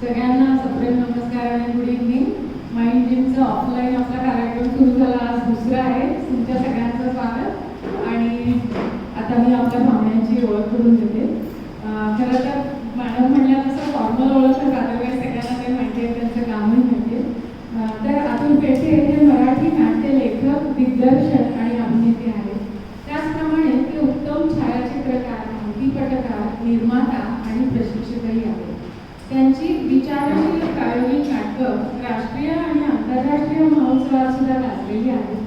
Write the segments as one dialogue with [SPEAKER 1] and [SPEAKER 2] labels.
[SPEAKER 1] सगळ्यांना सप्रेम नमस्कार आणि गुड इव्हनिंग. माइंड जिमचा ऑफलाईन आपला कार्यक्रम सुरू झाला, आज दुसरा आहे. तुमच्या सगळ्यांचं स्वागत. आणि आता मी आपल्या पाहुण्यांची ओळख करून देते. खरं तर मॅडम म्हणल्या तसं फॉर्मल ओळखच अदरवाईज सगळ्यांना ते माहिती आहे, त्यांचं कामही माहिती आहे. तर अतुल पेठे हे मराठी नाट्य लेखक, दिग्दर्शक आणि अभिनेते आहेत. त्याचप्रमाणे ते उत्तम छायाचित्रकार, माहितीपटकार, निर्माता आणि प्रशिक्षकही आहेत. त्यांची विचारशील प्रायोगिक नाटकं राष्ट्रीय आणि आंतरराष्ट्रीय महोत्सवात सुद्धा गाजलेली आहेत.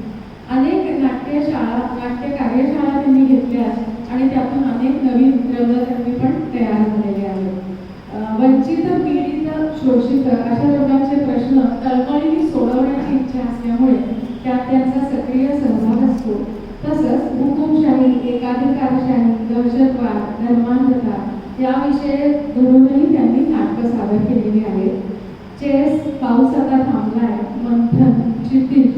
[SPEAKER 1] अनेक नाट्यशाळा, नाट्य कार्यशाळा त्यांनी घेतल्या आणि त्यातून अनेक नवीन रंगकर्मी पण तयार झालेले आहेत. वंचित, पीडित, शोषित अशा लोकांचे प्रश्न तळमळीने सोडवण्याची इच्छा असल्यामुळे त्यात त्यांचा सक्रिय सहभाग असतो. तसंच हुकुमशाही, एकाधिकारशाही, दहशतवाद, धर्मांधता याविषयी धरूनही त्यांनी नाटकं सादर केलेली आहेत. चेस, पाऊस आता थांबलाय, मंथन, क्षितिज,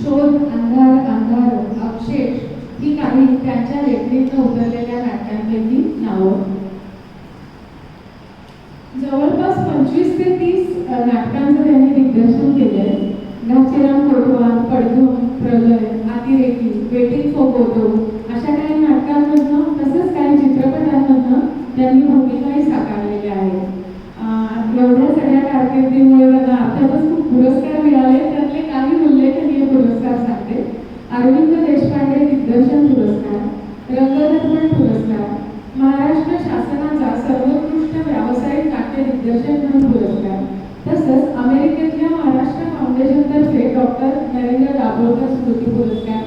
[SPEAKER 1] शोध, अंधार, अंधार, अवशेष ही काही त्यांच्या लेखणीतून उतरलेल्या नाटकांपैकी नावं. जवळपास 25 ते 30 नाटकांचं त्यांनी दिग्दर्शन केलंय. घाचीराम कोटवाल, पडघम, प्रलय, अतिरेकी, वेटिंग फॉर गोदो अशा काही नाटकांमधनं तसंच काही चित्रपटांमधनं त्यांनी भूमिकाही साकारलेल्या आहेत. एवढ्या सगळ्या कारकिर्दीमुळे त्यांना अर्थातच खूप पुरस्कार मिळाले. त्यातले काही उल्लेखनीय पुरस्कार सांगते. अरविंद देशपांडे दिग्दर्शन पुरस्कार, रंगरत्न पुरस्कार, महाराष्ट्र शासनाचा सर्वोत्कृष्ट व्यावसायिक नाट्य दिग्दर्शन म्हणून पुरस्कार, तसंच अमेरिकेतल्या महाराष्ट्र फाउंडेशनतर्फे डॉक्टर नरेंद्र दाभोळकर स्मृती पुरस्कार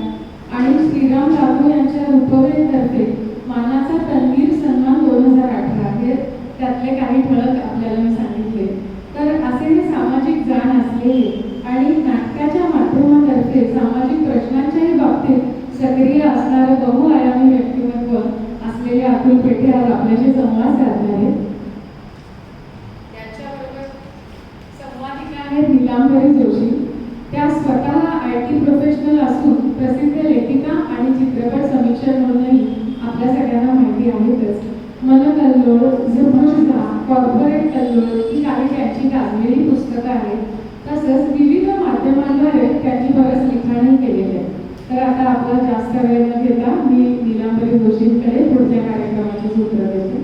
[SPEAKER 1] आणि श्रीराम लागू यांच्या रूपवेतर्फे मानाचा तन्वीर सन्मान 2018 हे त्यातले काही ठळक आपल्याला मी सांगितले. तर असे हे सामाजिक जाण असलेले आणि नाटकाच्या माध्यमातर्फे सामाजिक प्रश्नांच्याही बाबतीत सक्रिय असणारं बहुआयामी व्यक्तिमत्व असलेले अतुल पेठे आज आपल्याशी संवाद साधणार आहेत. त्यांच्याबरोबर संवादिका आहेत नीलांबरी जोशी. त्या स्वतः IT प्रोफेशनल असून प्रसिद्ध लेखिका आणि चित्रपट समीक्षक म्हणूनही आपल्या सगळ्यांना माहिती आहेतच. मनकल्लोळ, झुमझुजा, कॉर्पोरेट कल्लोळ ही काही त्यांची गाजलेली पुस्तकं आहेत. तसंच विविध माध्यमांद्वारे त्यांनी बरंच लिखाणही केलेलं आहे. तर आता आपला जास्त वेळ न घेता मी नीलांबरी जोशींकडे पुढच्या कार्यक्रमाचे सूत्र देते.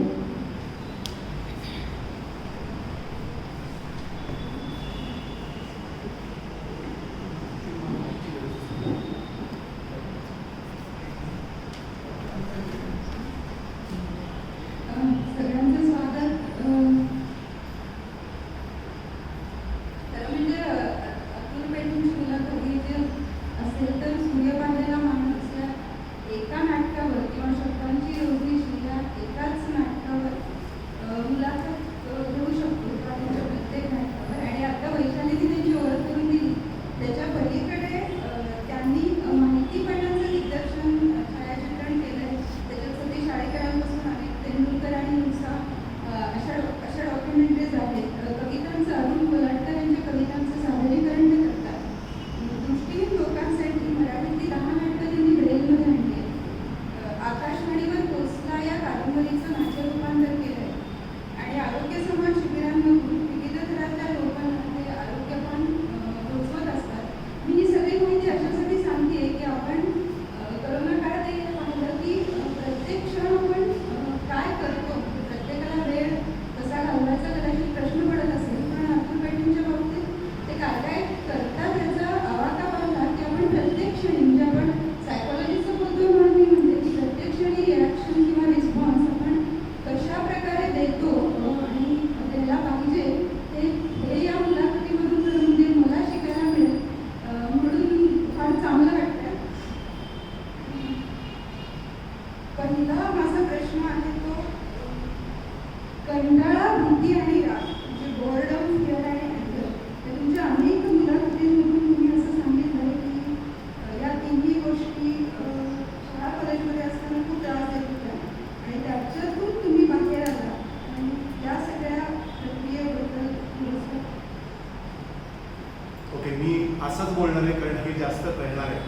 [SPEAKER 2] असंच बोलणार आहे कारण हे जास्त कळणार आहे,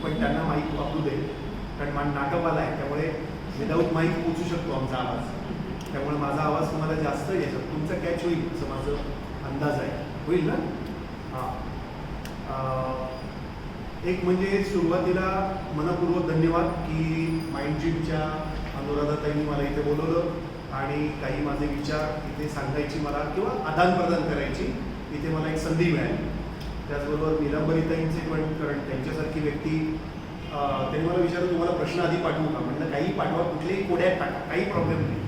[SPEAKER 2] पण त्यांना माईक वापरू दे कारण नाटकवाला आहे त्यामुळे विदाऊट माईक पोचू शकतो आमचा आवाज. त्यामुळे माझा आवाज तुम्हाला जास्त याच्यात तुमचा कॅच होईल असं माझं अंदाज आहे. होईल ना? हां. एक म्हणजे सुरुवातीला मनपूर्वक धन्यवाद की माइंड जिमच्या अनुराधाताईंनी मला इथे बोलवलं आणि काही माझे विचार इथे सांगायची मला किंवा आदानप्रदान करायची इथे मला एक संधी मिळाली. त्याचबरोबर निलंबरीताईंचे पण, कारण त्यांच्यासारखी व्यक्ती त्यांनी मला विचारलं तुम्हाला प्रश्न आधी पाठवू का? म्हटलं काही पाठवा, कुठलेही कोड्यात टाका, काही प्रॉब्लेम नाही.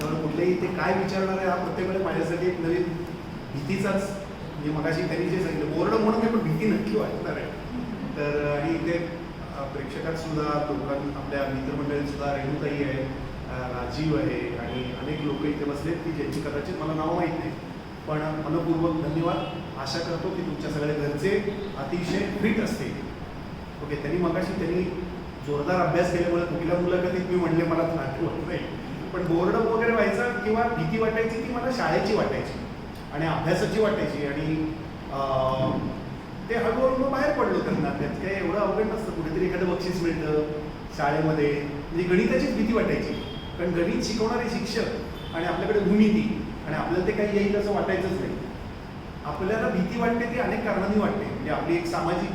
[SPEAKER 2] तर कुठलेही ते काय विचारणार आहे हा प्रत्येक वेळेला माझ्यासाठी एक नवीन भीतीचाच, म्हणजे मगाशी त्यांनी जे सांगितलं बोर्डम म्हणून पण भीती नक्की वाटणार आहे. तर आणि इथे प्रेक्षकात सुद्धा आपल्या मित्रमंडळीत सुद्धा रेणुताई आहे, राजीव आहे आणि अनेक लोक इथे बसलेत की ज्यांची कदाचित मला नाव माहीत नाही. पण मनपूर्वक धन्यवाद. आशा करतो की तुमच्या सगळ्या घरचे अतिशय फिट असतील. ओके, त्यांनी जोरदार अभ्यास केल्यामुळे कुठल्या मुलाखतीत मी म्हणले मला आठवत नाही, पण बोर्डम वगैरे व्हायचा किंवा भीती वाटायची ती मला शाळेची वाटायची आणि अभ्यासाची वाटायची आणि ते हळूहळू बाहेर पडलो त्यांना. त्यात काही एवढं अवघड नसतं, कुठेतरी एखादं बक्षीस मिळतं शाळेमध्ये. म्हणजे गणिताचीच भीती वाटायची, कारण गणित शिकवणारे शिक्षक आणि आपल्याकडे भूमिती आणि आपल्याला ते काही येईल असं वाटायचंच नाही. आपल्याला भीती वाटते ती अनेक कारणांनी वाटते. म्हणजे आपली एक सामाजिक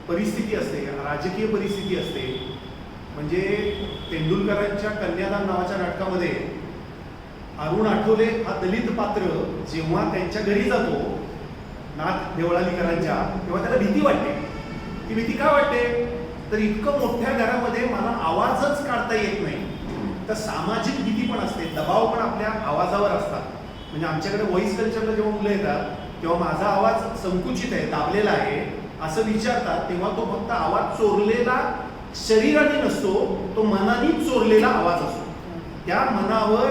[SPEAKER 2] परिस्थिती असते, राजकीय परिस्थिती असते. म्हणजे तेंडुलकरांच्या कन्यादान नावाच्या नाटकामध्ये अरुण आठवले हा दलित पात्र जेव्हा त्यांच्या घरी जातो नाथ देवळालीकरांच्या, तेव्हा त्याला भीती वाटते. ती भीती का वाटते? तर इतकं मोठ्या घरामध्ये मला आवाजच काढता येत नाही. तर सामाजिक भीती पण असते, दबाव पण आपल्या आवाजावर असतात. म्हणजे आमच्याकडे व्हॉइस कल्चरला जेव्हा मुलं येतात तेव्हा माझा आवाज संकुचित आहे, दाबलेला आहे असं विचारतात, तेव्हा तो फक्त आवाज चोरलेला शरीराने नसतो, तो मनानेच चोरलेला आवाज असतो. त्या मनावर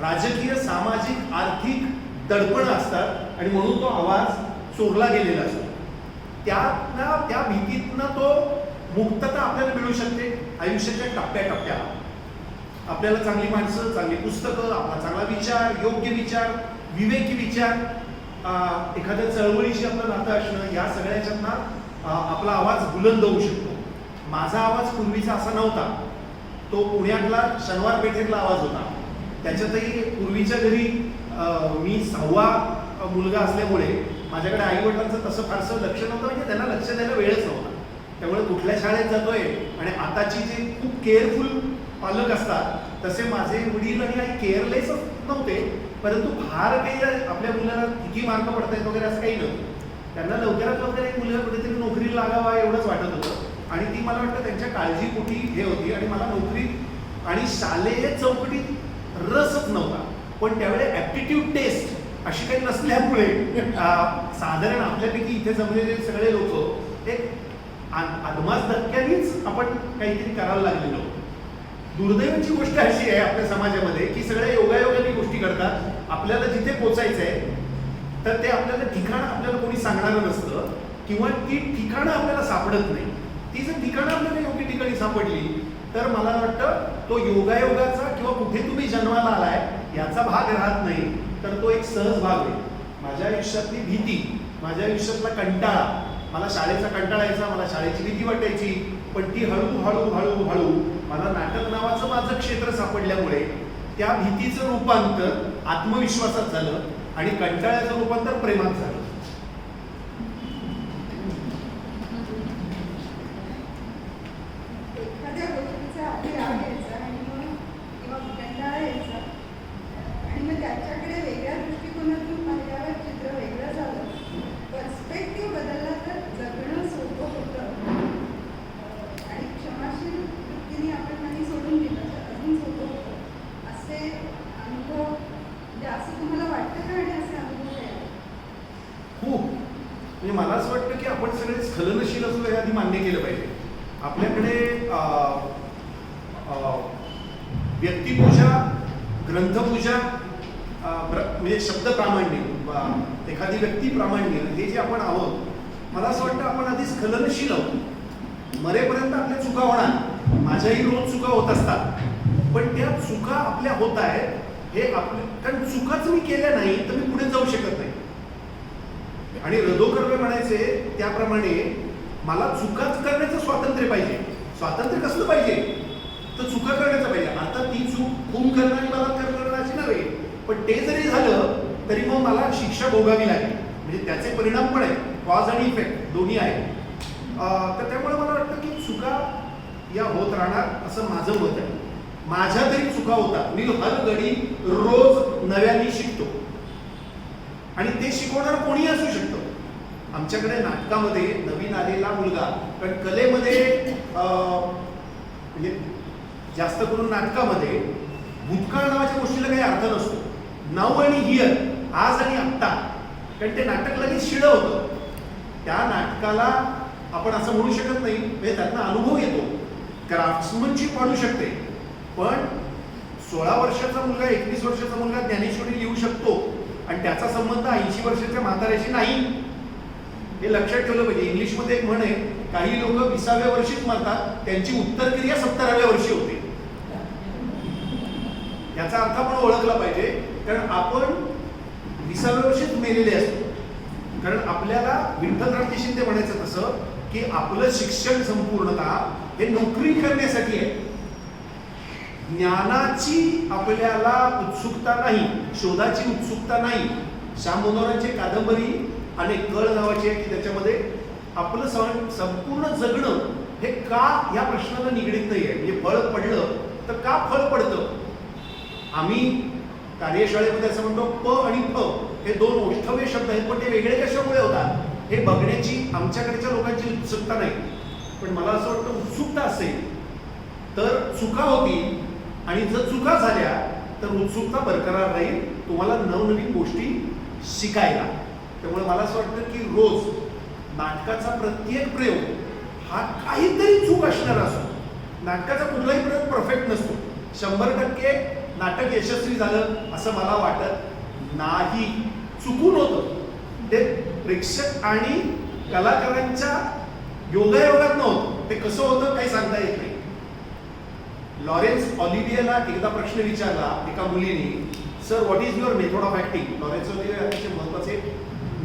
[SPEAKER 2] राजकीय, सामाजिक, आर्थिक दडपणं असतात आणि म्हणून तो आवाज चोरला गेलेला असतो. त्या भीतीतनं तो मुक्तता आपल्याला मिळू शकते आयुष्याच्या टप्प्याटप्प्याला. आपल्याला चांगली माणसं, चांगली पुस्तकं, आपला चांगला विचार, योग्य विचार, विवेकी विचार, एखाद्या चळवळीशी आपलं नातं असणं, या सगळ्याच्यातनं आपला आवाज बुलंद होऊ शकतो. माझा आवाज पूर्वीचा असा नव्हता. तो पुण्यातला शनिवार पेठेतला आवाज होता. त्याच्यातही पूर्वीच्या घरी मी 6वा मुलगा असल्यामुळे माझ्याकडे आईवडिलांचं तसं फारसं लक्ष नव्हतं, म्हणजे त्यांना लक्ष द्यायला वेळच नव्हता. त्यामुळे कुठल्या शाळेत जातोय आणि आताची जे खूप केअरफुल पालक असतात तसे माझे वडील आणि आई केअरलेस नव्हते, परंतु फार काही आपल्या मुलाला किती मार्क पडतायत वगैरे असं काही नव्हतं. त्यांना लवकरात लवकर एक मुलगा कुठेतरी नोकरीला लागावा एवढंच वाटत होतं आणि ती मला वाटतं त्यांच्या काळजीपोटी हे होती. आणि मला नोकरी आणि शालेय चौकटीत रसच नव्हता. पण त्यावेळी ॲप्टिट्यूड टेस्ट अशी काही नसल्यामुळे साधारण आपल्यापैकी इथे जमलेले सगळे लोक एक अदमास धक्क्यानेच आपण काहीतरी करायला लागलेलो. दुर्दैवाची गोष्ट अशी आहे आपल्या समाजामध्ये की सगळ्या योगायोगाने गोष्टी करतात. आपल्याला जिथे पोचायचं आहे तर ते आपल्याला ठिकाण आपल्याला कोणी सांगणारं नसतं किंवा ती ठिकाणं आपल्याला सापडत नाही. ती जर ठिकाणं आपल्याला योग्य ठिकाणी सापडली तर मला वाटतं तो योगायोगाचा किंवा कुठे तुम्ही जन्माला आलाय याचा भाग राहत नाही, तर तो एक सहज भाग आहे. माझ्या आयुष्यातली भीती, माझ्या आयुष्यातला कंटाळा, मला शाळेचा कंटाळा यायचा, मला शाळेची भीती वाटायची, पण ती हळूहळू मला नाटक नावाचं माझं क्षेत्र सापडल्यामुळे त्या भीतीचं रूपांतर आत्मविश्वासात झालं आणि कंटाळ्याचं रूपांतर प्रेमात झालं.
[SPEAKER 3] एखाद्या गोष्टीचा आधी राग यायचा आणि मग किंवा कंटाळा यायचा आणि मग त्याच्याकडे वेगळ्या दृष्टिकोनातून पाहिल्यावर चित्र वेगळं झालं. पर्स्पेक्टिव्ह बदलला तर जगणं सोपं होतं आणि क्षमाशील वृत्तीने आपण काही सोडून दिलं तर अजून सोपं होतं. असे अनुभव म्हणजे असं तुम्हाला वाटतं का आणि असे अनुभव काय?
[SPEAKER 2] खूप. म्हणजे मला असं वाटतं की आपण सगळे स्खलनशील असलो हे आधी मान्य केलं पाहिजे. आपल्याकडे व्यक्तिपूजा, ग्रंथपूजा, म्हणजे शब्द प्रामाण्य, एखादी व्यक्ती प्रामाण्य, हे जे आपण आहोत, मला असं वाटतं आपण आधी स्खलनशील आहोत. मरेपर्यंत आपल्या चुका होणार, माझ्याही रोज चुका होत असतात, पण त्या चुका आपल्या होत आहेत हे आपल्या, कारण चुकाच मी केल्या नाही तर मी पुढे जाऊ शकत नाही. आणि रदोकर्वे म्हणायचे त्याप्रमाणे मला चुकाच करण्याचं स्वातंत्र्य पाहिजे. स्वातंत्र्य कसलं पाहिजे? तर चुका करण्याचं पाहिजे. आता ती चूक खून करणं आणि बलात्कार करणं अशी नव्हे, पण ते जरी झालं तरी मग मला शिक्षा भोगावी लागेल. म्हणजे त्याचे परिणाम पण आहेत, कॉज आणि इफेक्ट दोन्ही आहेत. तर त्यामुळे मला वाटतं की चुका या होत राहणार असं माझं मत आहे. माझ्या तरी चुका होतात, मी हर घडी रोज नव्याने शिकतो आणि ते शिकवणार कोणी असू शकतं. आमच्याकडे नाटकामध्ये नवीन आलेला मुलगा, कारण कलेमध्ये म्हणजे जास्त करून नाटकामध्ये भूतकाळ नावाच्या गोष्टीला काही अर्थ नसतो. नाव आणि हिअर, आज आणि आत्ता, कारण ते नाटक लगेच शिळं होतं. त्या नाटकाला आपण असं म्हणू शकत नाही, म्हणजे त्यांना अनुभव येतो, क्राफ्ट्समनशिप वाढू शकते. पण 16 वर्षाचा मुलगा 21 वर्षाचा मुलगा ज्ञानेश्वरी लिहू शकतो आणि त्याचा संबंध 80 वर्षाच्या म्हाताऱ्याशी नाही, हे लक्षात ठेवलं पाहिजे. इंग्लिशमध्ये एक म्हण आहे, काही लोक 20व्या वर्षीच मरतात, त्यांची उत्तरक्रिया 70व्या वर्षी होते. याचा अर्थ आपण ओळखला पाहिजे, कारण आपण 20व्या वर्षीच मेलेले असतो. कारण आपल्याला विठ्ठलरामजी शिंदे म्हणायचं तसं की आपलं शिक्षण संपूर्णतः हे नोकरी करण्यासाठी आहे. ज्ञानाची आपल्याला उत्सुकता नाही, शोधाची उत्सुकता नाही. श्याम मनोहरांची कादंबरी आणि कळ नावाची आहे की त्याच्यामध्ये आपलं संपूर्ण जगणं हे का या प्रश्नाला निगडीत नाही आहे. म्हणजे फळ पडलं तर का फळ पडतं. आम्ही कार्यशाळेमध्ये असं म्हणतो प आणि फ हे दोन ओष्ठव्य शब्द आहेत, पण ते वेगळे कशामुळे होतात हे बघण्याची आमच्याकडच्या लोकांची उत्सुकता नाही. पण मला असं वाटतं उत्सुकता असेल तर चुका होतील, आणि जर चुका झाल्या तर उत्सुकता बरकरार राहील, तुम्हाला नवनवीन गोष्टी शिकायला. त्यामुळे मला असं वाटतं की रोज नाटकाचा प्रत्येक प्रयोग हा काहीतरी चूक असणार असतो. नाटकाचा कुठलाही प्रयोग परफेक्ट नसतो. 100% नाटक यशस्वी झालं असं मला वाटत नाही. चुकून होतं ते प्रेक्षक आणि कलाकारांच्या योगायोगात नव्हतं. ते कसं होतं काही सांगता येत नाही. लॉरेन्स ऑलिव्हियेला एकदा प्रश्न विचारला एका मुलीने, sir what is your method of acting. Laurence Olivier अतिशय महत्वाचे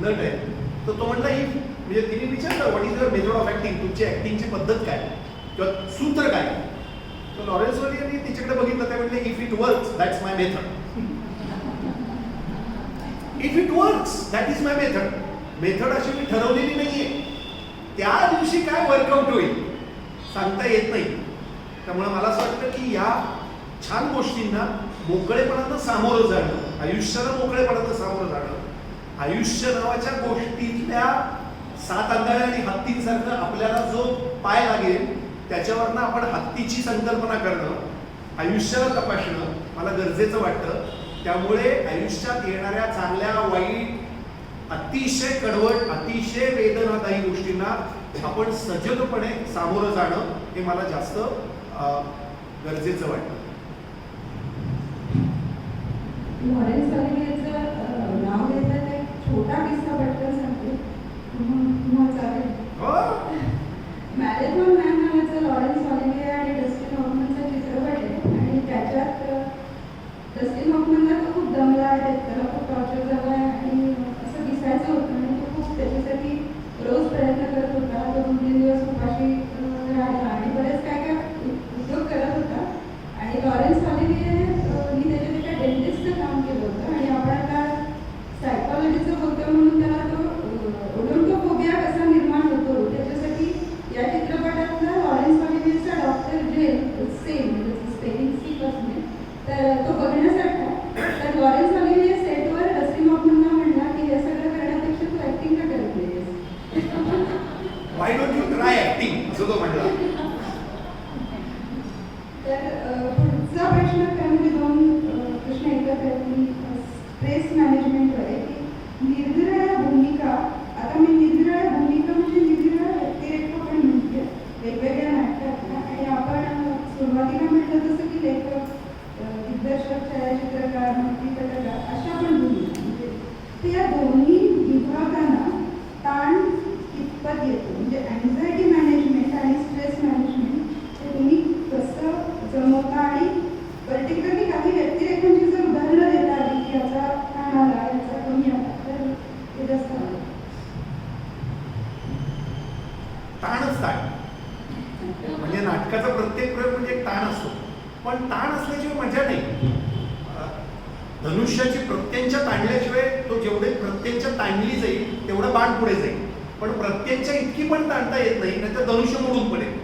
[SPEAKER 2] नट आहे. तर तो म्हटला म्हणजे तिने विचारलं what is your method of acting, तुमची ऍक्टिंगची पद्धत काय किंवा सूत्र काय. तर लॉरेन्स ऑलिव्हियेने तिच्याकडे बघितलं, ते म्हटले if it works that's my method. If it works that is my method. Method अशी मी ठरवलेली नाहीये, त्या दिवशी काय वर्कआउट होईल सांगता येत नाही. त्यामुळे मला असं वाटतं की या छान गोष्टींना मोकळेपणानं सामोरं जाणं, आयुष्याला मोकळेपणानं सामोरं जाणं, आयुष्य नावाच्या गोष्टीतल्या 7 आंधळ्या आणि हत्तींसारखं आपल्याला जो पाय लागेल त्याच्यावरनं आपण हत्तीची संकल्पना करणं, आयुष्याला तपासणं मला गरजेचं वाटतं. त्यामुळे आयुष्यात येणाऱ्या चांगल्या वाईट, अतिशय कडवट, अतिशय वेदनादायी गोष्टींना आपण सजगपणे सामोरं जाणं हे मला जास्त गरजेचं वाटतं.
[SPEAKER 3] लॉरेन्स ऑलिव्हियेचं नाव घेतात, एक छोटा किस्सा पटकन सांगते तुम्हाला चालेल. मॅरेथॉन मॅन नावाचं लॉरेन्स ऑलिव्हिये आणि डस्टिन हॉफमनचा चित्रपट आहे आणि त्याच्यात डस्टिन हॉफमनला तो खूप दमला आहे, त्याला खूप टॉर्चर झाला आहे आणि असं दिसायचं होतं आणि तो खूप त्याच्यासाठी रोज प्रयत्न करत होता. तो 2-3 दिवस उपाशी राहिला आणि बरेच काय काय उद्योग करत होता. आणि लॉरेन्स ऑलिव्हियेनी त्याच्यात एका डेंटिस्टचं काम केलं होतं आणि आपण आता सायकॉलॉजीचं बोलतो म्हणून त्याला तो ओडोंटोफोबिया कसा निर्माण होतो त्याच्यासाठी या चित्रपटातला लॉरेन्स ऑलिव्हियेचा डॉक्टर जे सेम स्पेलिंग सी पासून तर तो बघण्यासारखा. तर लॉरेन्स ऑलिव्हिये सेटवर डस्टिन हॉफमनला म्हणला की हे सगळं करण्यापेक्षा तू ऍक्टिंग का करत नाहीस.
[SPEAKER 2] व्हाय डोंट यू ट्राय ऍक्टिंग असं तो म्हटला.
[SPEAKER 3] तर पुढचा प्रश्न म्हणजे 2 प्रश्न एकत्र आहेत. स्ट्रेस मॅनेजमेंटवर आहे की निरनिराळ्या भूमिका, आता मी निरनिराळ्या भूमिका म्हणजे निरनिराळ्या व्यक्तिरेखा पण म्हणते वेगवेगळ्या नाटकातल्या. आणि आपण सुरुवातीला म्हटलं तसं की लेखक, दिग्दर्शक, छायाचित्रकार, मूर्तिपटकार अशा पण भूमिका म्हणजे तर या दोन्ही विभागांना ताण कितपत येतो, म्हणजे अँझायटी मॅनेजमेंट आणि स्ट्रेस मॅनेजमेंट हे तुम्ही कसं जमवता. आणि पर्टिक्युलरली काही व्यक्तिरेखांची जर उदाहरणं देता आली की याचा ताण आला
[SPEAKER 2] ताणल्याशिवाय तो जेवढे प्रत्येकच्या ताणली जाईल तेवढं बाण पुढे जाईल, पण प्रत्येकच्या इतकी पण ताणता येत नाही, नाहीतर धनुष्य मोडून पडेल.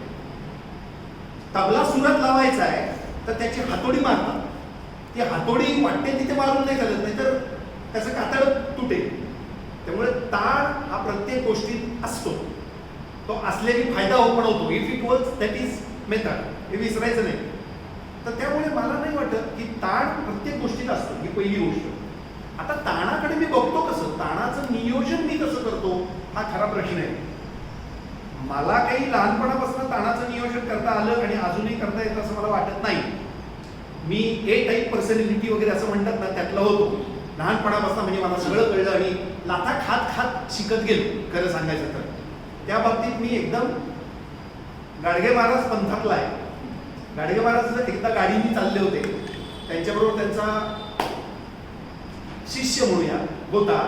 [SPEAKER 2] तबला सुरात लावायचा आहे तर त्याची हातोडी मारतात, ती हातोडी वाटते तिथे मारून नाही चालत, नाहीतर त्याचं कातड तुटेल. त्यामुळे ताण हा प्रत्येक गोष्टीत असतो, तो असल्याने फायदा पडवतो. If it works that is method, हे विसरायचं नाही. तर त्यामुळे मला नाही वाटत की ताण प्रत्येक गोष्टीत असतो, ही पहिली गोष्ट. आता ताणाकडे मी बघतो कसं, ताणाचं नियोजन मी कसं करतो हा खरा प्रश्न आहे. मला काही लहानपणापासून ताणाचं नियोजन करता आलं आणि अजूनही करता येतं असं मला वाटत नाही. मी ए टाईप पर्सनॅलिटी वगैरे असं म्हणतात ना, त्यातला होतो लहानपणापासून. म्हणजे मला सगळं कळलं आणि लाथा खात खात शिकत गेलो खरं सांगायचं तर. त्या बाबतीत मी एकदम गाडगे महाराज पंथातला आहे. गाडगे महाराज एकदा गाडीने चालले होते, त्यांच्याबरोबर त्यांचा शिष्य म्हणूया होता,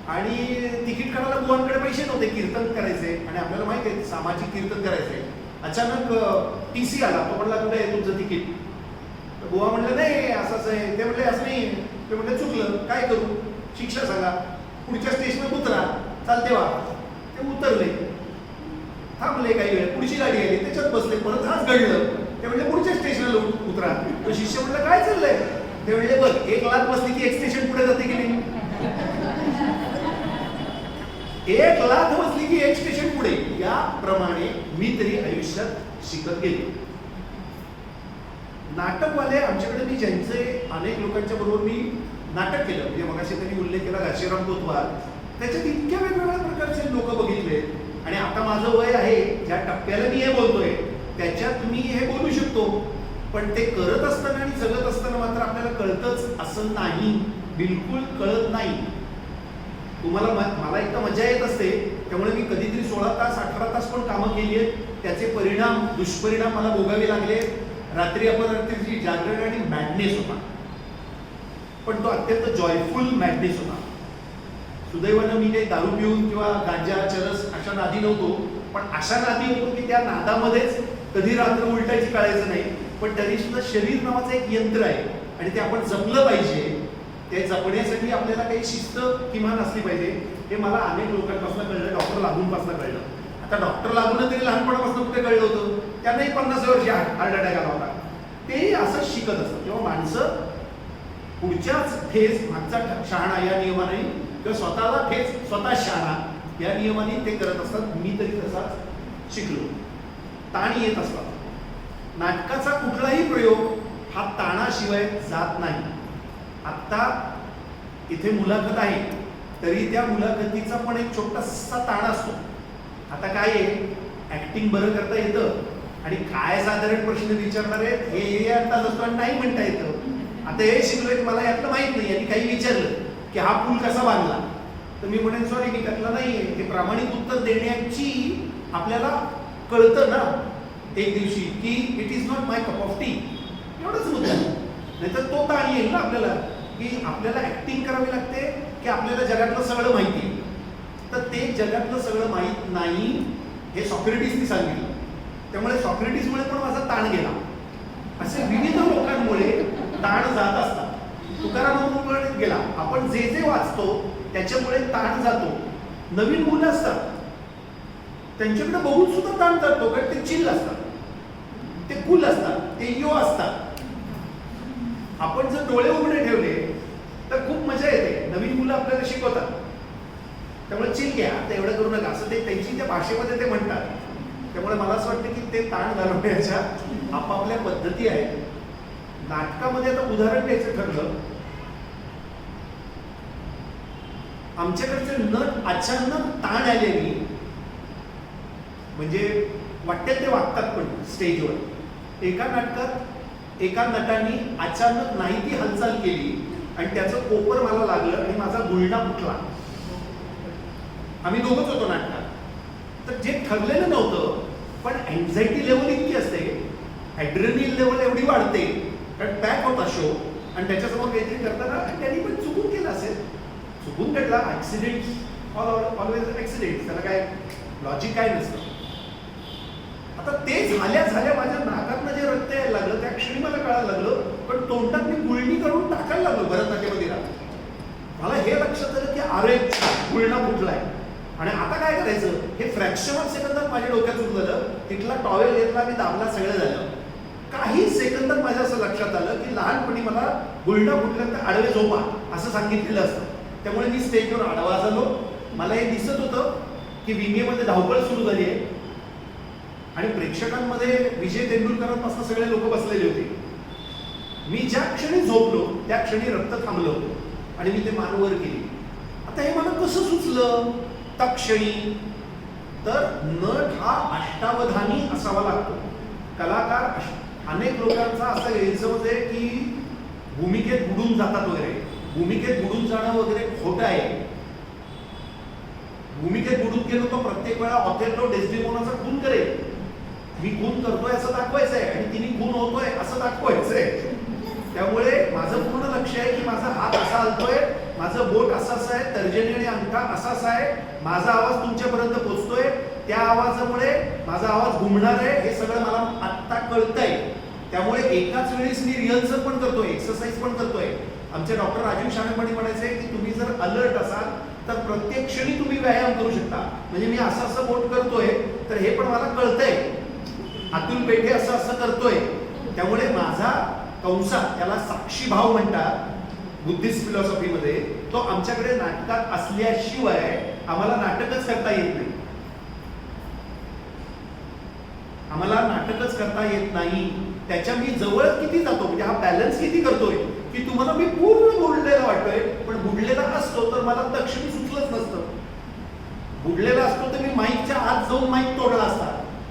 [SPEAKER 2] आणि तिकीट काढायला बुवांकडे पैसे नव्हते, कीर्तन करायचे आणि आपल्याला माहिती आहे सामाजिक कीर्तन करायचंय. अचानक TC आला, तो म्हणला कुठे आहे तुमचं तिकीट? तर बुवा म्हणलं नाही असंच आहे. ते म्हणले असं नाही. ते म्हणले चुकलं, काय करू, शिक्षा सांगा, पुढच्या स्टेशनवर उतरा, चालते वा. ते उतरले, थांबले काही वेळ, पुढची गाडी आली, त्याच्यात बसले, परत हाच घडलं. ते म्हणले पुढच्या स्टेशनला उतरा. तो शिष्य म्हणलं काय चाललंय? ते म्हणले बघ, एक लाथ बसली की एक स्टेशन पुढे जाते की नाही, एक लाथ बसली की एक स्टेशन पुढे. याप्रमाणे मी तरी आयुष्यात शिकत गेलो. नाटकवाले आमच्याकडे, मी ज्यांचे अनेक लोकांच्या बरोबर मी नाटक केलं, म्हणजे मगाशी त्यांनी उल्लेख केला घाशीराम कोतवाल, त्याच्यात इतक्या वेगवेगळ्या प्रकारचे लोक बघितले. आणि आता माझं वय आहे, ज्या टप्प्याला मी हे बोलतोय त्याच्यात मी हे बोलू शकतो, पण ते करत असताना आणि जगत असताना मात्र आपल्याला कळतच असं नाही, बिलकुल कळत नाही. तुम्हाला मला एकदा मजा येत असते, त्यामुळे मी कधीतरी 16 तास 18 तास पण कामं केली आहेत. त्याचे परिणाम, दुष्परिणाम मला भोगावे लागले. रात्री अपरात्रीची जागरण आणि मॅडनेस होता, पण तो अत्यंत जॉयफुल मॅडनेस होता. सुदैवानं मी काही दारू पिऊन किंवा गांजा चरस अशा नादी नव्हतो, पण अशा नादी होतो की त्या नादामध्येच कधी रात्र उलटायची कळायचं नाही. पण तरी सुद्धा शरीर नावाचं एक यंत्र आहे आणि ते आपण जपलं पाहिजे. ते जपण्यासाठी आपल्याला काही शिस्त किमान असली पाहिजे. हे मला अनेक लोकांपासून कळलं, डॉक्टर लागूनपासून कळलं. आता डॉक्टर लागून तरी लहानपणापासून कुठे कळलं होतं, त्यांनाही 50 वर्षी हार्ट अटॅक आला होता. तेही असंच शिकत असतं. तेव्हा माणसं पुढच्याच ठेस मागचा शहाणा या नियमाने, किंवा स्वतःला ठेच स्वतः शहाणा या नियमाने ते करत असतात. मी तरी तसाच शिकलो. ताण येत असतात. नाटकाचा कुठलाही प्रयोग हा ताणाशिवाय जात नाही. आत्ता इथे मुलाखत आहे, तरी त्या मुलाखतीचा पण एक छोटासा ताण असतो. आता काय आहे, ऍक्टिंग बरं करता येतं आणि काय साधारण प्रश्न विचारणार आहेत हे अंदाज असतो आणि नाही म्हणता येतं. आता हे शिकलोय की मला यातलं माहित नाही, आणि काही विचारलं की हा पूल कसा बांधला, तर मी म्हणेन सॉरी मी त्यातला नाहीये. हे प्रामाणिक उत्तर देण्याची आपल्याला कळतं ना एक दिवशी की it is not my cup of T, एवढंच मुद्दा. नाहीतर तो ताण येईल ना आपल्याला की आपल्याला ऍक्टिंग करावी लागते की आपल्याला जगातलं सगळं माहिती आहे. तर ते जगातलं सगळं माहीत नाही हे सॉक्रेटिसनी सांगितलं. त्यामुळे सॉक्रेटिसमुळे पण माझा ताण गेला. असे विविध लोकांमुळे ताण जात असतात. तुकारामांमुळे गेला. आपण जे जे वाचतो त्याच्यामुळे ताण जातो. नवीन मुलं असतात त्यांच्याकडे बघून सुद्धा ताण जातो, कारण ते चिल असतात, ते कूल असतात, ते यो असतात. आपण जर डोळे उघडे ठेवले तर खूप मजा येते. नवीन मुलं आपल्याला शिकवतात, त्यामुळे चिल घ्या, आता एवढं करू नका असं ते त्यांची त्या भाषेमध्ये ते म्हणतात. त्यामुळे मला असं वाटतं की ते ताण घालवण्याच्या आपापल्या पद्धती आहेत. नाटकामध्ये आता उदाहरण द्यायचं ठरलं, आमच्याकडचे नट अचानक ताण आलेली, म्हणजे वाटते ते वागतात पण स्टेजवर. एका नाटकात एका नटाने अचानक नाही ती हालचाल केली आणि त्याचं कोपर मला लागलं आणि माझा गुळणा फुटला. आम्ही दोघंच होतो नाटकात. तर जे ठरलेलं नव्हतं, पण अँझायटी लेवल इतकी असते, ॲड्रेनलिन लेवल एवढी वाढते, कारण पॅक होता शो आणि त्याच्यासमोर काहीतरी करताना त्यांनी पण चुकून केलं असेल, चुकून घडला. ॲक्सिडेंट ऑलवेज ॲक्सिडेंट, त्याला काय लॉजिक काय नसतं. आता ते झाल्या झाल्या माझ्या नाकातनं जे रक्त यायला लागलं त्या क्षणी मला कळायला लागलं, पण तोंडात मी गुळणी करून टाकायला लागलो भरतनाट्यमध्ये राहतो. अरे गुळणा फुटलाय. आणि आता काय करायचं, हे फ्रॅक्शन ऑफ सेकंदात माझ्या डोक्यात सुरू झालं. तिथला टॉवेल घेतला, मी दाबला, सगळं झालं. काही सेकंदात माझ्या असं लक्षात आलं की लहानपणी मला गुळणा फुटल्यानंतर आडवे झोपा असं सांगितलेलं असतं. त्यामुळे मी स्टेजवर आडवा झालो. मला हे दिसत होतं की विंगेमध्ये धावपळ सुरू झाली आहे आणि प्रेक्षकांमध्ये विजय तेंडुलकरांपासून सगळे लोक बसलेले होते. मी ज्या क्षणी झोपलो त्या क्षणी रक्त थांबलं होतं आणि मी ते मान वर केली. आता हे मला कसं सुचलं तत्क्षणी, तर नट हा अष्टावधानी असावा लागतो. कलाकार अनेक लोकांचा असा गैरसमज आहे की भूमिकेत बुडून जातात वगैरे. भूमिकेत बुडून जाणं वगैरे खोटं आहे. भूमिकेत बुडून गेलो तो प्रत्येक वेळा ऑथेल्लो डेस्डेमोनाचा खून करेल. मी खून करतोय असं दाखवायचंय आणि तिने खून होतोय असं दाखवायचंय. त्यामुळे माझं पूर्ण लक्ष आहे की माझा हात असा हलतोय, माझं बोट असं आहे, तर्जनी आणि अंगठा असाच आहे, माझा आवाज तुमच्यापर्यंत पोहोचतोय, त्या आवाजामुळे माझा आवाज घुमणार आहे, हे सगळं मला आत्ता कळतंय. त्यामुळे एकाच वेळेस मी रिहर्सल पण करतोय, एक्सरसाइज पण करतोय. आमचे डॉक्टर राजीव शाणेपणी म्हणायचे की तुम्ही जर अलर्ट असाल तर प्रत्येक क्षणी तुम्ही व्यायाम करू शकता. म्हणजे मी असं असं बोट करतोय तर हे पण मला कळतंय, अतुल पेठे असं असं करतोय. त्यामुळे माझा कंसात त्याला साक्षी भाव म्हणतात बुद्धिस्ट फिलॉसॉफीमध्ये, तो आमच्याकडे नाटकात असल्याशिवाय आम्हाला नाटकच करता येत नाही. आम्हाला नाटकच करता येत नाही. त्याच्या मी जवळ किती जातो, म्हणजे हा बॅलन्स किती करतोय की तुम्हाला मी पूर्ण बुडलेला वाटतोय, पण बुडलेला असतो तर मला तक्षणी सुचलंच नसतं. बुडलेला असतो तर मी माईकच्या आत जाऊन माईक तोडला असता.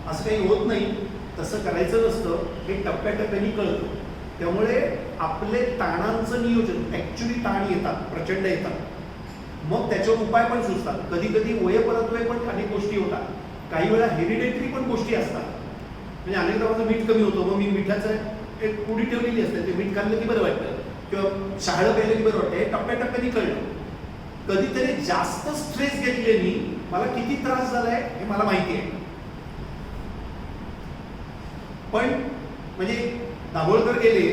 [SPEAKER 2] असं काही होत नाही, तसं करायचं नसतं. हे टप्प्याटप्प्याने कळतं. त्यामुळे आपले ताणांचं नियोजन, ऍक्च्युली ताण येतात, प्रचंड येतात, मग त्याच्यावर उपाय पण सुचतात. कधी कधी वयपरत्वे पण अनेक गोष्टी होतात. काही वेळा हेरिडेटरी पण गोष्टी असतात. म्हणजे अनेकदा माझं मीठ कमी होतं, मग मी मिठाचं एक पुडी ठेवलेली असते, ते मीठ खाल्लं की बरं वाटतं, किंवा शहाळं प्यायलं की बरं वाटतं. हे टप्प्याटप्प्याने कळलं. कधीतरी जास्त स्ट्रेस घेतले मी, मला किती त्रास झालाय हे मला माहिती आहे. पण म्हणजे दाभोळकर गेले,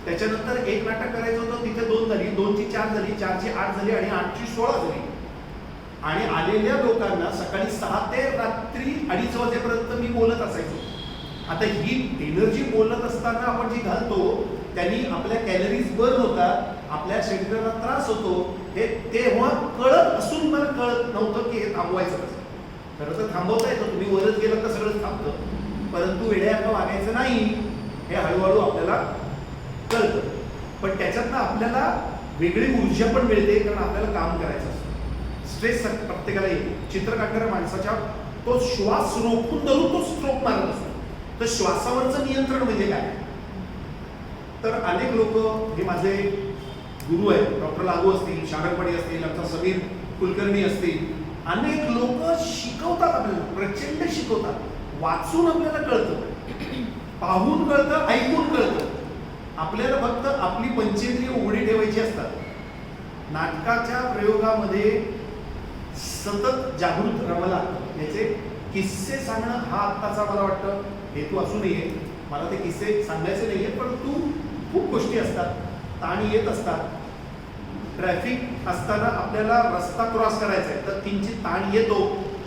[SPEAKER 2] त्याच्यानंतर एक नाटक करायचं होतं, तिथे 2 झाली, 2ची 4 झाली, 4ची 8 झाली आणि 8ची 16 झाली. आणि आलेल्या लोकांना सकाळी 6 ते रात्री 2:30 वाजेपर्यंत मी बोलत असायचो. आता ही एनर्जी बोलत असताना आपण जी घालतो त्यांनी आपल्या कॅलरीज बर्न होतात, आपल्या शरीराला त्रास होतो. हे तेव्हा कळत असून मला कळत नव्हतं की हे थांबवायचं कसं. खरं तर थांबवता येतं, तुम्ही वरच गेलं तर सगळंच थांबतं, परंतु वेड्यासारखं वागायचं नाही, हे हळूहळू आपल्याला कळतं. पण त्याच्यातनं आपल्याला वेगळी ऊर्जा पण मिळते, कारण आपल्याला काम करायचं असतं. स्ट्रेस प्रत्येकाला येतो. चित्र काढणाऱ्या माणसाच्या तो श्वास रोखून धरून तो स्ट्रोक मारत असतो. तर श्वासावरचं नियंत्रण म्हणजे काय, तर अनेक लोक, हे माझे गुरु आहेत, डॉक्टर लागू असतील, शारंगपणी असतील, आमचा समीर कुलकर्णी असतील, अनेक लोक शिकवतात आपल्याला, प्रचंड शिकवतात. वाचून आपल्याला कळतं, पाहून कळतं, ऐकून कळतं. आपल्याला फक्त आपली पंचेंद्रिय उघडी ठेवायची असतात. नाटकाच्या प्रयोगामध्ये सतत जागृत राहावं लागतं. याचे किस्से सांगणं हा आत्ताचा मला वाटतं हेतू असू नये. मला ते किस्से सांगायचे नाहीये, परंतु खूप गोष्टी असतात, ताण येत असतात. ट्रॅफिक असताना आपल्याला रस्ता क्रॉस करायचा आहे तर किंचित ताण येतो.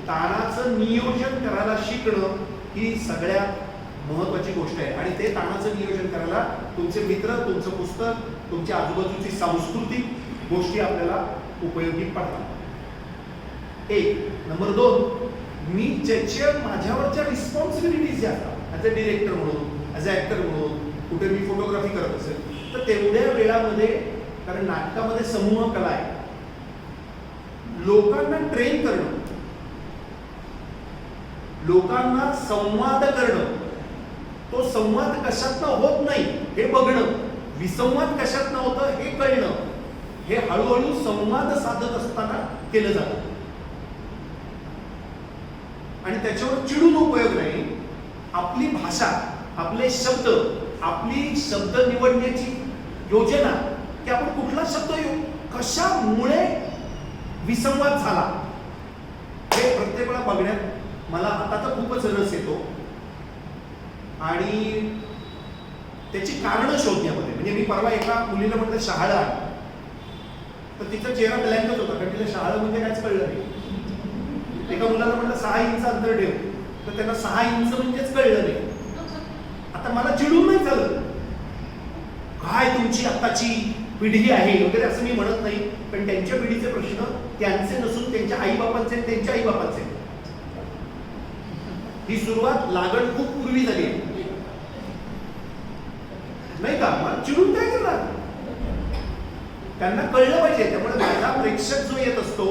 [SPEAKER 2] ताणाचं नियोजन करायला शिकणं ही सगळ्यात महत्वाची गोष्ट आहे. आणि ते ताणाचं नियोजन करायला तुमचे मित्र, तुमचं पुस्तक, तुमच्या आजूबाजूची सांस्कृतिक गोष्टी आपल्याला उपयोगी पडतात. 1 नंबर 2, मी ज्याच्या माझ्यावरच्या रिस्पॉन्सिबिलिटीज ज्या असतात, ॲज अ डिरेक्टर म्हणून, ॲज अ ॲक्टर म्हणून, कुठे मी फोटोग्राफी करत असेल तर तेवढ्या वेळामध्ये, कारण नाटकामध्ये समूह कला आहे, लोकांना ट्रेन करणं, लोकांना संवाद करणं, तो संवाद कशातनं होत नाही हे बघणं, विसंवाद कशातनं होतं हे कळणं, हे हळूहळू संवाद साधत असताना केलं जातं. आणि त्याच्यावर चिडून उपयोग नाही. आपली भाषा, आपले शब्द, आपली शब्द निवडण्याची योजना, की आपण कुठला शब्द कशामुळे विसंवाद झाला हे प्रत्येक वेळा बघण्यात मला आता तर खूपच रस येतो. आणि त्याची कारणं शोधण्यामध्ये, म्हणजे मी परवा एका मुलीला म्हटलं शहाळा, तर तिचा चेहरा ब्लँकच होता, कारण तिला शाळा म्हणजे काहीच कळलं नाही. एका मुलाला म्हटलं 6 इंच अंतर ठेव, तर त्यांना 6 इंच म्हणजेच कळलं नाही. आता मला चिडून नाही चालत, काय तुमची आत्ताची पिढी आहे वगैरे असं मी म्हणत नाही, पण त्यांच्या पिढीचे प्रश्न त्यांचे नसून त्यांच्या आईबापांचे, त्यांच्या आईबापांचे. ही सुरुवात लागण खूप पूर्वी झाली आहे, नाही का? मला चिडून काय करणार? त्यांना कळलं पाहिजे. त्यामुळे माझा प्रेक्षक जो येत असतो,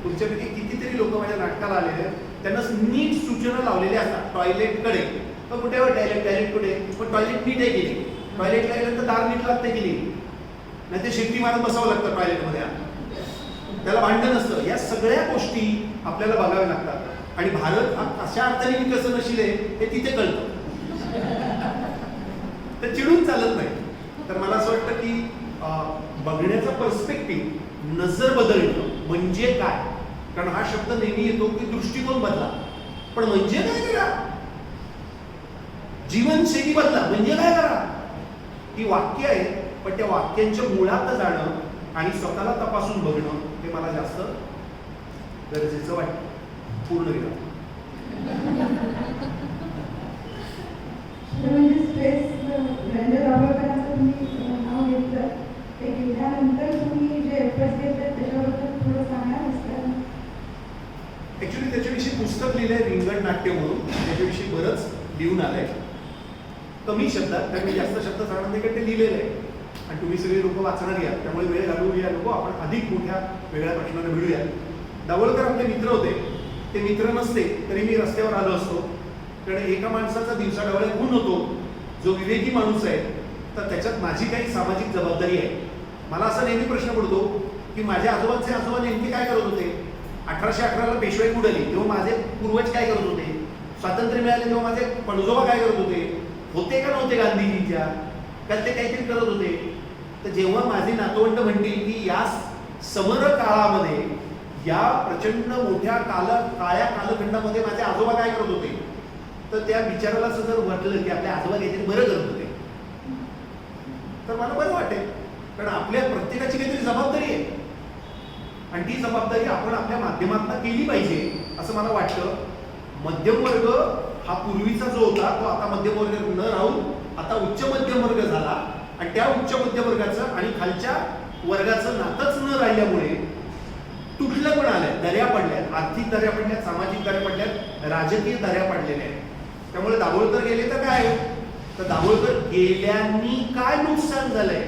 [SPEAKER 2] तुमच्यापैकी कितीतरी लोक माझ्या नाटकाला आलेले आहेत, त्यांना नीट सूचना लावलेल्या असतात. टॉयलेटकडे तर कुठे टॉयलेट, टॉयलेट कुठे, पण टॉयलेट नीट आहे गेली, टॉयलेटला गेल्यानंतर दार नीट लागते गेली, नाही ते शिट्टी मारत बसावं लागतं टॉयलेटमध्ये, त्याला भांडण असतं. या सगळ्या गोष्टी आपल्याला बघाव्या लागतात. आणि भारत हा अशा अर्थाने विकसनशील आहे हे तिथे कळतं, तर चिडून चालत नाही. तर मला असं वाटतं की बघण्याचा पर्स्पेक्टिव्ह, नजर बदलणं म्हणजे काय, कारण हा शब्द नेहमी येतो की दृष्टिकोन बदला, पण म्हणजे काय करा, जीवनशैली बदला म्हणजे काय करा. ही वाक्य आहे, पण त्या वाक्यांच्या मुळात जाणं आणि स्वतःला तपासून बघणं हे मला जास्त गरजेचं वाटतं. पूर्ण विराम.
[SPEAKER 3] म्हणजे स्ट्रेस रवींद्र दाभोळकरांचं तुम्ही नाव घेतलं, ते घेतल्यानंतर तुम्ही जे एफर्ट्स घेतले त्याच्याबद्दल थोडं सांगणार असतं.
[SPEAKER 2] ऍक्च्युली त्याच्याविषयी पुस्तक लिहिलंय रिंगण नाट्य म्हणून, त्याच्याविषयी बरंच लिहून आलंय कमी शब्दात, कारण मी जास्त शब्द सांगणार नाही, कारण ते लिहिलेलं आहे आणि तुम्ही सगळी लोक वाचणार या, त्यामुळे वेळ घालवूया नको, आपण अधिक मोठ्या वेगळ्या प्रश्नाने मिळूया. दाभोळकर आपले मित्र होते, ते मित्र नसते तरी मी रस्त्यावर आलो असतो, कारण एका माणसाचा दिवसाढवळ्या खून होतो जो विवेकी माणूस आहे, तर त्याच्यात माझी काही सामाजिक जबाबदारी आहे. मला असा नेहमी प्रश्न पडतो की माझ्या आजोबांचे आजोबा नेमके काय करत होते. 1811ला पेशवाई उडाली तेव्हा माझे पूर्वज काय करत होते, स्वातंत्र्य मिळाले तेव्हा माझे पणजोबा काय करत होते का नव्हते गांधीजींच्या, का ते काहीतरी करत होते. तर जेव्हा माझे नातवंड म्हणतील की या समर काळामध्ये, या प्रचंड मोठ्या काळ्या कालखंडामध्ये माझे आजोबा काय करत होते, तर त्या विचाराला असं जर वाटलं की आपले आजोबा काहीतरी बरं करत होते, तर मला बरं वाटेल, कारण आपल्या प्रत्येकाची काहीतरी जबाबदारी आहे आणि ती जबाबदारी आपण आपल्या माध्यमातून केली पाहिजे असं मला वाटतं. मध्यम वर्ग हा पूर्वीचा जो होता तो आता मध्यम वर्ग न राहून आता उच्च मध्यम वर्ग झाला आणि त्या उच्च मध्यम वर्गाचं आणि खालच्या वर्गाचं नातंच न राहिल्यामुळे तुटलं पण आलंय, दऱ्या पडल्यात, आर्थिक दऱ्या पडल्यात, सामाजिक दऱ्या पडल्यात, राजकीय दऱ्या पडलेल्या आहेत. त्यामुळे दाभोळकर गेले तर काय, तर दाभोळकर गेल्यानी काय नुकसान झालंय.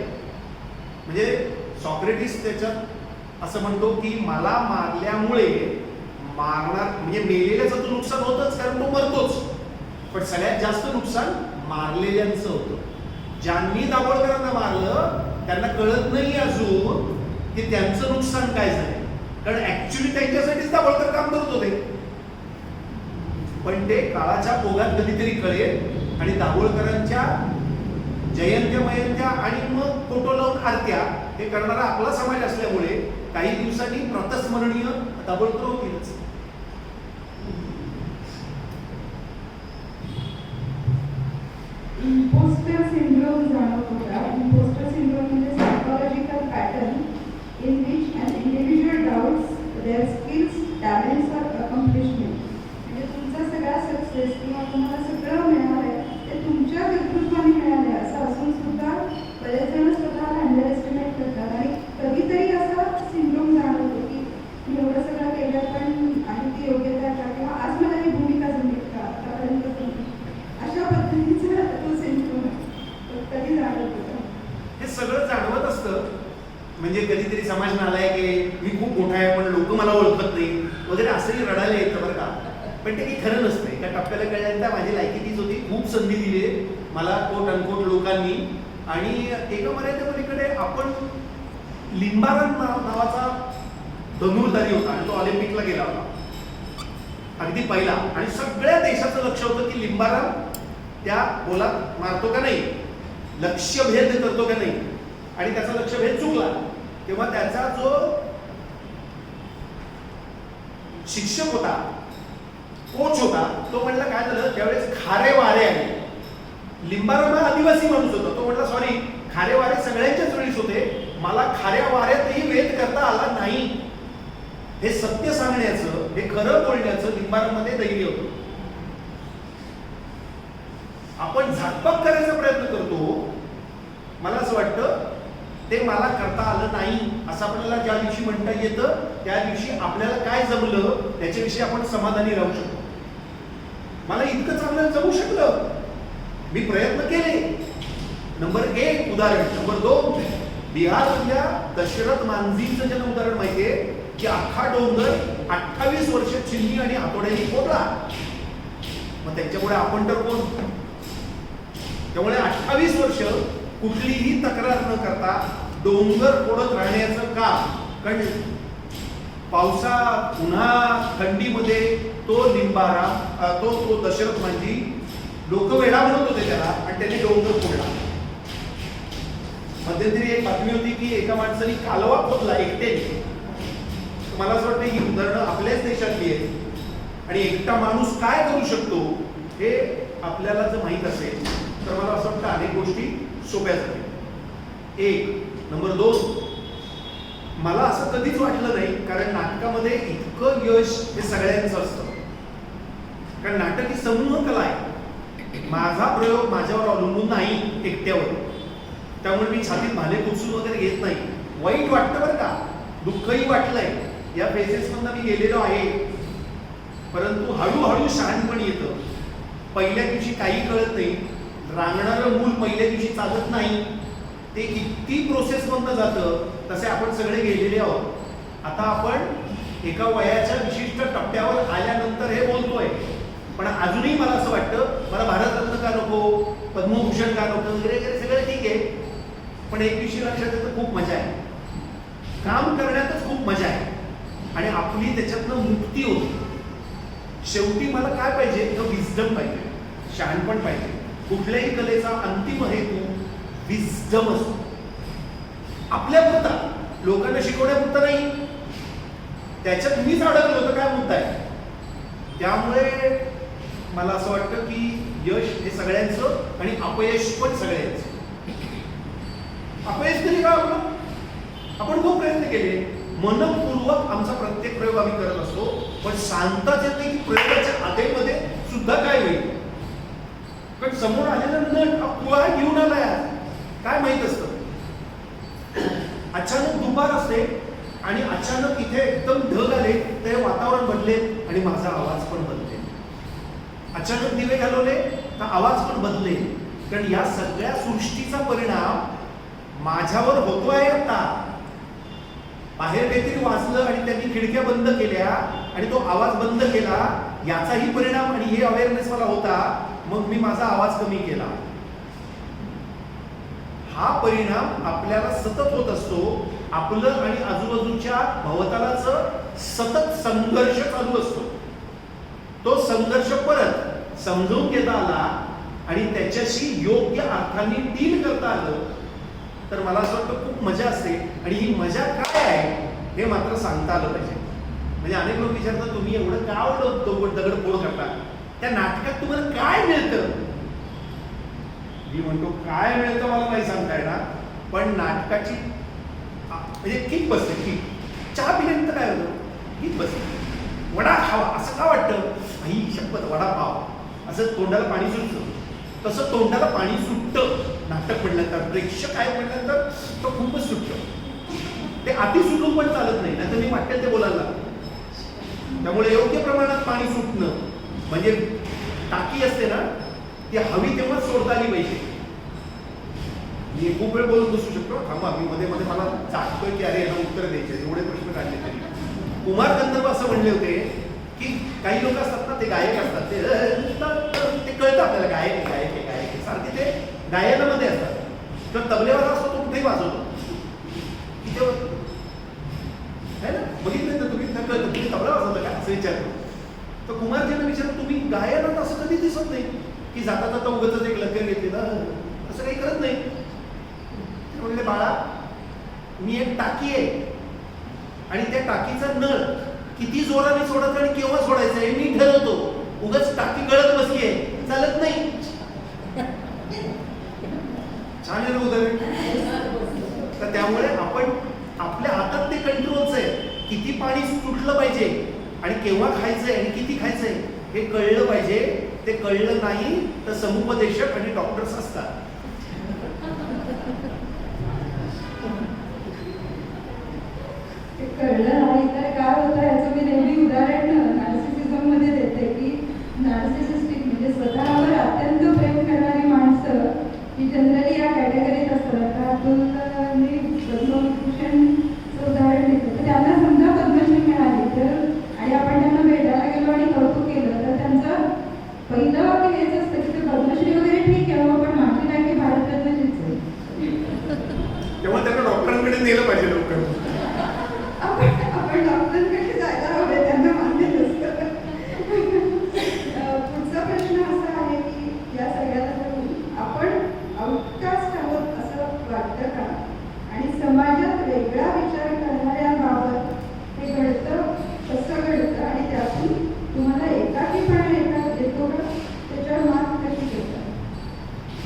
[SPEAKER 2] म्हणजे सॉक्रेटिस त्याच्यात असं म्हणतो की मला मारल्यामुळे मारणार म्हणजे मेलेल्याचं तर नुकसान होतच, कारण तो मरतोच, पण सगळ्यात जास्त नुकसान मारलेल्यांचं होतं. ज्यांनी दाभोळकरांना मारलं त्यांना कळत नाही अजून की त्यांचं नुकसान काय झालं, कारण ऍक्च्युली त्यांच्यासाठीच दाभोळकर काम करत होते, पण ते काळाच्या ओघात कधीतरी कळेल. आणि दाभोळकरांच्या जयंत्या मयंत्या आणि मग फोटो लावून आरत्या हे करणारा आपला समाज असल्यामुळे काही दिवसांनी प्रातस्मरणीय दाभोळकर होतीलच.
[SPEAKER 3] इम्पोस्टर सिंड्रोम जाणवत होता. इम्पोस्टर सिंड्रोम म्हणजे psychological pattern in which an individual doubts their skills, talents or accomplishment. म्हणजे तुमचा सगळा सक्सेस किंवा तुम्हाला सगळं मिळालंय ते तुमच्या कर्तृत्वाने मिळालंय असं असून सुद्धा बरेच जण स्वतःला अंडर एस्टिमेट करतात आणि कधीतरी असा सिंड्रोम जाणवतो की मी एवढं सगळं केलं पण आणि ती योग्यता का किंवा आज मला ही भूमिका जमेल का, आतापर्यंत अशा पद्धतीचा तो सिंड्रोम कधी जाणवत होता.
[SPEAKER 2] हे सगळं जाणवत असतं. म्हणजे कधीतरी समाज नालायक आहे, मी खूप मोठा आहे पण लोक मला ओळखत नाही वगैरे असंही रडायला येतं बरं का, पण ते काही खरं नसतं. एका टप्प्याला कळल्यानंतर माझी लायकी तीच होती, खूप संधी दिली मला कोट अनकोट लोकांनी. आणि एका मर्यादा पलीकडे आपण लिंबाराम नावाचा धनुर्धारी होता आणि तो ऑलिम्पिकला गेला होता अगदी पहिला, आणि सगळ्या देशाचं लक्ष होतं की लिंबाराम त्या गोलात मारतो का नाही, लक्ष्यभेद करतो का नाही, आणि त्याचा लक्ष्यभेद चुकला. तेव्हा त्याचा जो शिक्षक होता, कोच होता, तो म्हणला काय झालं, त्यावेळेस खारे वारे आले. लिंबाराम हा आदिवासी माणूस होता, तो म्हटला सॉरी, खारे वारे सगळ्यांच्याच वेळीच होते, मला खाऱ्या वाऱ्यातही वेध करता आला नाही. हे सत्य सांगण्याचं, हे खरं बोलण्याचं लिंबारामध्ये धैर्य होतं. आपण झाकपाक करायचा प्रयत्न करतो. मला असं वाटतं ते मला करता आलं नाही असं आपल्याला ज्या दिवशी म्हणता येतं त्या दिवशी आपल्याला काय जमलं त्याच्याविषयी आपण समाधानी राहू शकतो. मला इतकं चांगलं जमू शकलं, मी प्रयत्न केले. नंबर 1 उदाहरण. नंबर 2, बिहारमधल्या दशरथ मांझीचं ज्यांना उदाहरण माहितीये की अख्खा डोंगर 28 वर्ष चिन्नी आणि हातोड्याने फोडला. मग त्यांच्यापुढे आपण तर कोण? त्यामुळे 28 वर्ष कुठलीही तक्रार न करता डोंगर फोडत राहण्याचं काम. कारण पावसात, उन्हात, थंडीमध्ये तो लिंबारा, तो दशरथ मांझी, लोक वेडा म्हणत होते त्याला आणि त्याने डोंगर फोडला. मध्यंतरी एक बातमी होती की एका माणसाने कालवा खोदला एकट्याने. मला असं वाटतं ही उदाहरणं आपल्याच देशातली आहेत आणि एकटा माणूस काय करू शकतो हे आपल्याला जर माहीत असेल तर मला असं वाटतं अनेक गोष्टी सोप्या जातील. 1. नंबर 2, मला असं कधीच वाटलं नाही, कारण नाटकामध्ये इतकं यश हे सगळ्यांचं असतं. कारण नाटक ही समूह कला आहे. माझा प्रयोग माझ्यावर अवलंबून नाही, एकट्यावर. त्यामुळे मी छातीत भाले पुसून वगैरे घेत नाही. वाईट वाटतं बरं का, दुःखही वाटलंय, या फेजेसमधनं मी गेलेलो आहे. परंतु हळूहळू शहाणपण येतं. पहिल्या दिवशी काही कळत नाही. रांगणारं मूल पहिल्या दिवशी चालत नाही. ते किती प्रोसेसमधनं जातं. तसे आपण सगळे गेलेले आहोत. आता आपण एका वयाच्या विशिष्ट टप्प्यावर आल्यानंतर हे बोलतोय. पण अजूनही मला असं वाटतं मला भारतरत्न का नको, पद्मभूषण का नको वगैरे वगैरे सगळं ठीक आहे. पण एक विषय लक्षात येतं, खूप मजा आहे. काम करण्यातच खूप मजा आहे आणि आपली त्याच्यातनं मुक्ती होती. शेवटी मला काय पाहिजे तर विस्डम पाहिजे, शहाणपण पाहिजे. कुठल्याही कलेचा अंतिम हेतू विस्डम असतो. आपल्यापुरता, लोकांना शिकवण्यापुरता नाही. त्याच्यात मीच अडकलो होतं काय मुद्दा आहे. त्यामुळे मला असं वाटतं की यश हे सगळ्यांचं आणि अपयश पण सगळ्यांचं. अपयश तरी का आपलं? आपण खूप प्रयत्न केले, मनपूर्वक आमचा प्रत्येक प्रयोग आम्ही करत असतो. पण सांगताच येते की प्रयोगाच्या आधीमध्ये सुद्धा काय होईल. पण समोर आलेला नट पुळा घेऊन आलाय, काय माहित असतं. अचानक दुपार असते आणि अचानक इथे एकदम ढग आले, ते वातावरण बदले आणि माझा आवाज पण बदले. अचानक दिवे घालवले तर आवाज पण बदले. कारण या सगळ्या सृष्टीचा परिणाम माझ्यावर होतोय. आता बाहेर काहीतरी वाचलं आणि त्यांनी खिडक्या बंद केल्या आणि तो आवाज बंद केला, याचाही परिणाम आणि हे अवेअरनेस मला होता. मग मी माझा आवाज कमी केला. हा परिणाम आपल्याला सतत होत असतो. आपलं आणि आजूबाजूच्या भवतालाचं सतत संघर्ष चालू असतो. तो संघर्ष परत समजून घेता आला आणि त्याच्याशी योग्य अर्थाने डील करता आलं तर मला असं वाटतं खूप मजा असते. आणि ही मजा काय आहे हे मात्र सांगता आलं पाहिजे. म्हणजे अनेक लोक विचारतात तुम्ही एवढं का दगडफोड करता, त्या नाटकात तुम्हाला काय मिळतं? मी म्हणतो काय मिळतं मला नाही सांगता येणार, पण नाटकाची म्हणजे किक बसते. किक चहा पिल्यानंतर काय होतं, किक बसते. वडा खावा असं का वाटतं, आई शपथ वडापाव असं तोंडाला पाणी सुटतं. तसं तोंडाला पाणी सुटतं नाटक म्हणल्यानंतर, प्रेक्षक आहे म्हणल्यानंतर तो खूपच सुटतं. ते अति सुटून पण चालत नाही, नाहीतर मी वाटेल ते बोलायला लागतं. त्यामुळे योग्य प्रमाणात पाणी सुटणं म्हणजे टाकी असते ना, ती हवी तेव्हा सोडता आली पाहिजे. मी खूप वेळ बोलून बसू शकतो, थांबा मी मध्ये मध्ये मला जाणतोय की अरे यांना उत्तर द्यायचे, एवढे प्रश्न काढले तरी. कुमार गंधर्व असं म्हणले होते की काही लोक असतात ना, ते गायक असतात, ते कळतं आपल्याला गायक आहे गायक आहे गायक आहे, सारखे ते गायनामध्ये असतात. किंवा तबलेवाला असतो तो कुठेही वाजवतो, इथे आहे ना, बघितलं तर तुम्ही कळतं तुम्ही तबला वाजवता का असं विचारतो. तर कुमारजींना विचारलं तुम्ही गायनात असं कधी दिसत नाही की जाता जाता उगाच एक लग्न घेतले ना, असं काही करत नाही. म्हणले बाळा मी एक टाकी आहे आणि त्या टाकीचा नळ किती जोराने सोडायचं आणि केव्हा सोडायचं हे मी ठरवतो. उगाच टाकी गळत बसलीये चालत नाही. छान आहे ना उदाहरण. तर त्यामुळे आपण आपल्या हातात ते कंट्रोलचं आहे. किती पाणी सुटलं पाहिजे आणि केव्हा खायचंय आणि किती खायचंय हे कळलं पाहिजे. ते कळलं नाही तर समुपदेशक आणि डॉक्टर्स असतात.
[SPEAKER 3] ते कळलं नाही तर काय होतं याचं मी नेहमी उदाहरण नार्सिसिझम मध्ये देते की नार्सिसिस्टिक म्हणजे स्वतःवर अत्यंत प्रेम करणारी माणसं ही जनरली या कॅटेगरीत असतात. आता अब्दुलने पद्मभूषणचं उदाहरण देतो तर त्यांना समजा पद्मश्री मिळाली तर आणि आपण त्यांना भेटायला गेलो आणि कौतुक केलं तर त्यांचं पहिलं वाक्य हेच असतं की ते पद्मश्री वगैरे ठीक आहे हो पण माझी काय की भारतरत्नाचीच आहे.
[SPEAKER 2] तेव्हा त्यांना डॉक्टरांकडे नेलं पाहिजे लवकर.
[SPEAKER 3] आपण डॉक्टरांकडे जायला हवे त्यांना मान्य नसतं. पुढचा प्रश्न असा आहे की या सगळ्याला धरून आपण आउटकास्ट आहोत असं वाटतं का आणि समाजात वेगळा विचार करणाऱ्यांबाबत हे घडतं कसं घडतं आणि त्यातून तुम्हाला एकाकीपणा येतो का त्याच्यावर मात कशी घेतात?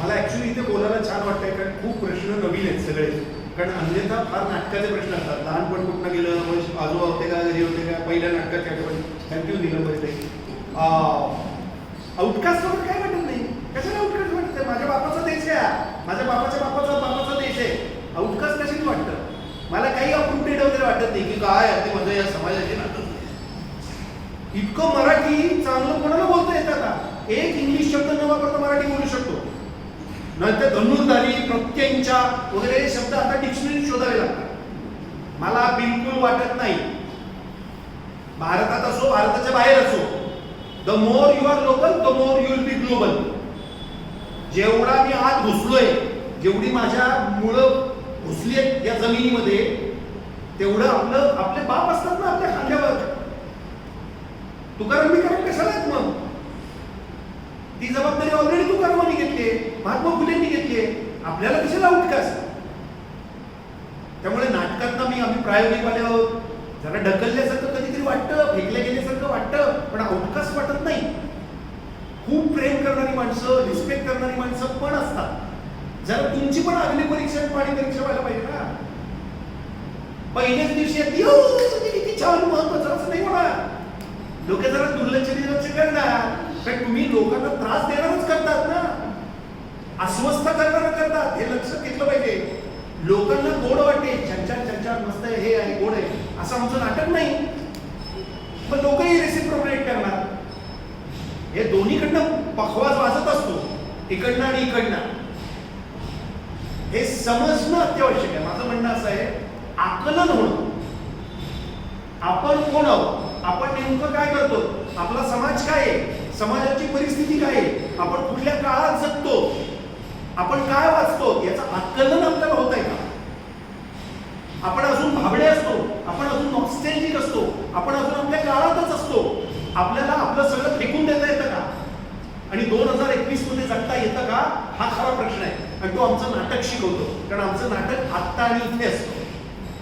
[SPEAKER 2] मला ऍक्च्युली इथे बोलायला छान वाटतंय कारण खूप प्रश्न नवीन आहेत सगळे. कारण अन्यथा फार नाटकाचे प्रश्न असतात. लहानपण कुठनं गेलं मग आजोबा होते का घरी होते का पहिल्या नाटकात काय पण थँक्यू निलंबरी. आउटकास्ट वगैरे काय वाटत नाही. कशाला आउटकास्ट वाटतं? माझ्या बापाचा देश आहे, माझ्या बापाचा देश आहे. आउटकास्ट कशाने वाटतं? मला काही अप्रुटेड वगैरे वाटत नाही की काय ते माझं या समाजाचे नाटक. इतकं मराठी चांगलं कोणाला बोलता येतं का? एक इंग्लिश शब्द न वापरता मराठी बोलू शकतो. नंतर धनुर्धारी प्रत्ययांच्या वगैरे शब्द आता डिक्शनरी शोधावे लागतात. मला बिलकुल वाटत नाही. भारतात असो भारताच्या बाहेर असो the more you are local the more you will be global. जेवढा मी आत घुसलोय जेवढी माझ्या मुळं घुसली आहेत या जमिनीमध्ये तेवढं आपले बाप असतात ना आपल्या खांद्यावर. तुकाराम बिकाराम कशाला आहेत मग? ती जबाबदारी ऑलरेडी तुकारामांनी घेतली, महात्मा फुलेंनी घेतली. आपल्याला कशाला आउटकास्ट? त्यामुळे नाटकात आम्ही प्रायोगिकवाले आहोत. जरा ढकलल्यासारखं कधीतरी वाटतं, फेकल्या गेल्यासारखं वाटतं, पण आउटकास्ट वाटत नाही. खूप प्रेम करणारी माणसं, रिस्पेक्ट करणारी माणसं पण असतात. जरा तुमची पण अग्नी परीक्षा पाणी परीक्षा व्हायला पाहिजे ना. पहिल्याच दिवशी किती छान महत्वाचं असं नाही होणार. लोक जरा दुर्लक्ष करणार कारण तुम्ही लोकांना त्रास देणारच करतात ना, अस्वस्थ करणार करतात. हे लक्षात घेतलं पाहिजे. लोकांना गोड वाटते, छान छान मस्त आहे, हे आहे गोड आहे असं आमचं नाटक नाही. पण लोकही रेसिप्रोकेट करणार. हे दोन्हीकडनं पखवाज वाजत असतो, इकडनं आणि इकडनं. हे समजणं अत्यावश्यक आहे. माझं म्हणणं असं आहे, आकलन होणं. आपण कोण आहोत, आपण नेमकं काय करतो, आपला समाज काय आहे, समाजाची परिस्थिती काय आहे, आपण कुठल्या काळात जगतो, आपण काय वाचतो याचं आकलन आपल्याला होत आहे का? आपण अजून भाबडे असतो, आपण अजून नॉस्टॅल्जिक असतो, आपण अजून आपल्या काळातच असतो. आपल्याला आपलं सगळं फेकून देता येतं का आणि 2021 मध्ये जगता येतं का हा खरा प्रश्न आहे. आणि तो आमचं नाटक शिकवतो. कारण आमचं नाटक आत्ता आणि इथे असतं.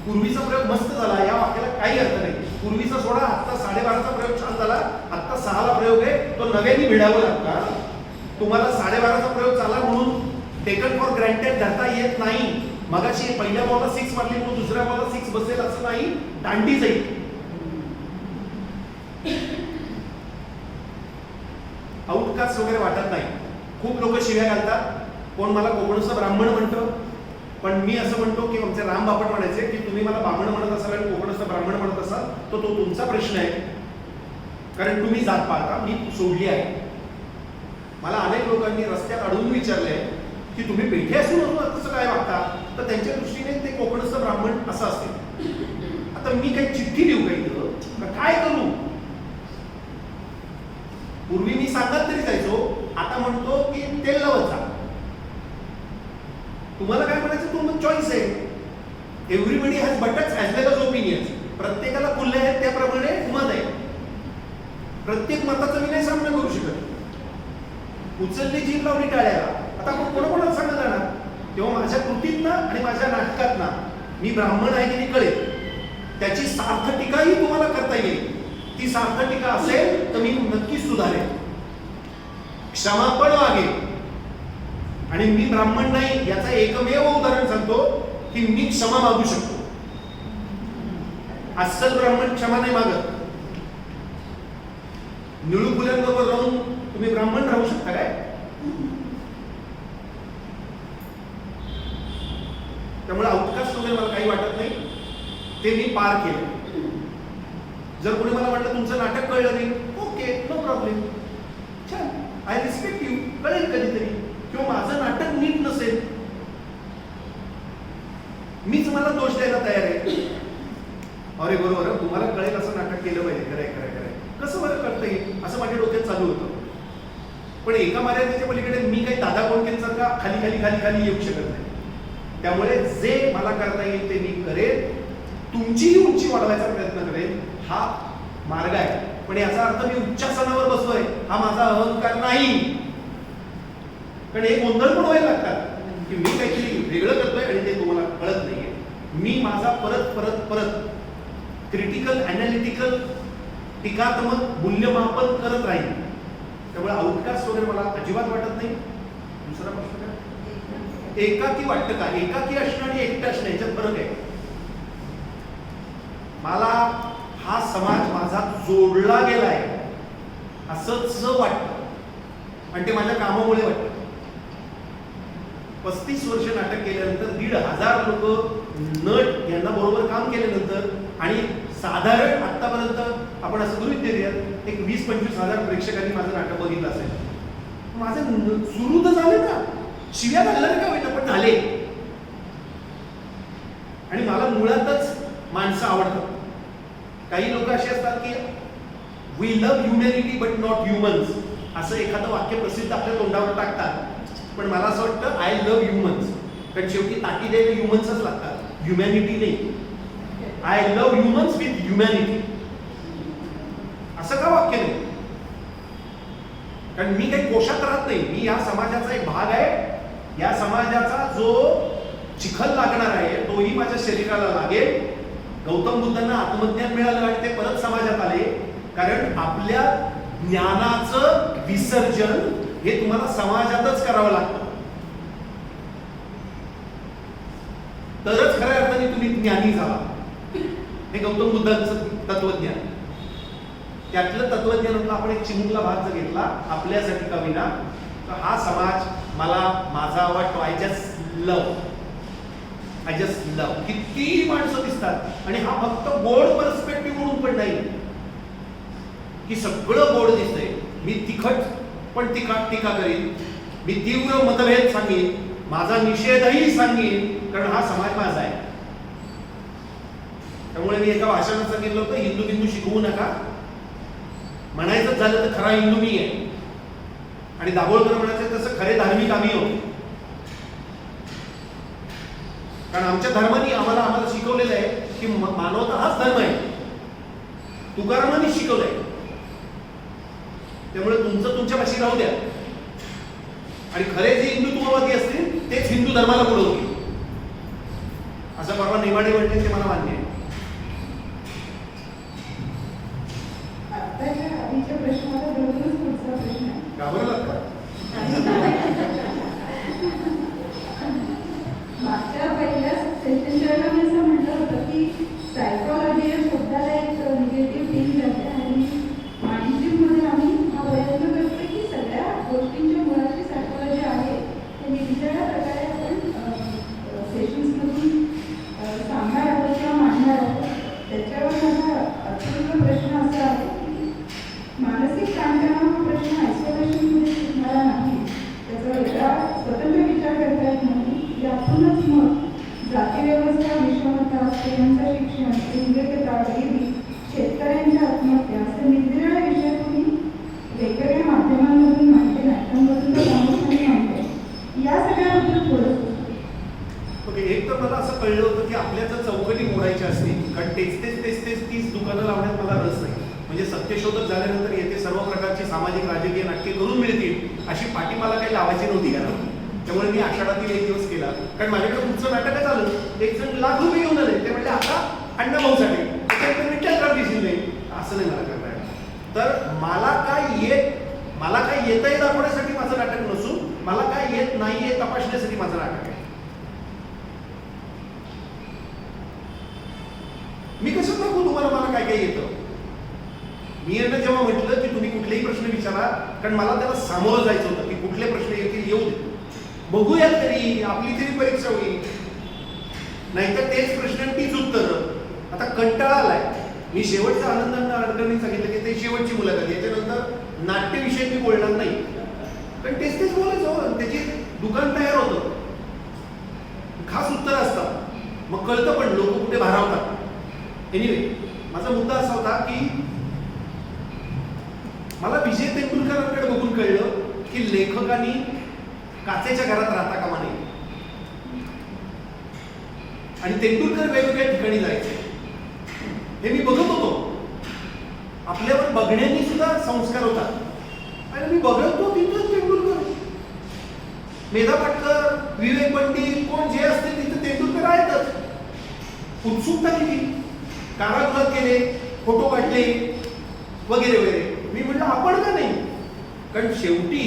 [SPEAKER 2] पूर्वीचा प्रयोग मस्त झाला, या वाक्याला काही अर्थ नाही. पूर्वीचा सोडा, आत्ता 12:30चा प्रयोग छान झाला, आत्ता 6ला प्रयोग आहे, तो नव्याने भिडावं लागतं. तुम्हाला 12:30चा प्रयोग झाला म्हणून टेकन फॉर ग्रँटेड धरता येत नाही. मगाशी पहिल्या बॉलला 6 मारली म्हणून दुसऱ्या बॉलला 6 बसेल असं नाही, दांडी जाईल. आउटकास्ट वगैरे वाटत नाही. खूप लोक शिव्या घालतात. कोण मला कोकणचं ब्राह्मण म्हणतं, पण मी असं म्हणतो की आमचे राम बापट म्हणायचे की तुम्ही मला ब्राह्मण म्हणत असाल आणि कोकणचं ब्राह्मण म्हणत असाल तर तो तुमचा प्रश्न आहे, कारण तुम्ही जात पाहता, मी सोडली आहे. मला अनेक लोकांनी रस्त्यात अडवून विचारलंय की तुम्ही पेठे असून कसं काय वागता, तर त्यांच्या दृष्टीने ते कोकणचं ब्राह्मण असं असते. आता मी काही चिठ्ठी देऊ काही काय करू? पूर्वी मी सांगत तरी जायचो, आता म्हणतो की तेल लावत जा. तुम्हाला काय म्हणायचं तुम्हाला चॉईस आहे. Everybody has butts as well as opinions. प्रत्येकाला खुले आहेत त्याप्रमाणे मत आहे. प्रत्येक मताचा मी नाही सामना करू शकत. उचलली जीभ लावली टाळ्याला. आता आपण कोणाकोणाला सांगत जाणार? तेव्हा माझ्या कृतीत ना आणि माझ्या नाटकात ना मी ब्राह्मण आहे की नाही कळेल. त्याची सार्थ टीकाही तुम्हाला करता येईल. ती सार्थ टीका असेल तर मी नक्कीच सुधारेल, क्षमापण वागेल. आणि मी ब्राह्मण नाही याचं एकमेव उदाहरण सांगतो की मी क्षमा मागू शकतो. अस्सल ब्राह्मण क्षमा नाही मागत. निळू फुल्यांबरोबर राहून तुम्ही ब्राह्मण राहू शकता काय? त्यामुळे आउटकास्ट वगैरे मला काही वाटत नाही, ते मी पार केलं. जर कोणी मला म्हटलं तुमचं नाटक कळलं नाही, ओके, नो प्रॉब्लेम, छान, आय रिस्पेक्ट यू, कळेल कधीतरी. किंवा माझं नाटक नीट नसेल, मीच मला दोष द्यायला तयार आहे. अरे बरोबर, तुम्हाला कळेल असं नाटक केलं पाहिजे, खरंय खरंय खरंय, कसं बरं करता येईल असं माझ्या डोक्यात चालू होतं. पण एका मर्यादेच्या पलीकडे मी काही दादा कोंडकेंसारखा खाली खाली खाली खाली येऊ शकत नाही. त्यामुळे जे मला करता येईल ते मी करेन, तुमचीही उंची वाढवायचा प्रयत्न करेन, हा मार्ग आहे. पण याचा अर्थ मी उच्चासनावर बसलोय हा माझा अहंकार नाही. कारण हे गोंधळ पण व्हायला लागतात की मी काहीतरी वेगळं करतोय आणि ते तुम्हाला कळत नाहीये. मी माझा परत परत परत क्रिटिकल अनालिटिकल टीकात्मक मूल्यमापन करत राहील. त्यामुळे आउटकास्ट वगैरे मला अजिबात वाटत नाही. दुसरा प्रश्न काय? एकाकी वाटतं का? एकाकी असणं आणि एकटं असणं याच्यात फरक आहे. मला हा समाज माझा जोडला गेलाय असंच वाटतं आणि ते माझ्या कामामुळे वाटतं. 35 वर्ष नाटक केल्यानंतर 1,500 लोक नट यांना बरोबर काम केल्यानंतर आणि साधारण आतापर्यंत आपण असं गृहीत धरूयात एक 20-25 हजार प्रेक्षकांनी माझं नाटक बघितलं असेल. माझं सुरू तर झाले ना, शिव्या घालणार का होईना पण झाले. आणि मला मुळातच माणसं आवडतात. काही लोक असे असतात की we love humanity but not humans असं एखादं वाक्य प्रसिद्ध आपल्या तोंडावर टाकतात. पण मला असं वाटतं आय लव्ह ह्युमन्स, कारण शेवटी ताटी द्यायला ह्युमन्सच लागतात, ह्युमॅनिटी नाही. I love humans with humanity असं का वाक्य नाही? कारण मी काही कोशात राहत नाही. मी या समाजाचा एक भाग आहे. या समाजाचा जो चिखल लागणार आहे तोही माझ्या शरीराला लागेल. गौतम बुद्धांना आत्मज्ञान मिळालं आणि ते परत समाजात आले, कारण आपल्या ज्ञानाचं विसर्जन हे तुम्हाला समाजातच करावं लागतं. तरच खऱ्या अर्थाने तुम्ही ज्ञानी झाला. हे गौतम बुद्धांचं तत्वज्ञान. त्यातलं तत्वज्ञानातला आपण एक चिमुकला भाग जर घेतला आपल्यासाठी का विना, तर हा समाज मला माझा वाटतो. I just love. किती माणसं दिसतात आणि हा फक्त गोड पर्स्पेक्टिव्ह म्हणून पण नाही की सगळं गोड दिसतंय. मी तिखट पण टीका करीन, मी तीव्र मतभेद सांगेन, माझा निषेधही सांगेन, कारण हा समाज माझा आहे. त्यामुळे मी एका भाषणात सांगितलं होतं, हिंदू बिंदू शिकवू नका. म्हणायचं झालं तर खरा हिंदू मी आहे आणि दाभोळकर म्हणायचं तसं खरे धार्मिक आम्ही आहोत. कारण आमच्या धर्माने आम्हाला शिकवलेलं आहे की मानवता हाच धर्म आहे. तुकारामांनी शिकवलंय. त्यामुळे तुमचं तुमच्या भाषी राहू द्या आणि खरे जे हिंदुत्ववादी असतील तेच हिंदू धर्माला बोलवतील असं परवा नेमाडे म्हणते, ते मला मान्य आहे.
[SPEAKER 3] आत्ताच्या आधीच्या प्रश्नाला बरोबरच पुढचा प्रश्न आहे.
[SPEAKER 2] घाबरलात का?
[SPEAKER 3] मागच्या पहिल्या सेशनच्या मी असं म्हटलं होतं की सायकोलॉजी या शब्दाला एक निगेटिव्ह थिंग आहे आणि माइंडशिपमध्ये आम्ही हा प्रयत्न करतो की सगळ्या गोष्टींच्या मुळाची सायकोलॉजी आहे हे वेगवेगळ्या प्रकारे आपण सेशन्समधून सांगणार आहोत किंवा मांडणार आहोत. त्याच्यावर माझा अत्यंत प्रश्न असा आहे की मानसिक ताणतणाव हा प्रश्न आयसोलेशनमध्ये सुटणारा नाही. त्याचा वेगळा स्वतंत्र विचार करता येत नाही. यातूनच मग जातीव्यवस्था, विषमता, स्त्रियांचं शिक्षण, लिंगकता, गरिबी, शेतकऱ्यांच्या आत्महत्या असे निरनिराळ्या विषय तुम्ही वेगवेगळ्या माध्यमांमधून मांडले, नाटकांमधून प्रामुख्याने मांडले. या सगळ्याबद्दल थोडं
[SPEAKER 2] ओके. एक तर मला असं कळलं होतं की आपल्या जर चौकटी मोडायच्या असतील, कारण तेच 30 दुकानं लावण्यात मला रस नाही. म्हणजे सत्यशोधक झाल्यानंतर येथे सर्व प्रकारची सामाजिक राजकीय नाटके करून मिळतील अशी पाठी मला काही लावायची नव्हती घरात. त्यामुळे मी आषाढातील एक दिवस केला, कारण माझ्याकडे पुढचं नाटकच आलं. एक जण लाख रुपये घेऊन आले, ते म्हणजे आता अण्णा भाऊसाठी त्याच्यानंतर मी काय दिसून नाही. असं नाही मला करता येणार. तर मला काय येतंय दाखवण्यासाठी माझं नाटक नसून मला काय येत नाही हे तपासण्यासाठी माझं नाटक आहे. मी कसं दाखवू तुम्हाला मला काय काय येतं? मी यांना जेव्हा म्हटलं की तुम्ही कुठलेही प्रश्न विचारा, कारण मला त्याला सामोरं जायचं होतं की कुठले प्रश्न येतील येऊ दे, बघूयात तरी, आपली तरी परीक्षा होईल. नाहीतर तेच प्रश्न आणि तीच उत्तरं. आता कंटाळा आलाय. मी शेवटचा आनंदांना अडचणी सांगितलं की ते शेवटची मुलाखत, याच्यानंतर नाट्यविषयी मी बोलणार नाही, कारण तेच तेच बोलायचं हो. त्याची दुकान तयार होतं, खास उत्तर असतात, मग कळतं पण लोक कुठे भारावतात. एनिवे, माझा मुद्दा असा होता की मला विजय तेंडुलकरांकडे बघून कळलं की लेखकांनी काचेच्या घरात राहता कामा नये आणि तेंडुलकर वेगवेगळ्या ठिकाणी जायचे हे मी बघत होतो. आपल्यावर बघण्यानी सुद्धा संस्कार होतात आणि मी बघतो तिथं तेंडुलकर, मेधा पाटकर, विवेक पंडित, कोण जे असते तिथे तेंडुलकर आहेतच. उत्सुकता केली, कारागृहात केले, फोटो काढले वगैरे वगैरे. मी म्हटलं आपण का नाही, कारण शेवटी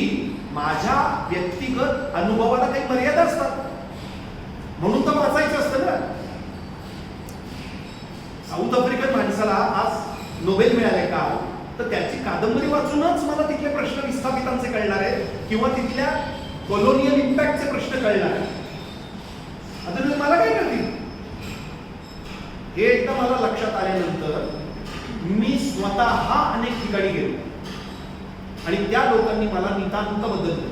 [SPEAKER 2] माझ्या व्यक्तिगत अनुभवाला काही मर्यादा असतात, म्हणून तर वाचायचं असतं ना. साऊथ आफ्रिकन माणसाला आज नोबेल मिळाले का, तर त्याची कादंबरी वाचूनच मला तिथले प्रश्न विस्थापितांचे कळणार आहेत किंवा तिथल्या कॉलोनियल इम्पॅक्टचे प्रश्न कळणार आहेत. आता मला काय कळतील हे एकदा मला लक्षात आल्यानंतर मी स्वतः अनेक ठिकाणी गेलो आणि त्या लोकांनी मला नितांत बदललं.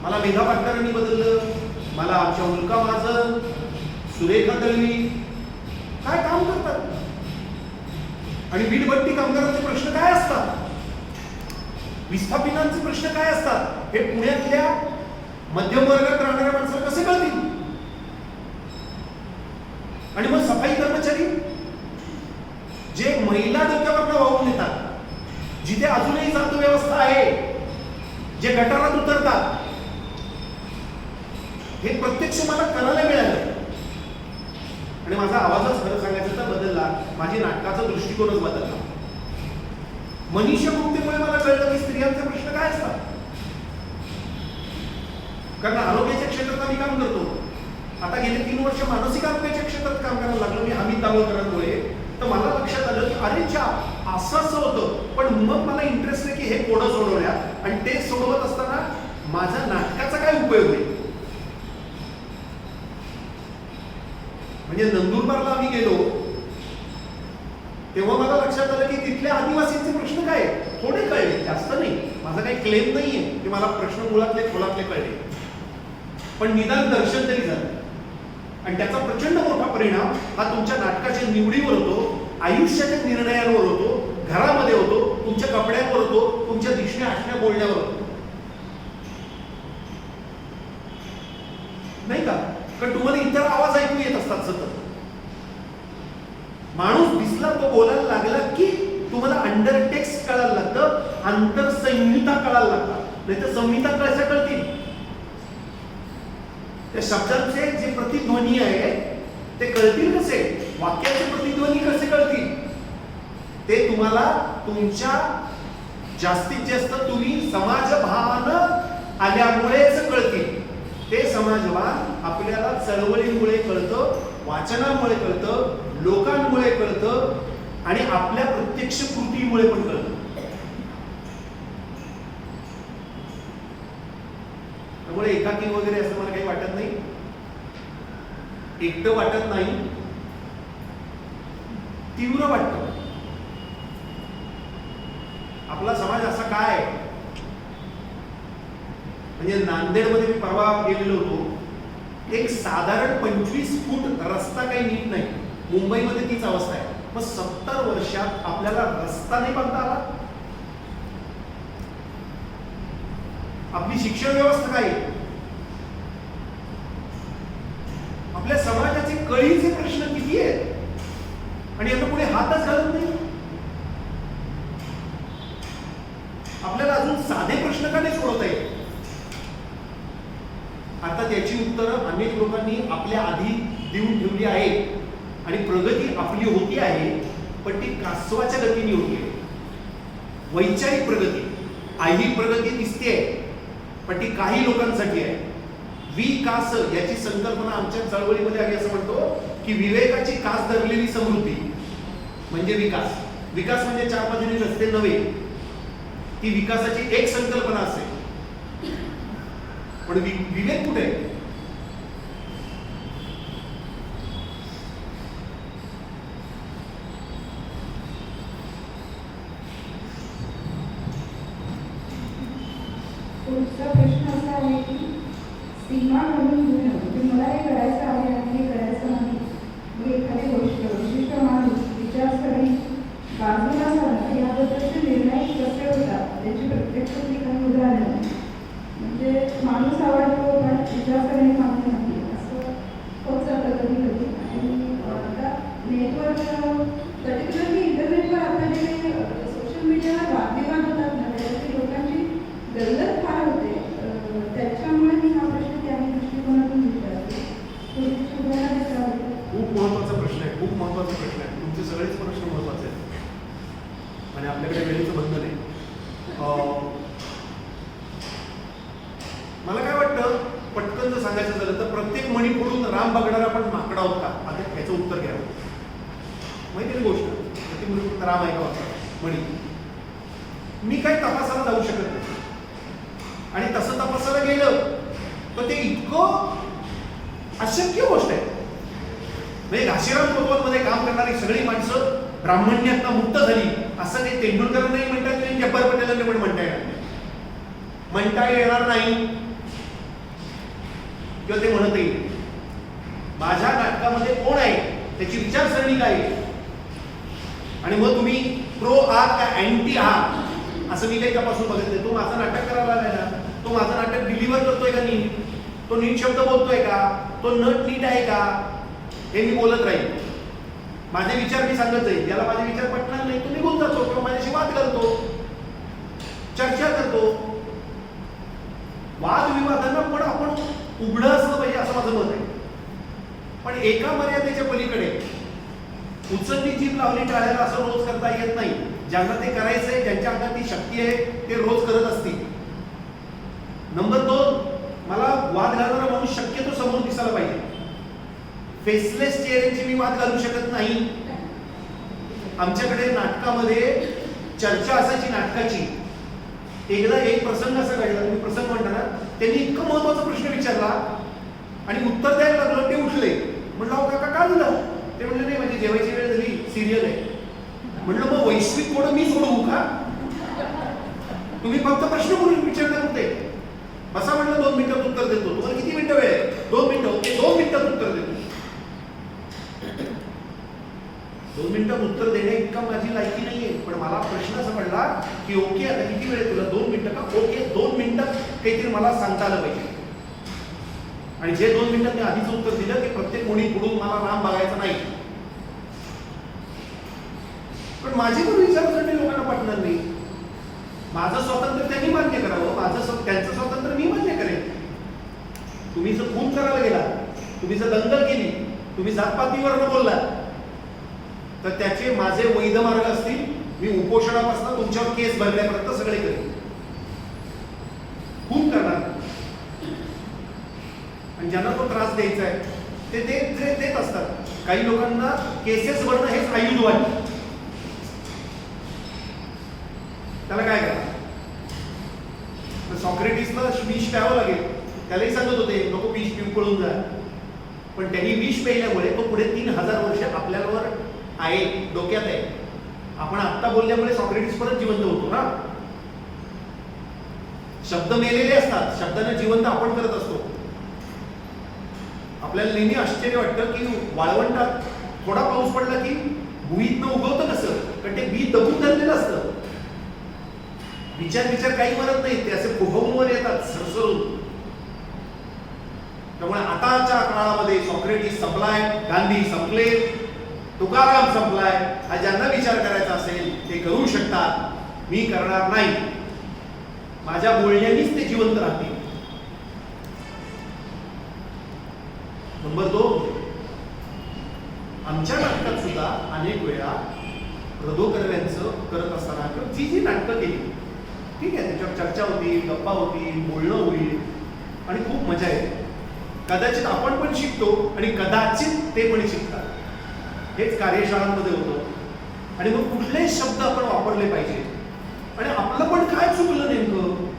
[SPEAKER 2] मला मेधा पाटकरांनी बदललं, मला आमच्या उल्का महाजन, सुरेखा दळवी काय काम करतात आणि वीटभट्टी कामगारांचे प्रश्न काय असतात, विस्थापितांचे प्रश्न काय असतात, हे पुण्यातल्या मध्यम वर्गात राहणाऱ्या माणसाला कसे कळतील. आणि मग सफाई कर्मचारी जे महिला डोक्यावर वाहून नेतात, जिथे अजूनही जातो व्यवस्था आहे, जे गटारात उतरतात, हे प्रत्यक्ष मला करायला मिळालं. आणि माझा आवाजच खरं सांगायचं तर बदलला, माझी नाटकाचा दृष्टिकोनच बदलला. मनीषा गुप्तेमुळे मला कळलं की स्त्रियांचे प्रश्न काय असतात, कारण आरोग्याच्या क्षेत्रात आम्ही काम करतो. आता गेले 3 वर्ष मानसिक आरोग्याच्या क्षेत्रात काम करायला लागलो मी अमित दाभोळकरांमुळे. तर मला लक्षात आलं की अरे च्या असं होतं. पण मग मला इंटरेस्ट आहे की हे कोडं सोडवण्या, आणि ते सोडवत असताना माझा नाटकाचा काय उपयोग आहे. म्हणजे नंदुरबारला आम्ही गेलो तेव्हा मला लक्षात आलं की तिथल्या आदिवासींचे प्रश्न काय थोडे कळले, जास्त नाही. माझा काही क्लेम नाहीये की मला प्रश्न मुळातले खोलातले कळले, पण निदान दर्शन तरी झालं. आणि त्याचा प्रचंड मोठा परिणाम हा तुमच्या नाटकाच्या निवडीवर होतो, आयुष्याच्या निर्णयांवर होतो, घरामध्ये होतो, तुमच्या कपड्यांवर होतो, तुमच्या दिसण्या असण्या बोलण्यावर होतो, नाही का. कारण तुम्हाला इतर आवाज ऐकू येत असतात सतत. माणूस दिसला तो बोलायला लागला की तुम्हाला अंडरटेक्स्ट कळायला लागतं, आंतरसंहिता कळायला लागतात, नाही तर संहिता कशा कळतील. त्या शब्दांचे जे प्रतिध्वनी आहे ते कळतील कसे, वाक्याचे प्रतिध्वनी कसे कळतील, ते तुम्हाला तुमच्या जास्तीत जास्त तुम्ही समाजभान आल्यामुळेच कळतील. ते समाजभान आपल्याला चळवळीमुळे कळतं, वाचनामुळे कळतं, लोकांमुळे कळतं आणि आपल्या प्रत्यक्ष कृतीमुळे पण कळतं. त्यामुळे एकाकी वगैरे असं मला काही वाटत नाही, एकटं वाटत नाही, तीव्र वाटतं. आपला समाज असा काय, म्हणजे नांदेडमध्ये मी परवा गेलेलो होतो, एक साधारण 25 फूट रस्ता काही नीट नाही. मुंबईमध्ये तीच अवस्था आहे. मग 70 वर्षात आपल्याला रस्ता नाही बांधता आला. आपली शिक्षण व्यवस्था काय, आपल्या समाजाचे कळीचे प्रश्न किती आहेत आणि आता पुढे हातच घालत नाही. आपल्याला अजून साधे प्रश्न का नाही सोडवता येत. आता त्याची उत्तरं अनेक लोकांनी आपल्या आधी देऊन ठेवली आहे आणि प्रगती आपली होती आहे, पण ती कासवाच्या गतीने होती आहे. वैचारिक प्रगती, ऐहिक प्रगती दिसते, पण ती काही लोकांसाठी आहे. विकास याची संकल्पना आमच्या चळवळीमध्ये आली. असं म्हणतो की विवेकाची कास धरलेली समृद्धी म्हणजे विकास. विकास म्हणजे चार बाजूनी रस्ते नव्हे, ती विकासाची एक संकल्पना असेल. पण विवेक कुठे?
[SPEAKER 3] पुढचा प्रश्न असा आहे की सीमा घालून घेणं, म्हणजे मला हे करायचं आहे आणि हे करायचं नाही. मग एखादी गोष्ट विशिष्ट माणूस विचारसरणी बाजूला साधणं याबद्दलचे निर्णय कसे होतात त्याची प्रत्यक्षातली काही उदाहरणं. म्हणजे माणूस आवडतो पण विचारसरणी मान्य नाही असं होत जातं कधी कधी. आणि आता नेटवर पर्टिक्युलरली इंटरनेटवर आता जे सोशल मीडियावर वादविवाद होतात ना, त्याच्यातील लोकांची गल्लत फार होते. त्याच्यामुळे मी हा प्रश्न त्याही दृष्टिकोनातून विचारते. थोडीशी उदाहरणं देता येईल?
[SPEAKER 2] खूप महत्वाचा प्रश्न आहे, खूप महत्वाचा प्रश्न आहे. तुमचे सगळेच प्रश्न महत्वाचे आहेत आणि आपल्याकडे वेळेचं बंधन आहे. मला काय वाटतं, पटकन जर सांगायचं झालं तर प्रत्येक मणी फोडून राम बघणारा आपण माकडा आहोत का? आता याचं उत्तर घ्यावं. माहिती आहे गोष्ट, प्रत्येक मणी फोडून राम ऐका वाटतं मणी. मी काही तपासाला जाऊ शकत नाही आणि तसं तपासायला गेलं तर ते इतकं अशक्य गोष्ट आहे. म्हणजे घाशीराम कोतवालमध्ये काम करणारी सगळी माणसं ब्राह्मण्यातनं मुक्त झाली असं काही तेंडुलकर नाही म्हणतात नाही, जब्बार पटेलांनी पण म्हणता येणार नाही. म्हणता येणार नाही किंवा ते म्हणतही नाही. माझ्या नाटकामध्ये कोण आहे, त्याची विचारसरणी काय आहे, आणि मग तुम्ही प्रो आहात का अँटी आहात असं मी काही तपासून बघत नाही. तो माझं नाटक करायला आलाय ना, तो माझं नाटक डिलिव्हर करतोय का नीट, तो नीट शब्द बोलतोय का, तो नट नीट आहे का, हे मी बोलत राहील. माझे विचार मी सांगत जाईल. याला माझे विचार पटणार नाही तो निघून जातो किंवा माझ्याशी वाद करतो, चर्चा करतो. वादविवादांना पण आपण उघडं असलं पाहिजे असं माझं मत आहे. पण एका मर्यादेच्या पलीकडे उचलली जीभ लावली टाळायला असं रोज करता येत नाही. ज्यांना ते करायचंय, ज्यांच्या अंगात ती शक्ती आहे ते रोज करत असतील. नंबर 2, मला वाद घालणारा माणूस शक्यतो समोर दिसायला पाहिजे. फेसलेस चेहऱ्याची मी वाद घालू शकत नाही. आमच्याकडे नाटकामध्ये चर्चा असायची नाटकाची. एकदा एक प्रसंग असा घडला, तुम्ही प्रसंग म्हणता ना, त्यांनी इतकं महत्वाचा प्रश्न विचारला आणि उत्तर द्यायला लागलं, ते उठले. म्हणलं अहो काका का दिलं? ते म्हणलं नाही माझी जेवायची वेळ झाली, सिरियल आहे. म्हणलं मग वैश्विक कोड मी सोडवू का? तुम्ही फक्त प्रश्न म्हणून विचारता होते. बसा म्हणलं 2 मिनिटात उत्तर देतो. तुम्हाला किती मिनिटं वेळ आहे? 2 मिनिटं. ओके 2 मिनिटात उत्तर देतो. 2 मिनिटात उत्तर देणे इतका माझी लायकी नाहीये. पण मला प्रश्न असा पडला की ओके आता किती वेळ आहे तुला? 2 मिनिटं का? ओके 2 मिनिटात काहीतरी मला सांगता आलं पाहिजे. आणि जे 2 मिनिटात मी आधीच उत्तर दिलं की प्रत्येक मुली पुढून मला राम बघायचा नाही. पण माझी पण विचारसरणी लोकांना पटणार नाही. माझं स्वातंत्र्य त्यांनी मान्य करावं, त्यांचं स्वातंत्र्य मी मान्य करेन. तुम्ही जर खून करायला गेला, तुम्ही जर दंगल केली, तुम्ही जातपातीवर बोलला तर त्याचे माझे वैध मार्ग असतील. मी उपोषणापासून तुमच्यावर केस भरण्यापर्यंत सगळे करेन. खून करणार आणि ज्यांना तो त्रास द्यायचा आहे ते देत असतात. काही लोकांना केसेस भरणं हेच आयुध वाटतं. त्याला काय करा? सॉक्रेटिसला विष प्यावं लागेल. त्यालाही सांगत होते नको विष पिऊ पळून जा. पण त्यांनी विष प्यायल्यामुळे तो पुढे 3000 वर्ष आपल्यावर आहे, डोक्यात आहे. आपण आत्ता बोलल्यामुळे सॉक्रेटिस परत जिवंत होतो ना. शब्द मेलेले असतात, शब्दांना जिवंत आपण करत असतो. आपल्याला नेहमी आश्चर्य वाटतं की वाळवंटात थोडा पाऊस पडला की भुईतनं उगवतं कसं? कारण ते बी दबून धरलेलं असतं. विचार काही म्हणत नाही, ते असे फुगवून वर येतात सरसरून. त्यामुळे आताच्या काळामध्ये सॉक्रेटिस संपलाय, गांधी संपले, तुकाराम संपलाय. हा ज्यांना विचार करायचा असेल ते करू शकतात. मी करणार नाही. माझ्या बोलण्यानीच ते जिवंत राहतील. नंबर 2, आमच्या नाटकात सुद्धा अनेक वेळा रदोकरव्यांचं करत असताना किंवा जी नाटकं केली, ठीक आहे, त्याच्यावर चर्चा होती, गप्पा होती, बोलणं होईल आणि खूप मजा येते. कदाचित आपण पण शिकतो आणि कदाचित ते पण शिकतात. हेच कार्यशाळांमध्ये होतं. आणि मग कुठले शब्द आपण वापरले पाहिजे आणि आपलं पण काय चुकलं नेमकं.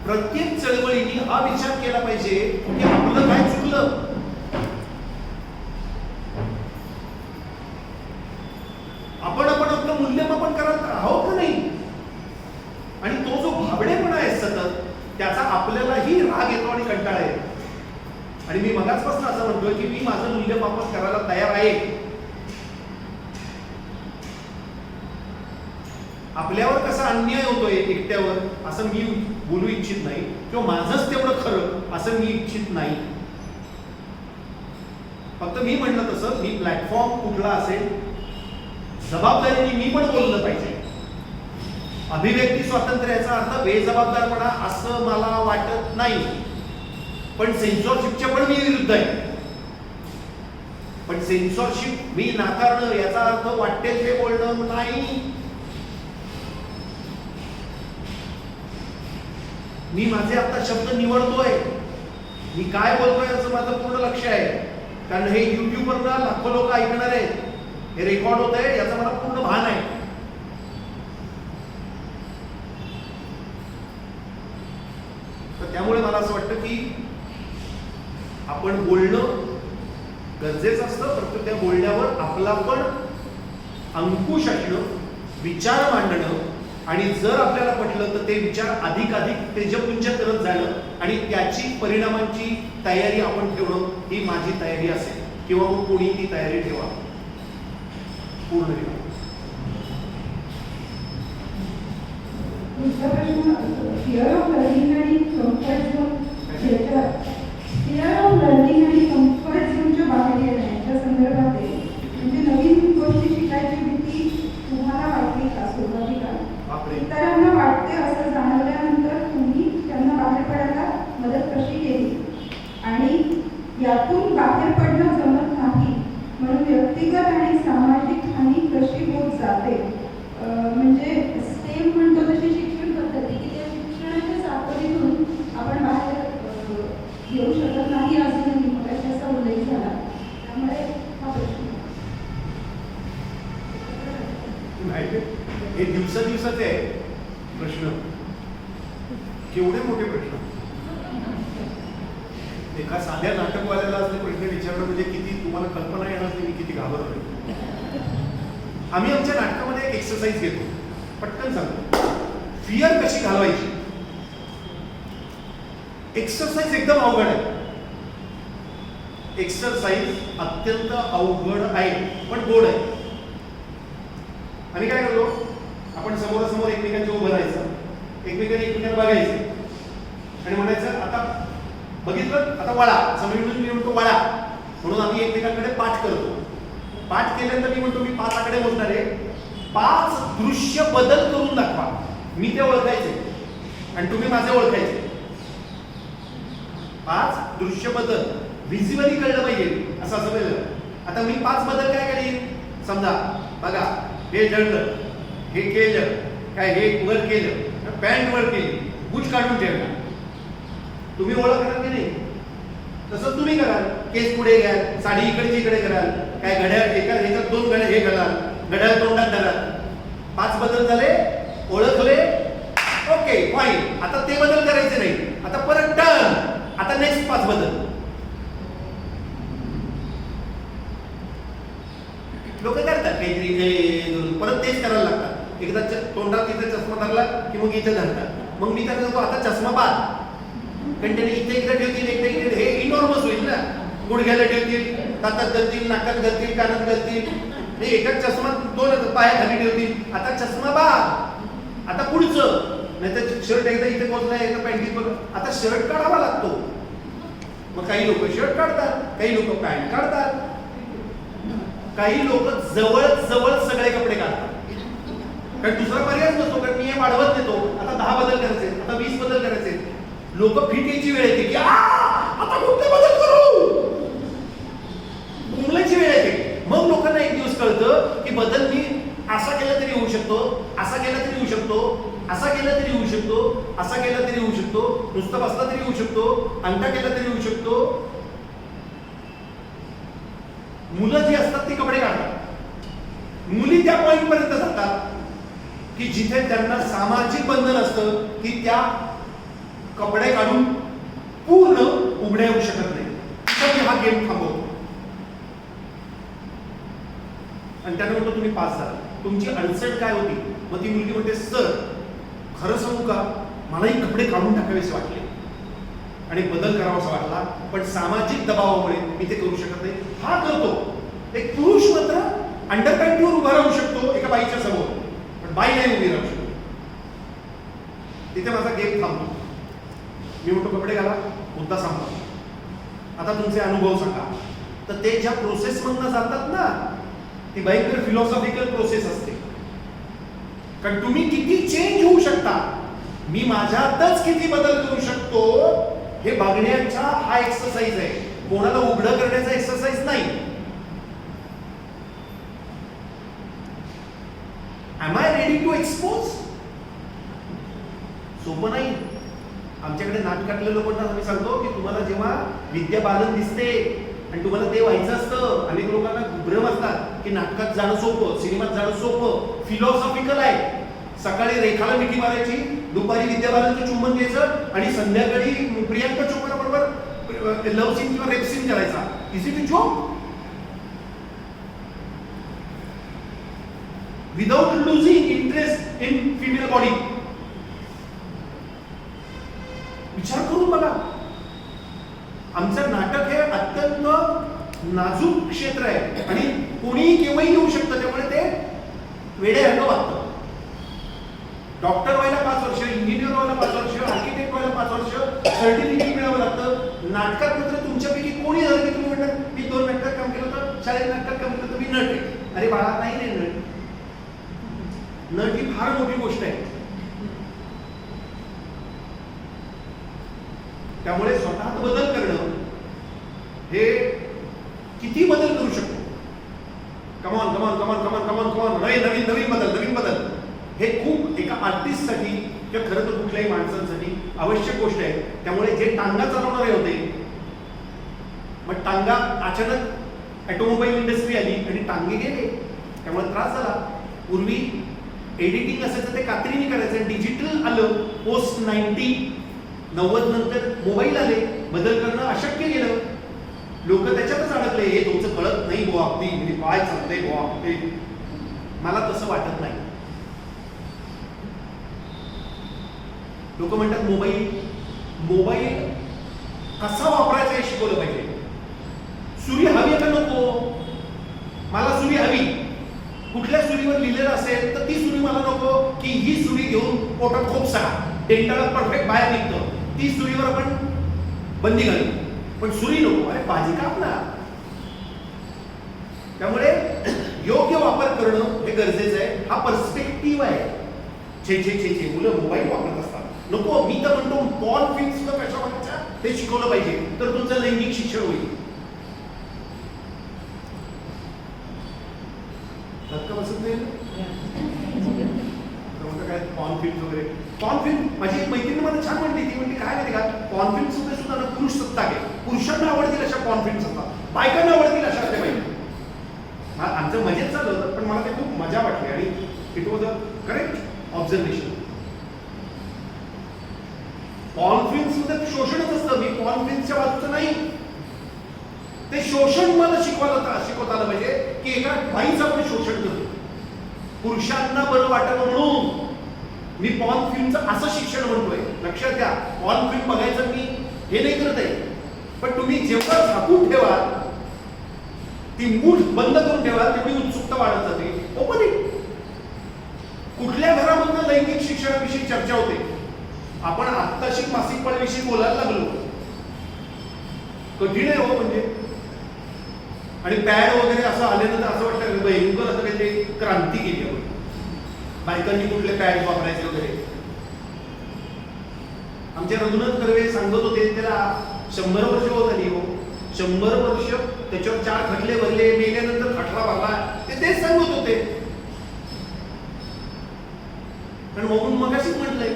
[SPEAKER 2] प्रत्येक चळवळीने हा विचार केला पाहिजे की आपलं काय चुकलं. आपण आपलं मूल्यमापन करत आहोत का नाही. आणि तो जो भाबडेपणा आहे सतत त्याचा आपल्यालाही राग येतो आणि कंटाळा येतो. आणि मी मगाचपासून असं म्हणतोय की मी माझं मूल्यमापन करायला तयार आहे. आपल्यावर कसा अन्याय होतोय एकट्यावर असं मी बोलू इच्छित नाही किंवा माझंच तेवढं खरं असं मी इच्छित नाही. फक्त मी म्हणलं तसं मी प्लॅटफॉर्म कुठला असेल जबाबदारीने मी पण बोललं पाहिजे. अभिव्यक्ती स्वातंत्र्याचा अर्थ बेजबाबदारपणा असं मला वाटत नाही. पण सेन्सॉरशिपच्या पण मी विरुद्ध आहे. पण सेन्सॉरशिप मी नाकारणं याचा अर्थ वाटेल ते बोलणं नाही. मी माझे आता शब्द निवडतोय. मी काय बोलतोय याचं माझं पूर्ण लक्ष आहे. कारण हे युट्यूबवर लाखो लोक ऐकणार आहेत. हे रेकॉर्ड होत आहे याचं मला पूर्ण भान आहे. तर त्यामुळे मला असं वाटतं की आपण बोलणं गरजेचं असतं. परंतु त्या बोलण्यावर आपला पण अंकुश असणं, विचार मांडणं आणि जर आपल्याला पटलं तर ते विचार अधिकाधिक तेजपुंज करत जाणं आणि त्याची परिणामांची तयारी आपण ठेवणं ही माझी तयारी असेल. किंवा मग कोणी ती तयारी ठेवा. पूर्ण
[SPEAKER 1] दुसरा प्रश्न फिअर ऑफ लर्निंग आणि comfort zone. Fear of learning आणि कम्फर्ट झोनच्या बाहेर येणं याच्या संदर्भात आहे. म्हणजे नवीन गोष्टी शिकायची भीती तुम्हाला वाटली का सुरुवातीला. इतरांना वाटते असं जाणवल्यानंतर तुम्ही त्यांना बाहेर पडायला मदत कशी केली आणि यातून बाहेर पडणं जमत नाही म्हणून व्यक्तिगत आणि सामाजिक हानी कशी होत जाते. म्हणजे स्टेम म्हणतो तशी शिक्षण पद्धती की त्या शिक्षणाच्या साखळीतून आपण बाहेर येऊ शकत नाही अजूनही मगाशी असा उल्लेख झाला. त्यामुळे हा प्रश्न
[SPEAKER 2] हे दिवसाचे आहे प्रश्न. केवढे मोठे प्रश्न. एका साध्या नाटकवाल्याला असले प्रश्न विचारणं म्हणजे किती तुम्हाला कल्पना येणार नाही मी किती घाबरतोय. आम्ही आमच्या नाटकामध्ये एक एक्सरसाइज घेतो. पटकन सांगतो. फिअर कशी घालवायची. एक्सरसाइज एकदम अवघड आहे. एक्सरसाइज अत्यंत अवघड आहे पण गोड आहे. आम्ही काय करतो आपण समोरासमोर एकमेकांच्या उभं राहायचं. एकमेकांना बघायचं आणि म्हणायचं आता बघितलं आता वळा. समोरून मी म्हणतो वळा म्हणून आम्ही एकमेकांकडे पाठ करतो. पाठ केल्यानंतर मी म्हणतो मी 5 आकडे मोजणार आहे. 5 दृश्य बदल करून दाखवा. मी ते ओळखायचे आणि तुम्ही माझे ओळखायचे. 5 दृश्य बदल व्हिज्युअली कळलं पाहिजे असं वेगळं. आता मी 5 बदल काय करेन. समजा बघा हे जळलं, हे केलं काय, हे वर केलं, पॅन्ट वर केली, बुच काढून ठेवला. तुम्ही ओळखणार की नाही. तसंच तुम्ही कराल. केस पुढे घ्याल, साडी इकडची इकडे कराल, काय घड्याळ एका ह्याच्यात 2 घड्याळ हे घालाल, घड्याळ तोंडात धराल. 5 बदल झाले. ओळखले. Okay fine. आता ते बदल करायचे नाही. आता परत टर्न. आता नेक्स्ट 5 बदल. लोक करतात काहीतरी परत तेच करायला लागतात. एकदा तोंडात इथे चष्मा धरला की मग इथे धरतात. मग मी त्यांना सांगतो आता चष्मा बाद. कारण त्याने इथे एकदा ठेवतील एकदा इथे. हे इनॉर्मस होईल ना. गुडघ्याला ठेवतील, दातात घालतील, नाकात घालतील, कानात घालतील. हे एकाच चष्मा 2 पायाखाली ठेवतील. आता चष्मा बाद. आता पुढचं नाही तर शर्ट एकदा इथे पोहोचला एकदा पॅन्टीत बघ. आता शर्ट काढावा लागतो. मग काही लोक शर्ट काढतात, काही लोक पॅन्ट काढतात, काही लोक जवळ जवळ सगळे कपडे काढतात. कारण दुसरा पर्यायच नसतो. कारण मी हे वाढवत नेतो. आता 10 बदल करायचे, आता 20 बदल करायचे. लोक फिट यायची वेळ येते की आता कुठले बदल करू. मुलाची वेळ येते. मग लोकांना एक दिवस कळतं की बदल मी असा केला तरी होऊ शकतो, असा केला तरी होऊ शकतो. असा केला तरी होऊ शकतो, असा केला तरी होऊ शकतो, नुसता बसला तरी होऊ शकतो, अंगठा केला तरी होऊ शकतो. मुलं जी असतात ती कपडे काढतात, मुली त्या पॉइंट पर्यंत जातात की जिथे त्यांना सामाजिक बंधन असतं की त्या कपडे काढून पूर्ण उघड्या येऊ शकत नाही. तर मी हा गेम थांबवतो आणि त्याने म्हणतो तुम्ही पास झाला. तुमची अडचण काय होती? मग ती मुलगी म्हणते सर खरं सांगू का, मलाही कपडे काढून टाकावेसे वाटले आणि बदल करावासा वाटला, पण सामाजिक दबावामुळे मी ते करू शकत नाही. हा करतो. एक पुरुष मात्र अंडरपॅन्टीवर उभा राहू शकतो एका बाईच्या समोर, पण बाई नाही उभी राहू शकतो. तिथे माझा गेम थांबतो. मी म्हणतो कपडे घाला, मुद्दा सांगा. आता तुमचे अनुभव सांगा. तर ते ज्या प्रोसेस मधनं जातात ना, ती भयंकर फिलॉसॉफिकल प्रोसेस असते. कारण तुम्ही किती चेंज होऊ शकता, मी माझ्यातच किती बदल करू शकतो हे बघण्याचा हा एक्सरसाइज आहे. कोणाला उघडं करण्याचा एक्सरसाइज नाही. Am I ready to expose? सोपं नाही. आमच्याकडे नाटकातल्या लोकांना आम्ही सांगतो की तुम्हाला जेव्हा विद्या बालन दिसते आणि तुम्हाला ते व्हायचं असतं, अनेक लोकांना भ्रम असतात की नाटकात जाणं सोपं, सिनेमात जाणं सोपं. फिलॉसॉफिकल आहे. सकाळी रेखाला मिठी मारायची, दुपारी विद्या बालनचं चुंबन घ्यायचं आणि संध्याकाळी प्रियांका चोप्रा बरोबर लव्ह सीन किंवा रेप सीन करायचा. Is it a job? Without losing interest in female body. विचार करून बघा. आमचं नाटक हे अत्यंत नाजूक क्षेत्र आहे आणि कोणीही केव्हाही येऊ शकतं. त्यामुळे ते वेड्यासारखं वाटतं. डॉक्टर व्हायला 5 वर्ष, इंजिनियर व्हायला 5 वर्ष, आर्किटेक्ट व्हायला 5 वर्ष, सर्टिफिकेट मिळावं लागतं. नाटकात मात्र तुमच्यापैकी कोणी झालं की तुम्ही म्हणतात मी 2 नाटकात काम केलं होतं, शाळेत नाटकात काम केलं होतं, मी नट आहे. अरे बाळा नाही नाही, नट नट ही फार मोठी गोष्ट आहे. त्यामुळे स्वतःत बदल करणं हे किती बदल करू शकतो. कमान कमान कमान कमान कमान कमान नवीन नवीन बदल, नवीन बदल हे खूप एका आर्टिस्टसाठी किंवा खरं तर कुठल्याही माणसांसाठी आवश्यक गोष्ट आहे. त्यामुळे जे टांगा चालवणारे होते, मग टांगा अचानक ऑटोमोबाईल इंडस्ट्री आली आणि टांगे गेले, त्यामुळे त्रास झाला. पूर्वी एडिटिंग असायचं ते कात्रीने करायचं, डिजिटल आलं पोस्ट 90 नंतर मोबाईल आले, बदल करणं अशक्य गेलं. लोक त्याच्यातच अडकले. हे तुमचं कळत नाही बुवा, अगदी म्हणजे काय चालतंय बुवा ते. मला तसं वाटत नाही. लोक म्हणतात मोबाईल कसा वापरायचा हे शिकवलं पाहिजे. सुरी हवी का नको? मला सुरी हवी. कुठल्या सुरीवर लिहिलेलं असेल तर ती सुरी मला नको की ही सुरी घेऊन पोटात खोपसा, डेंटाला परफेक्ट बाहेर निघतं, ती सुरीवर आपण बंदी घालू, पण सुरी नको. अरे भाजी काप ना. त्यामुळे योग्य वापर करणं हे गरजेचं आहे. हा पर्स्पेक्टिव्ह आहे. छे मुलं मोबाईल वापरत असतात. नको, मी तर म्हणतो पॉर्न फिल्म सुद्धा कशा बघायच्या ते शिकवलं पाहिजे, तर तुमचं लैंगिक शिक्षण होईल. धक्का बसत नाही काय पॉर्न फिल्म वगैरे. पॉर्न फिल्म माझी एक मैत्रीण मला छान म्हणते. ती म्हणते काय माहिती का, पॉर्न फिल्म सुद्धा ना पुरुष सत्ता आहे. पुरुषांना आवडतील अशा पॉर्न फिल्म असतात, बायकांना आवडतील अशा असल्या पाहिजे. आमचं मजेत चाललं होतं, पण मला ते खूप मजा वाटली आणि it was a correct observation. Porn film सुद्धा शोषणच असतं. मी पॉर्न फिल्मच्या बाजूचं नाही. ते शोषण मला शिकवता आलं पाहिजे की एका बाईचं आपण शोषण करतो, पुरुषांना बरं वाटावं म्हणून मी पॉर्न फिल्मचं असं शिक्षण म्हणतोय. लक्षात घ्या, पॉर्न फिल्म बघायचं मी हे नाही करत आहे, पण तुम्ही जेव्हा झाकून ठेवा, ती मूठ बंद करून ठेवा, तेवढी उत्सुकता वाढत जाते. Open it. कुठल्या घरामधनं लैंगिक शिक्षणाविषयी चर्चा होते? आपण आत्ताशी मासिक पाळीविषयी बोलायला लागलो. कठीण आहे हो म्हणजे. आणि पॅड वगैरे असं आल्यानंतर असं वाटतं भयंकर असं काहीतरी क्रांती केली आपण. बायकांनी कुठले पॅड वापरायचे वगैरे. आमचे रघुनाथ कर्वे सांगत होते, त्याला 100 वर्ष होत आली हो. 100 वर्ष त्याच्यावर 4 खटले भरले, मेल्यानंतर खटला भरला, ते तेच सांगत होते. आणि म्हणून मगाशीच म्हटलंय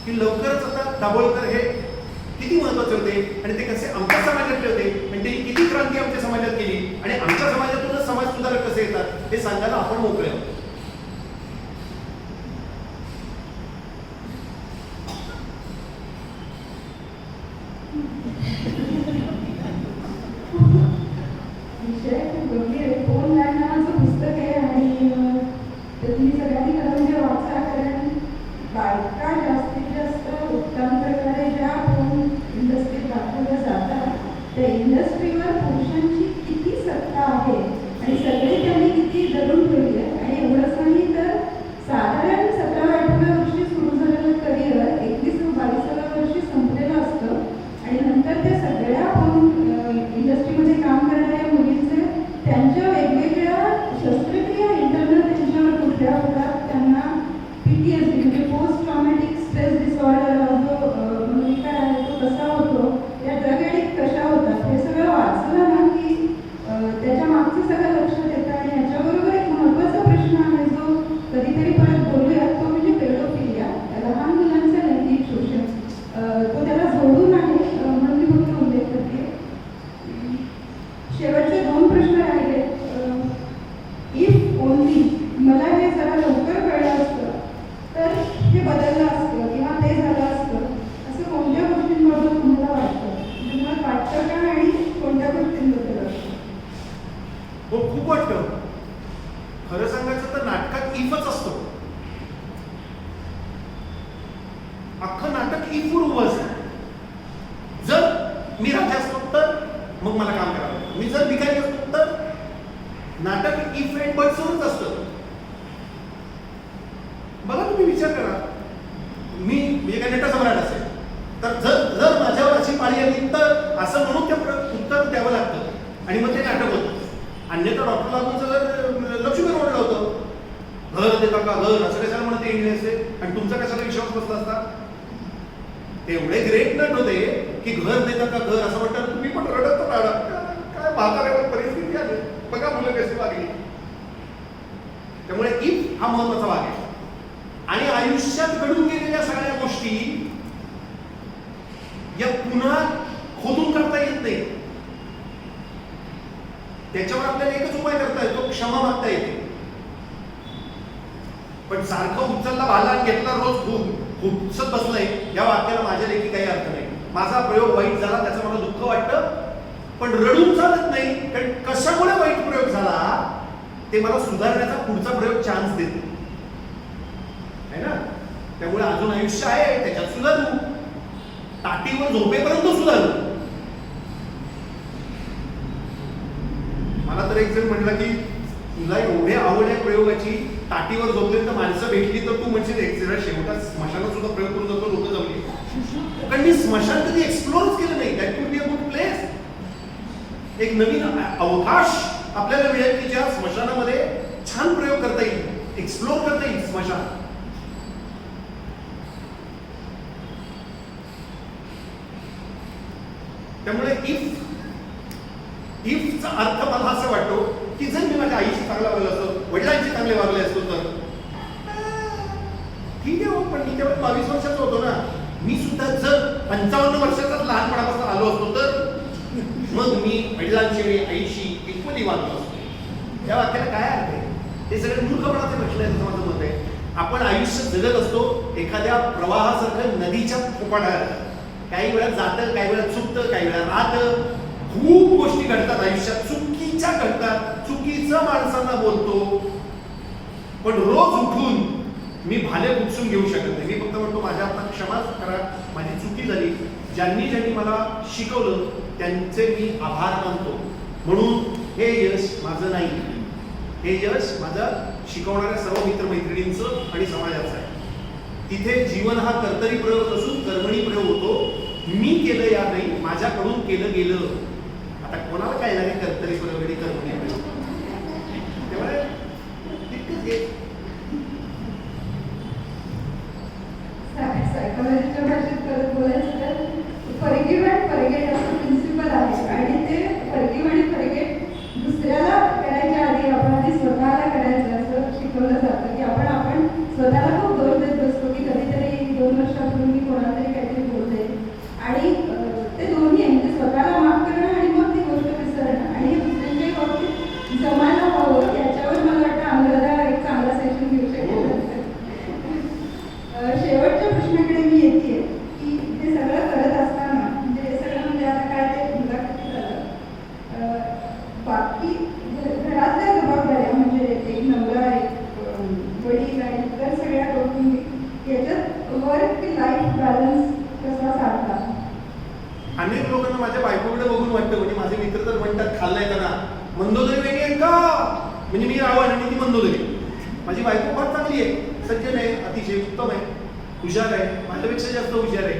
[SPEAKER 2] की लवकरच आता दाभोळकर हे किती महत्वाचे होते आणि ते कसे आमच्या समाजातले होते आणि त्यांनी किती क्रांती आमच्या समाजात केली आणि आमच्या समाजातूनच समाज सुधारक कसे येतात हे सांगायला आपण मोकळे आहोत.
[SPEAKER 1] विषय खूप गंभीर आहे. 2 लॅन नावाचं पुस्तक आहे आणि ते तुम्ही सगळ्यांनी खरं म्हणजे वाचा, कारण बायका जास्तीत जास्त उत्तम प्रकारे ज्या फोन इंडस्ट्रीत दाखवल्या जातात त्या इंडस्ट्रीवर पुरुषांची किती सत्ता आहे आणि सगळे त्यांनी किती धरून ठेवली आहे. आणि एवढंच नाही तर साधारण 17-18 वर्षी सुरू झालेलं करिअर 21-22 वर्षी संपलेलं असतं आणि नंतर त्या सगळ्या फोन इंडस्ट्रीमध्ये काम करणाऱ्या मुलींचे त्यांच्या वेगवेगळ्या शस्त्रक्रिया इंटरनल त्यांच्यावर कुठल्या होतात, त्यांना PTSD म्हणजे पोस्ट ट्रॉमॅटिक स्ट्रेस डिसऑर्डर जो काय आहे तो कसा होतो, त्या ड्रग ॲडिक्ट कशा होतात, हे सगळं वाचलं ना की त्याच्या मागचं सगळं लक्षात येतं. आणि याच्याबरोबर एक महत्त्वाचा प्रश्न आहे जो कधीतरी परत बोलूया, तो म्हणजे पेडोफिलिया, लहान मुलांचं लैंगिक शोषण. तो त्याला जोडून आहे म्हणून मी फक्त उल्लेख करते. शेवटचे 2 प्रश्न राहिले. इफ ओनली मला हे जरा लवकर कळलं असतं तर हे बदललं असतं किंवा ते झालं असतं, असं कोणत्या गोष्टींबद्दल तुम्हाला वाटतं? तुम्हाला वाटतं का आणि कोणत्या गोष्टींबद्दल वाटतं?
[SPEAKER 2] हो, खूप वाटतं. खरं सांगायचं तर नाटकात इफच असतो. अख्खं नाटक इफवर उभं असतं. जर मी राजा असतो तर मग मला काम करावं लागतं. मी जर भिकारी असतो तर नाटक इफ अँड बट्सवरच असतं. बघा तुम्ही विचार करा, मी काही नटसम्राट असेल तर जर माझ्यावर अशी पाळी आली तर असं म्हणून ते उत्तर द्यावं लागतं आणि मग ते नाटक होतं. अन्यथा डॉक्टर लागूनचं जर लक्ष्मी रोडलं होतं, घर देता का घर असं कशाला म्हणत येईल असेल आणि तुमचा कशाला विश्वास बसला असता. एवढे ग्रेट नट होते की घर देता का घर असं म्हणतात, तुम्ही पण रडत राडा. काय म्हाताऱ्यावर परिस्थिती आली, बघा मुलं कशी वागली. त्यामुळे इफ हा महत्वाचा भाग आहे. आणि आयुष्यात घडून गेलेल्या सगळ्या गोष्टी या पुन्हा खोदून करता येत नाही. त्याच्यावर आपल्याला एकच उपाय करता येतो, क्षमा मागता येते. पण सारखं उचलला भाला घेतला रोज खूपसत बसलंय या वाक्याला माझ्या लेखी काही अर्थ नाही. माझा प्रयोग वाईट झाला त्याचं मला दुःख वाटतं, पण रडून चालत नाही. कारण कशामुळे वाईट प्रयोग झाला ते मला सुधारण्याचा पुढचा प्रयोग चान्स देतो आहे ना. त्यामुळे अजून आयुष्य आहे, त्याच्यात सुधारू, ताटीवर झोपेपर्यंत सुधारू. मला तर एक जण म्हटलं की तुला एवढे आवड आहे प्रयोगाची, ताटीवर झोपले तर माणसं भेटली तर तू म्हणशील शेवटात स्मशानात सुद्धा प्रयोग करून जातो, लोक जमली. कारण मी स्मशान कधी एक्सप्लोरच केलं नाही. That could be a good place. एक नवीन अवकाश आपल्याला मिळेल की ज्या स्मशानामध्ये छान प्रयोग करता येईल, एक्सप्लोर करता येईल स्मशान. त्यामुळे इफचा अर्थ मला असं वाटतो की जर मी माझ्या आईशी चांगला वागलो असतो, वडिलांशी चांगले वागले असतो तर ठीक आहे. पण मी तेव्हा 22 वर्षाचा होतो ना. मी सुद्धा जर 55 वर्षाचाच लहानपणापासून आलो असतो तर मग मी वडिलांशी आणि आईशी इक्वली वागलो असतो. या वाक्याला काय अर्थ आहे? हे सगळे मूर्खपणाचे प्रश्न आहेत असं माझं मत आहे. आपण आयुष्य जगत असतो एखाद्या प्रवाहासारखं नदीच्या फुपाटात. काही वेळा जातं, काही वेळा चुकतं, काही वेळा राहतं. खूप गोष्टी घडतात आयुष्यात, चुकीच्या घडतात, चुकीचं माणसांना बोलतो. पण रोज उठून मी भाले बुचून घेऊ शकत नाही. मी फक्त म्हणतो माझ्या आता क्षमा करा, माझी चुकी झाली. ज्यांनी मला शिकवलं त्यांचे मी आभार मानतो. म्हणून हे यश माझं नाही, हे यश माझं शिकवणाऱ्या सर्व मित्रमैत्रिणींचं आणि समाजाचं आहे. तिथे जीवन हा कर्तरी प्रयोग असून कर्मणी प्रयोग होतो. मी केलं या नाही, माझ्याकडून केलं गेलं. आता कोणाला काय नाही कर्तरी प्रयोग आणि कर्मणी प्रयोग. त्यामुळे
[SPEAKER 3] सायकोलॉजीच्या भाषेत परत बोलायचं तर फॉरगिव्ह अँड फॉरगेट असं प्रिन्सिपल आहे. आणि ते फॉरगिव्ह आणि फॉरगेट दुसऱ्याला करायच्या आधी आपण आधी स्वतःला करायचं असं शिकवलं जातं की आपण स्वतःला खूप
[SPEAKER 2] बंद होईल. माझी बायको फार चांगली आहे, सज्जन आहे, अतिशय उत्तम आहे, हुशार आहे, माझ्यापेक्षा जास्त हुशार आहे.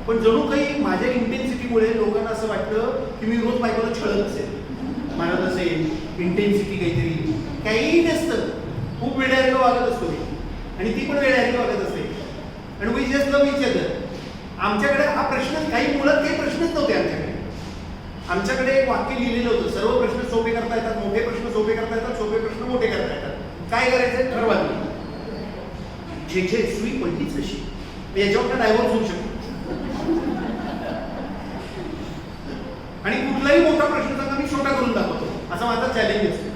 [SPEAKER 2] पण जणू काही माझ्या इंटेन्सिटीमुळे लोकांना असं वाटतं की मी रोज बायकोला छळत असेल, मारत असेल, इंटेन्सिटी काहीतरी. काही नसतं, खूप वेड्यासारखं वागत असतो मी, आणि ती पण वेड्यासारखी वागत असते. आणि we just love each other. आमच्याकडे हा प्रश्न, काही मुळात काही प्रश्नच नव्हते आमच्याकडे. आमच्याकडे एक वाक्य लिहिलेलं होतं, सर्व प्रश्न सोपे करता येतात, मोठे प्रश्न सोपे करता येतात, सोपे प्रश्न मोठे करता येतात. काय करायचंय ठरवा. जे सुई पडलीच अशी, याच्यावर डायव्हर्स होऊ शकतो. आणि कुठलाही मोठा प्रश्न सांगा मी छोटा करून दाखवतो, असा माझा चॅलेंज असतो.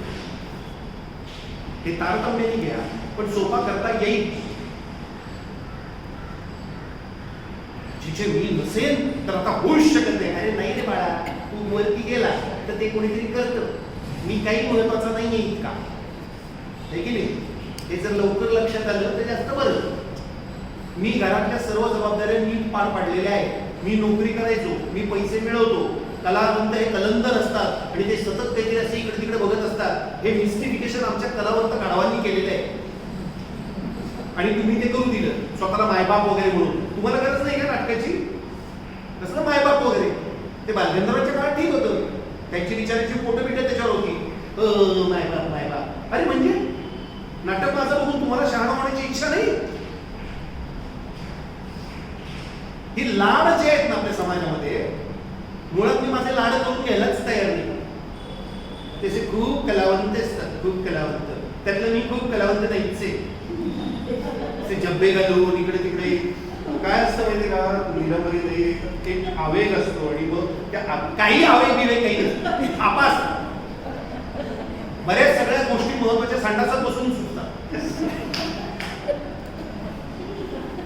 [SPEAKER 2] हे तारतम्याने घ्या, पण सोपा करता येईल. जिथे मी नसेल तर आता होऊच शकत नाही. अरे नाही रे बाळा, तू वरती गेला तर ते कोणीतरी करतं, मी काही महत्वाचा नाहीये इतका, आहे की नाही? हे जर लवकर लक्षात आलं तर जास्त बरं. मी घरातल्या सर्व जबाबदाऱ्या नीट पार पाडलेल्या आहेत. मी नोकरी करायचो, मी पैसे मिळवतो. कलावंत हे कलंदर असतात आणि ते सतत काहीतरी असे इकडे तिकडे बघत असतात. हे मिस्टिफिकेशन आमच्या कलावंत गाढवांनी केलेलं आहे, आणि तुम्ही ते करून दिलं स्वतःला मायबाप वगैरे म्हणून. तुम्हाला गरज नाही का नाटकाची? कसलं मायबाप वगैरे? ते बालगंधर्वांच्या काळात ठीक होतं, त्यांची विचाराची फोटो बिटो त्याच्यावर होती. मायबाप मायबाप. अरे म्हणजे नाटक माझं बघून तुम्हाला शहाणा होण्याची इच्छा नाही? ही लाड जे आहेत ना आपल्या समाजामध्ये, मुळात मी माझे लाड करून घ्यायलाच तयार नाही. तसे खूप कलावंत असतात, खूप कलावंत. त्यातलं मी खूप कलावंत नाहीच आहे. ते जब्बे घालून इकडे तिकडे काय असतं माहिती का, लीलामध्ये एक आवेग असतो, आणि मग त्या काही आवेग बिवेग काही नसतं, थापा असतात. बऱ्याच सगळ्या गोष्टी महत्वाच्या संडासात बसून सुचतात.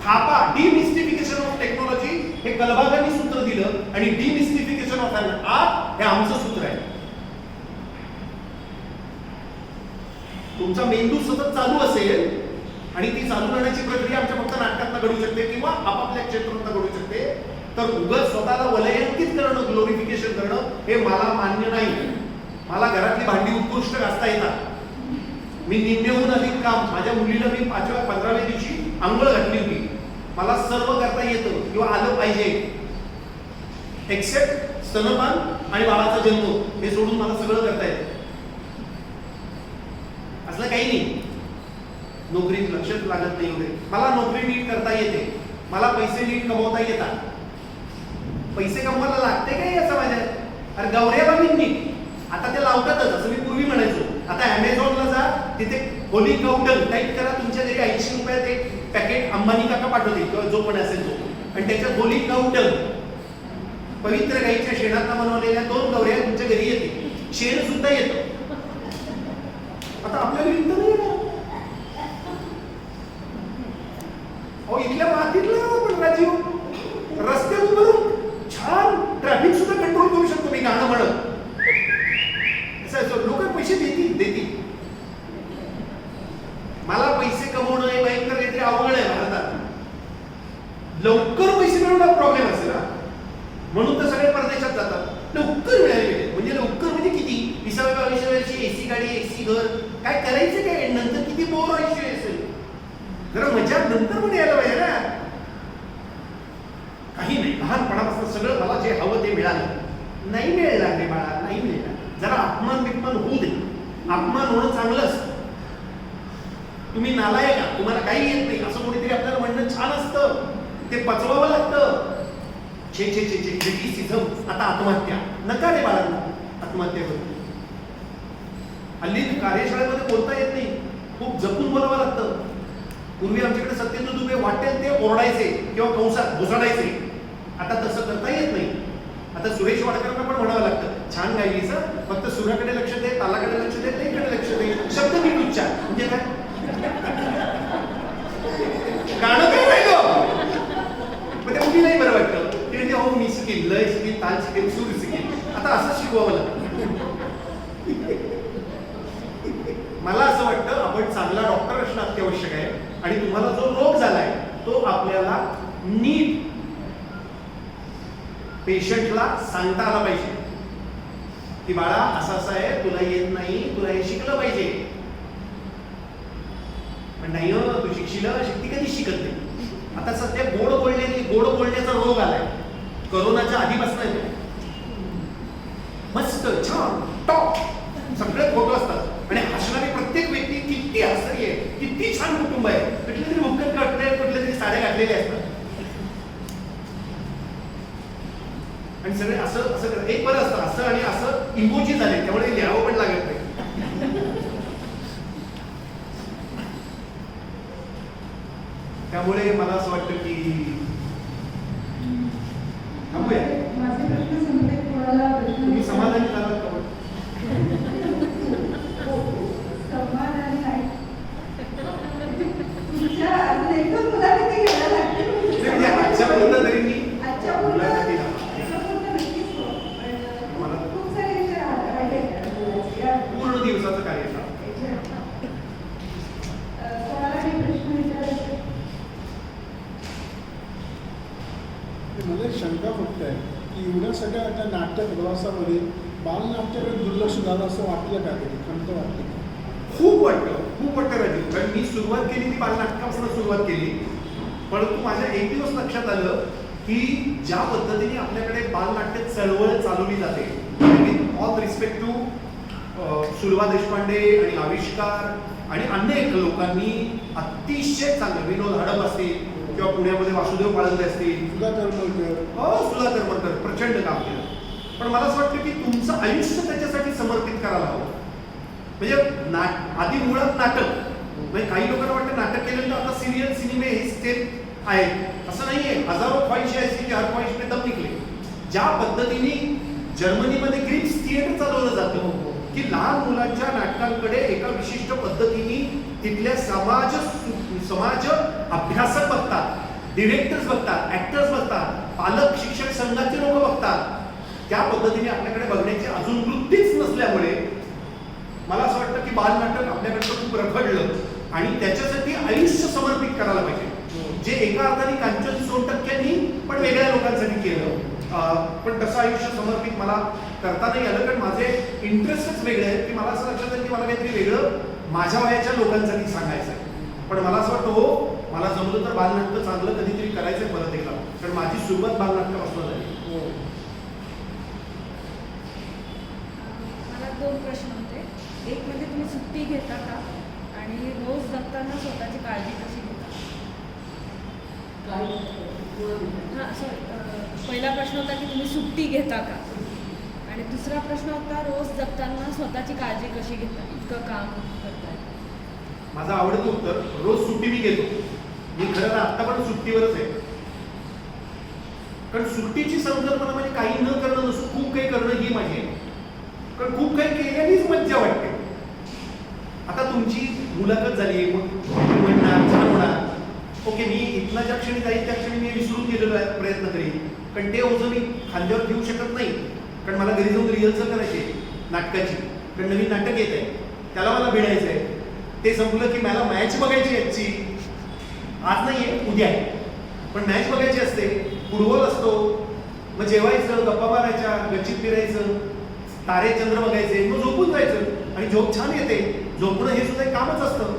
[SPEAKER 2] थापा, डिमिस्टिफिकेशन ऑफ टेक्नॉलॉजी हे कलबागांनी सूत्र दिलं, आणि डिमिस्टिफिकेशन ऑफ आर्ट हे आमचं सूत्र आहे. तुमचा मेंदू सतत चालू असेल, आणि ती चालू करण्याची प्रक्रिया आमच्या फक्त नाटकात घडू शकते किंवा आपापल्या क्षेत्रात घडू शकते, तर उगाच स्वतःला वलयांकित करणं, ग्लोरिफिकेशन करणं हे मला मान्य नाही. मला घरातली भांडी उत्कृष्ट घासता येतात. मी निम्म्याहून अधिक काम, माझ्या मुलीला मी 15व्या दिवशी आंघोळ घातली होती. मला सर्व करता येतं किंवा आलं पाहिजे, एक्सेप्ट स्तनपान आणि बाळाचा जन्म, हे सोडून मला सगळं करता येतं. असलं काही नाही. नोकरीत लक्षच लागत नाही वगैरे. मला नोकरी नीट करता येते, मला पैसे नीट कमवता येतात. पैसे कमवायला लागते काय या समाजात? अरे गौऱ्याला मी नीट, आता ते लावतातच, असं मी पूर्वी म्हणायचो. आता अमेझॉनला जा, तिथे होली काउंटर टाईप करा, तुमच्या घरी 80 रुपयात एक पॅकेट अंबानी काका पाठवते किंवा जो पण असेल तो, आणि त्याच्यात होली काउंटर पवित्र गाईच्या शेणात बनवलेल्या 2 गौऱ्या तुमच्या घरी येते. शेण सुद्धा येतं. आता आपल्या घरी तर नाही येणार. अहो इथल्या मातीतला पण राजीव रस्त्यात उभारून छान ट्रॅफिक सुद्धा कंट्रोल करू शकतो मी गाणं म्हणत. लोक पैसे देतील. मला पैसे कमवणं हे भयंकर काहीतरी अवघड आहे भारतात. लवकर पैसे मिळवणं प्रॉब्लेम असेल ना, म्हणून तर सगळे परदेशात जातात. लवकर मिळाले म्हणजे लवकर म्हणजे किती, 20व्या वर्षी एसी गाडी, एसी घर, काय करायचं काय नंतर, किती बोर आयुष्य असेल. जरा मजा नंतर पण यायला पाहिजे ना. काही नाही, लहानपणापासून सगळं मला जे हवं ते मिळालं. नाही मिळणार रे बाळा, नाही मिळणार. जरा अपमान बिपमान होऊ दे. अपमान होणं चांगलं असतं. तुम्ही नालायक का, तुम्हाला काही येत नाही असं कोणीतरी आपल्याला म्हणणं छान असतं. ते पचवावं लागतं. छे छे छे छे क्रिटिसिझम, आता आत्महत्या नका रे बाळांना, आत्महत्या करू. हल्ली कार्यशाळेमध्ये बोलता येत नाही, खूप जपून बोलावं लागतं. पूर्वी आमच्याकडे सत्येंद्र दुबे वाटेल ते ओरडायचे किंवा कंसात घुसाडायचे. आता तसं करता येत नाही. आता सुरेश वाडकरांना पण म्हणावं लागतं, छान गायलीच, फक्त सुराकडे लक्ष दे, तालाकडे लक्ष दे, लयकडे लक्ष दे, शब्द नीट उच्चार. म्हणजे काय गाणं काय राहिलं, मग त्या मुलीलाही बरं वाटतं. ते म्हणजे हो मी शिकेल, लय शिकेल, ताल शिकेल, सूर शिकेल. आता असं शिकवावं लागतं. मला असं वाटतं आपण चांगला डॉक्टर असणं अत्यावश्यक आहे, आणि तुम्हाला जो रोग झालाय तो आपल्याला नीट पेशंटला सांगता आला पाहिजे की बाळा असं असं आहे, तुला येत नाही, तुला हे शिकलं पाहिजे. पण नाही हो, तू शिकशील ती कधीच शिकत नाही. आता सध्या गोड बोलण्याचा रोग आलाय, करोनाच्या आधीपासून येतो. मस्त छान टॉप सगळे फोटो असतात आणि हसणारी प्रत्येक व्यक्ती किती हसरी आहे, किती छान कुटुंब आहे, कुठले तरी मुक्कट काढले, कुठल्या तरी साड्या घातलेल्या असतात आणि सगळे असं असं एक बरं असतं, असं आणि असं इमोजी झाले, त्यामुळे लिहावं पण लागत नाही. त्यामुळे मला असं वाटतं की थांबूया.
[SPEAKER 1] माझे प्रश्न संपले, कोणाला प्रश्न
[SPEAKER 2] तुम्ही समाधानी झालात का पण?
[SPEAKER 1] समाधानी आहे.
[SPEAKER 3] तुमच्या अजून एकदम मुलाखती घ्यायला लागतील.
[SPEAKER 2] म्हणजे आजच्यापर्यंत तरी मी
[SPEAKER 3] आजच्या
[SPEAKER 2] मुलाखती झाला.
[SPEAKER 3] नक्कीच हो. पण
[SPEAKER 2] मला
[SPEAKER 3] खूप सारे विषय आहेत.
[SPEAKER 2] पूर्ण दिवसाचं कार्य झालं.
[SPEAKER 3] कोणाला काही प्रश्न विचारायचे?
[SPEAKER 4] मला एक शंका फक्त आहे की एवढ्या सगळ्या आता नाट्य प्रवासामध्ये बालनाट्याकडे दुर्लक्ष झालं असं वाटलं का कधी? खंत वाटली का?
[SPEAKER 2] खूप वाटतं राजीव. कारण मी सुरुवात केली ती बालनाटकापासून सुरुवात केली, परंतु माझ्या एक दिवस लक्षात आलं की ज्या पद्धतीने आपल्याकडे बालनाट्य चळवळ चालवली जाते, with all respect to Sulabha Deshpande आणि आविष्कार आणि अनेक लोकांनी अतिशय चांगलं, विनोद हडप असतील किंवा पुण्यामध्ये वासुदेव पाळंदे असतील,
[SPEAKER 4] सुधा करमळकर,
[SPEAKER 2] सुधा करमळकर प्रचंड काम केलं. पण मला असं वाटतं की तुमचं आयुष्य त्याच्यासाठी समर्पित करायला हवं. म्हणजे आधी मुळात नाटक, म्हणजे काही लोकांना वाटतं नाटक केल्यानंतर आता सिरियल सिनेमे हे स्टेप आहेत, असं नाहीये. हजारो ख्वाहिशी ऐसी की हर ख्वाहिश में दम निकले. ज्या पद्धतीने जर्मनीमध्ये ग्रिप्स थिएटर चालवलं जातं की लहान मुलांच्या नाटकांकडे एका विशिष्ट पद्धतीने तिथल्या समाज अभ्यासक बघतात, डिरेक्टर्स बघतात, ऍक्टर्स बघतात, पालक शिक्षक संघाचे लोक बघतात. त्या पद्धतीने आपल्याकडे बघण्याची अजून वृत्तीच नसल्यामुळे मला असं वाटतं की बालनाटक आपल्याकडचं खूप रखडलं आणि त्याच्यासाठी आयुष्य समर्पित करायला पाहिजे, जे एका अर्थाने कांचन 100% पण वेगळ्या लोकांसाठी केलं. पण तसं आयुष्य समर्पित मला करता नाही आलं, कारण माझे इंटरेस्टच वेगळे आहेत. की मला असं लक्षात आलं की मला काहीतरी वेगळं माझ्या वयाच्या लोकांसाठी सांगायचं आहे. पण मला असं वाटतं हो, मला जमलं तर बालनाट्य चांगलं कधीतरी करायचंय परत एकदा, कारण माझी सुरुवात बालनाट्यापासून झाली.
[SPEAKER 5] मला 2 प्रश्न होते. एक म्हणजे तुम्ही सुट्टी घेता का, आणि रोज जगताना स्वतःची काळजी कशी घेता? हां सॉरी, पहिला प्रश्न होता की तुम्ही सुट्टी घेता का, आणि दुसरा प्रश्न होता रोज जगताना स्वतःची काळजी कशी घेता, इतकं काम करताय.
[SPEAKER 2] माझं आवडतं उत्तर, रोज सुट्टी मी घेतो. मी खरं आता पण सुट्टीवरच आहे, कारण सुट्टीची संकल्पना म्हणजे काही न करणं नसून खूप काही करणं ही माझी आहे. कारण खूप काही केल्यानेच मज्जा वाटते. आता तुमची मुलाखत झाली, मग म्हणणार छान होणार, ओके, मी इथला ज्या क्षणी जाईल त्या क्षणी मी विसरून गेलेलो आहे, प्रयत्न करीन. कारण ते ओझं मी खांद्यावर घेऊ शकत नाही, कारण मला घरी जाऊन रिहर्सल करायची नाटकाची, कारण नवीन नाटक येत आहे, त्याला मला भिडायचं आहे. ते संपलं की मला मॅच बघायची याची, आज नाही आहे उद्या आहे, पण मॅच बघायची असते, फुटबॉल असतो, मग जेवायचं, गप्पा मारायच्या, गच्चीत फिरायचं, तारे चंद्र बघायचे, मग झोपून जायचं आणि झोप छान येते. झोपणं हे सुद्धा एक कामच असतं.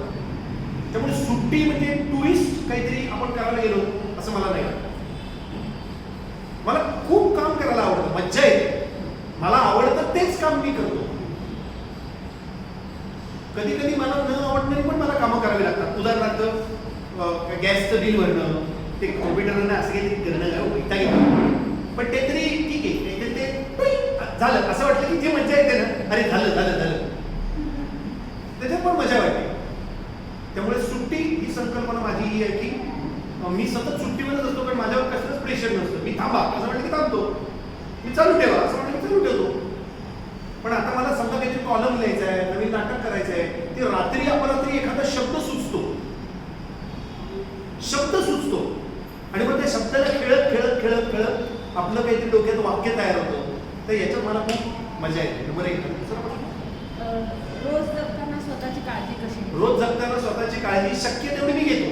[SPEAKER 2] त्यामुळे सुट्टी म्हणजे टुरिस्ट काहीतरी आपण करायला गेलो असं मला नाही वाटत. मला खूप काम करायला आवडतं, मज्जा येते, मला आवडतं तेच काम मी करतो. कधी कधी मला न आवडणारी पण मला कामं करावी लागतात. उदाहरणार्थ गॅसचं बिल भरणं, ते कॉम्प्युटरनं असं काहीतरी करणं वैताग येतो, पण ते तरी ठीक आहे, ते झालं असं वाटलं की जे मज्जा येते ना, अरे झालं झालं झालं, त्याच्यात पण मजा वाटते. त्यामुळे सुट्टी ही संकल्पना माझी ही आहे की मी सतत सुट्टीवरच असतो, कारण माझ्यावर कसलंच प्रेशर नसतं. मी थांबा असं म्हटलं की थांबतो, मी चालू ठेवा असं म्हटलं की चालू ठेवतो. पण आता मला समजा काहीतरी कॉलम लिहायचं आहे, नवीन नाटक करायचं आहे, ते रात्री अपरात्री एखादा शब्द सुचतो आणि मग त्या शब्दाला खेळत खेळत खेळत खेळत आपलं काहीतरी डोक्यात वाक्य तयार होतं. तर याच्यात मला खूप मजा येते. नंबर 1. दुसरा प्रश्न,
[SPEAKER 5] रोज जगताना स्वतःची काळजी कशी घेता?
[SPEAKER 2] रोज जगताना स्वतःची काळजी शक्य तेवढी मी घेतो.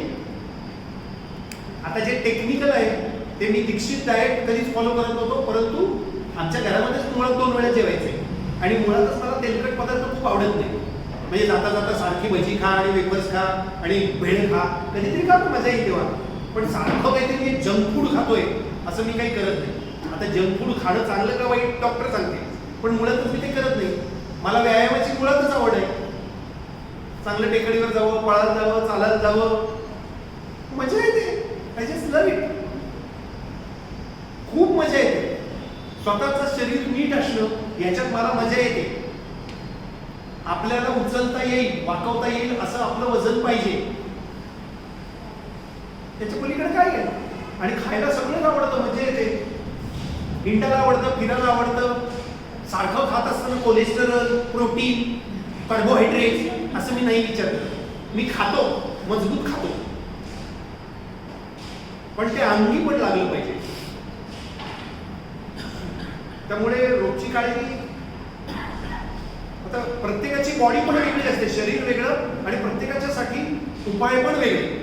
[SPEAKER 2] आता जे टेक्निकल आहे ते मी दीक्षित डाएट कधीच फॉलो करत होतो, परंतु आमच्या घरामध्येच मुळात 2 वेळा जेवायचे आणि मुळातच मला तेलकट पदार्थ खूप आवडत नाही. म्हणजे जाता जाता सारखी भजी खा आणि वेफर्स खा आणि भेळ खा, कधीतरी खा मजा येईल तेव्हा. पण सारखं काहीतरी मी जंक फूड खातोय असं मी काही करत नाही. आता जंक फूड खाणं चांगलं का वाईट डॉक्टर सांगते, पण मुळातच मी ते करत नाही. मला व्यायामाची मुळातच आवड आहे. चांगलं टेकडीवर जावं, पळायला जावं, चालायला जावं, मजा येते. I just love it. खूप मजा येते. स्वतःचं शरीर नीट असणं याच्यात मला मजा येते. आपल्याला उचलता येईल, वाकवता येईल असं आपलं वजन पाहिजे. त्याच्या पलीकडे काय आहे? आणि खायला सगळंच आवडतं, मजा येते. हिंडायला आवडतं, फिरायला आवडतं. सारखं खात असताना कोलेस्टेरॉल, प्रोटीन, कार्बोहायड्रेट असं मी नाही विचार करत. मी खातो, मजबूत खातो, पण ते अंगी पण लागलं पाहिजे. त्यामुळे रोजची काळजी, आता प्रत्येकाची बॉडी पण वेगळी असते, शरीर वेगळं आणि प्रत्येकाच्यासाठी उपाय पण वेगळे.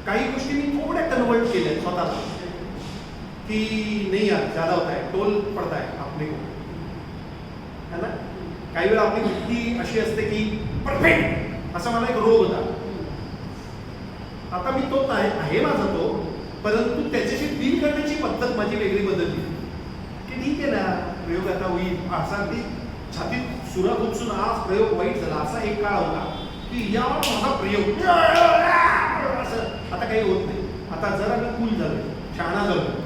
[SPEAKER 2] काही गोष्टी मी थोड्या कन्वर्ट केल्या स्वतःला की नाही यार ज्यादा होता है, टोल पडता है आपले को, है ना. काही वेळा आपली बुद्धी अशी असते की परफेक्ट, असा मला एक रोग होता. आता मी तो आहे माझा तो, परंतु त्याच्याशी डील करण्याची पद्धत माझी वेगळी बदलली की ठीक आहे ना, प्रयोग आता होईल. असा ती छातीत सुरा खुपसून आज प्रयोग वाईट झाला असा एक काळ होता की या माझा प्रयोग असं आता काही होत नाही. आता जरा मी कूल झालोय, शहाणा झालोय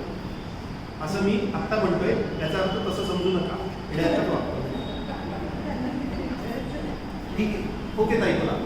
[SPEAKER 2] असं मी आत्ता म्हणतोय. याचा अर्थ तसं समजू नका, येण्याचा वापरतो. ठीक आहे, ओके ताई. तुला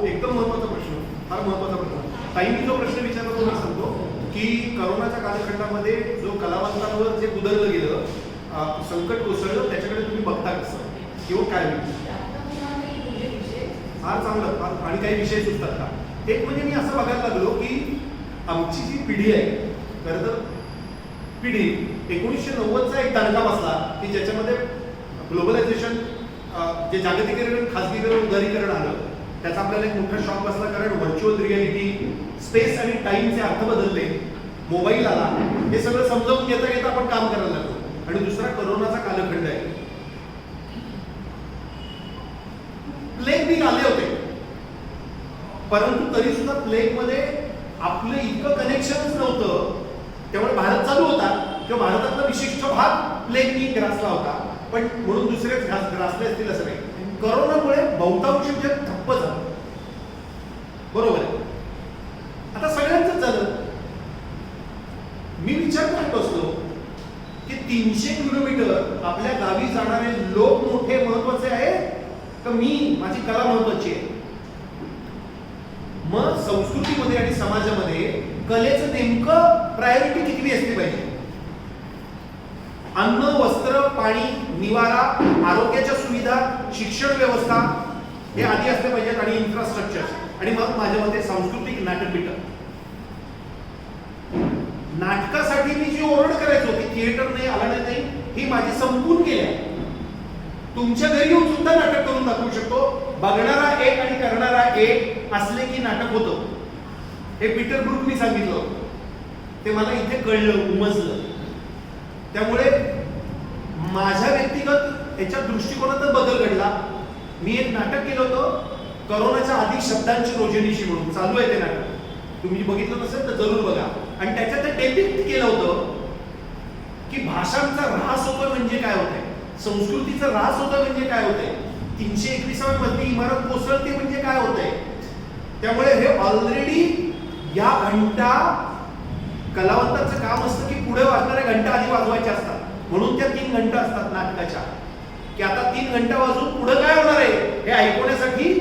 [SPEAKER 2] एकदम महत्वाचा प्रश्न, फार महत्वाचा प्रश्न. ताईंनी जो प्रश्न विचारला तो मी सांगतो की करोनाच्या कालखंडामध्ये जो कलावंतांवर जे उधळलं गेलं, संकट कोसळलं, त्याच्याकडे तुम्ही बघता कसं किंवा काय होईल? फार चांगलं. आणि काही विषय सुचतात का? एक म्हणजे मी असं बघायला लागलो की आमची जी पिढी आहे, खरं तर पिढी 1990चा एक दणका बसला की ज्याच्यामध्ये ग्लोबलायझेशन, जे जागतिकीकरण, खाजगीकरण, उदारीकरण आलं, त्याचा आपल्याला एक मोठा शॉक बसला. कारण व्हर्च्युअल रियालिटी, स्पेस आणि टाइमचे अर्थ बदलले, मोबाईल आला, हे सगळं समजावून घेता घेता आपण काम करायला लागलो. आणि दुसरा करोनाचा कालखंड आहे. प्लेग बी आले होते, परंतु तरी सुद्धा प्लेग मध्ये आपलं इतकं कनेक्शनच नव्हतं. त्यामुळे भारत चालू होता किंवा भारतातला विशिष्ट भाग प्लेगनी ग्रासला होता, पण म्हणून दुसरेच ग्रासले असतील असं नाही. करोनामुळे बहुतांश जग ठप्प झालं, बरोबर आहे. आता सगळ्यांचं झालं. मी विचार करत असलो की 300 किलोमीटर आपल्या गावी जाणारे लोक मोठे महत्वाचे आहेत का मी, माझी कला महत्वाची आहे? मग संस्कृतीमध्ये आणि समाजामध्ये कलेचं नेमकं प्रायोरिटी किती असली पाहिजे? अन्न, वस्त्र, पाणी, निवारा, आरोग्याच्या सुविधा, शिक्षण व्यवस्था हे आधी असले पाहिजेत आणि इन्फ्रास्ट्रक्चर. आणि मग माझ्या मते सांस्कृतिक नाटकपीठ. नाटकासाठी मी जी ओरड करायचो की थिएटर नाही आला नाही, ही माझी संपून केली. तुमच्या घरी येऊन सुद्धा नाटक करून दाखवू शकतो. बघणारा एक आणि करणारा एक असले की नाटक होतं. हे पीटर ब्रूकनी सांगितलं, ते मला इथे कळलं, उमजलं. त्यामुळे माझ्या व्यक्तिगत याच्या दृष्टिकोनातच बदल घडला. मी एक नाटक केलं होतं करोनाच्या आधी, शब्दांची रोजनीशी म्हणून, चालू आहे ते नाटक. तुम्ही बघितलं नसेल तर जरूर बघा. आणि त्याच्यात ते डेपिक्ट केलं होतं की भाषांचा ऱ्हास होतोय म्हणजे काय होतंय, संस्कृतीचा ऱ्हास होतोय म्हणजे काय होतंय, 321 मधली इमारत कोसळते म्हणजे काय होतंय. त्यामुळे हे ऑलरेडी या घंटा, कलावंताचं काम असतं की पुढे वाजणाऱ्या घंटा आधी वाजवायच्या असतात. म्हणून त्या 3 घंटा असतात नाटकाच्या, की आता 3 घंटा वाजून पुढे काय होणार आहे हे ऐकवण्यासाठी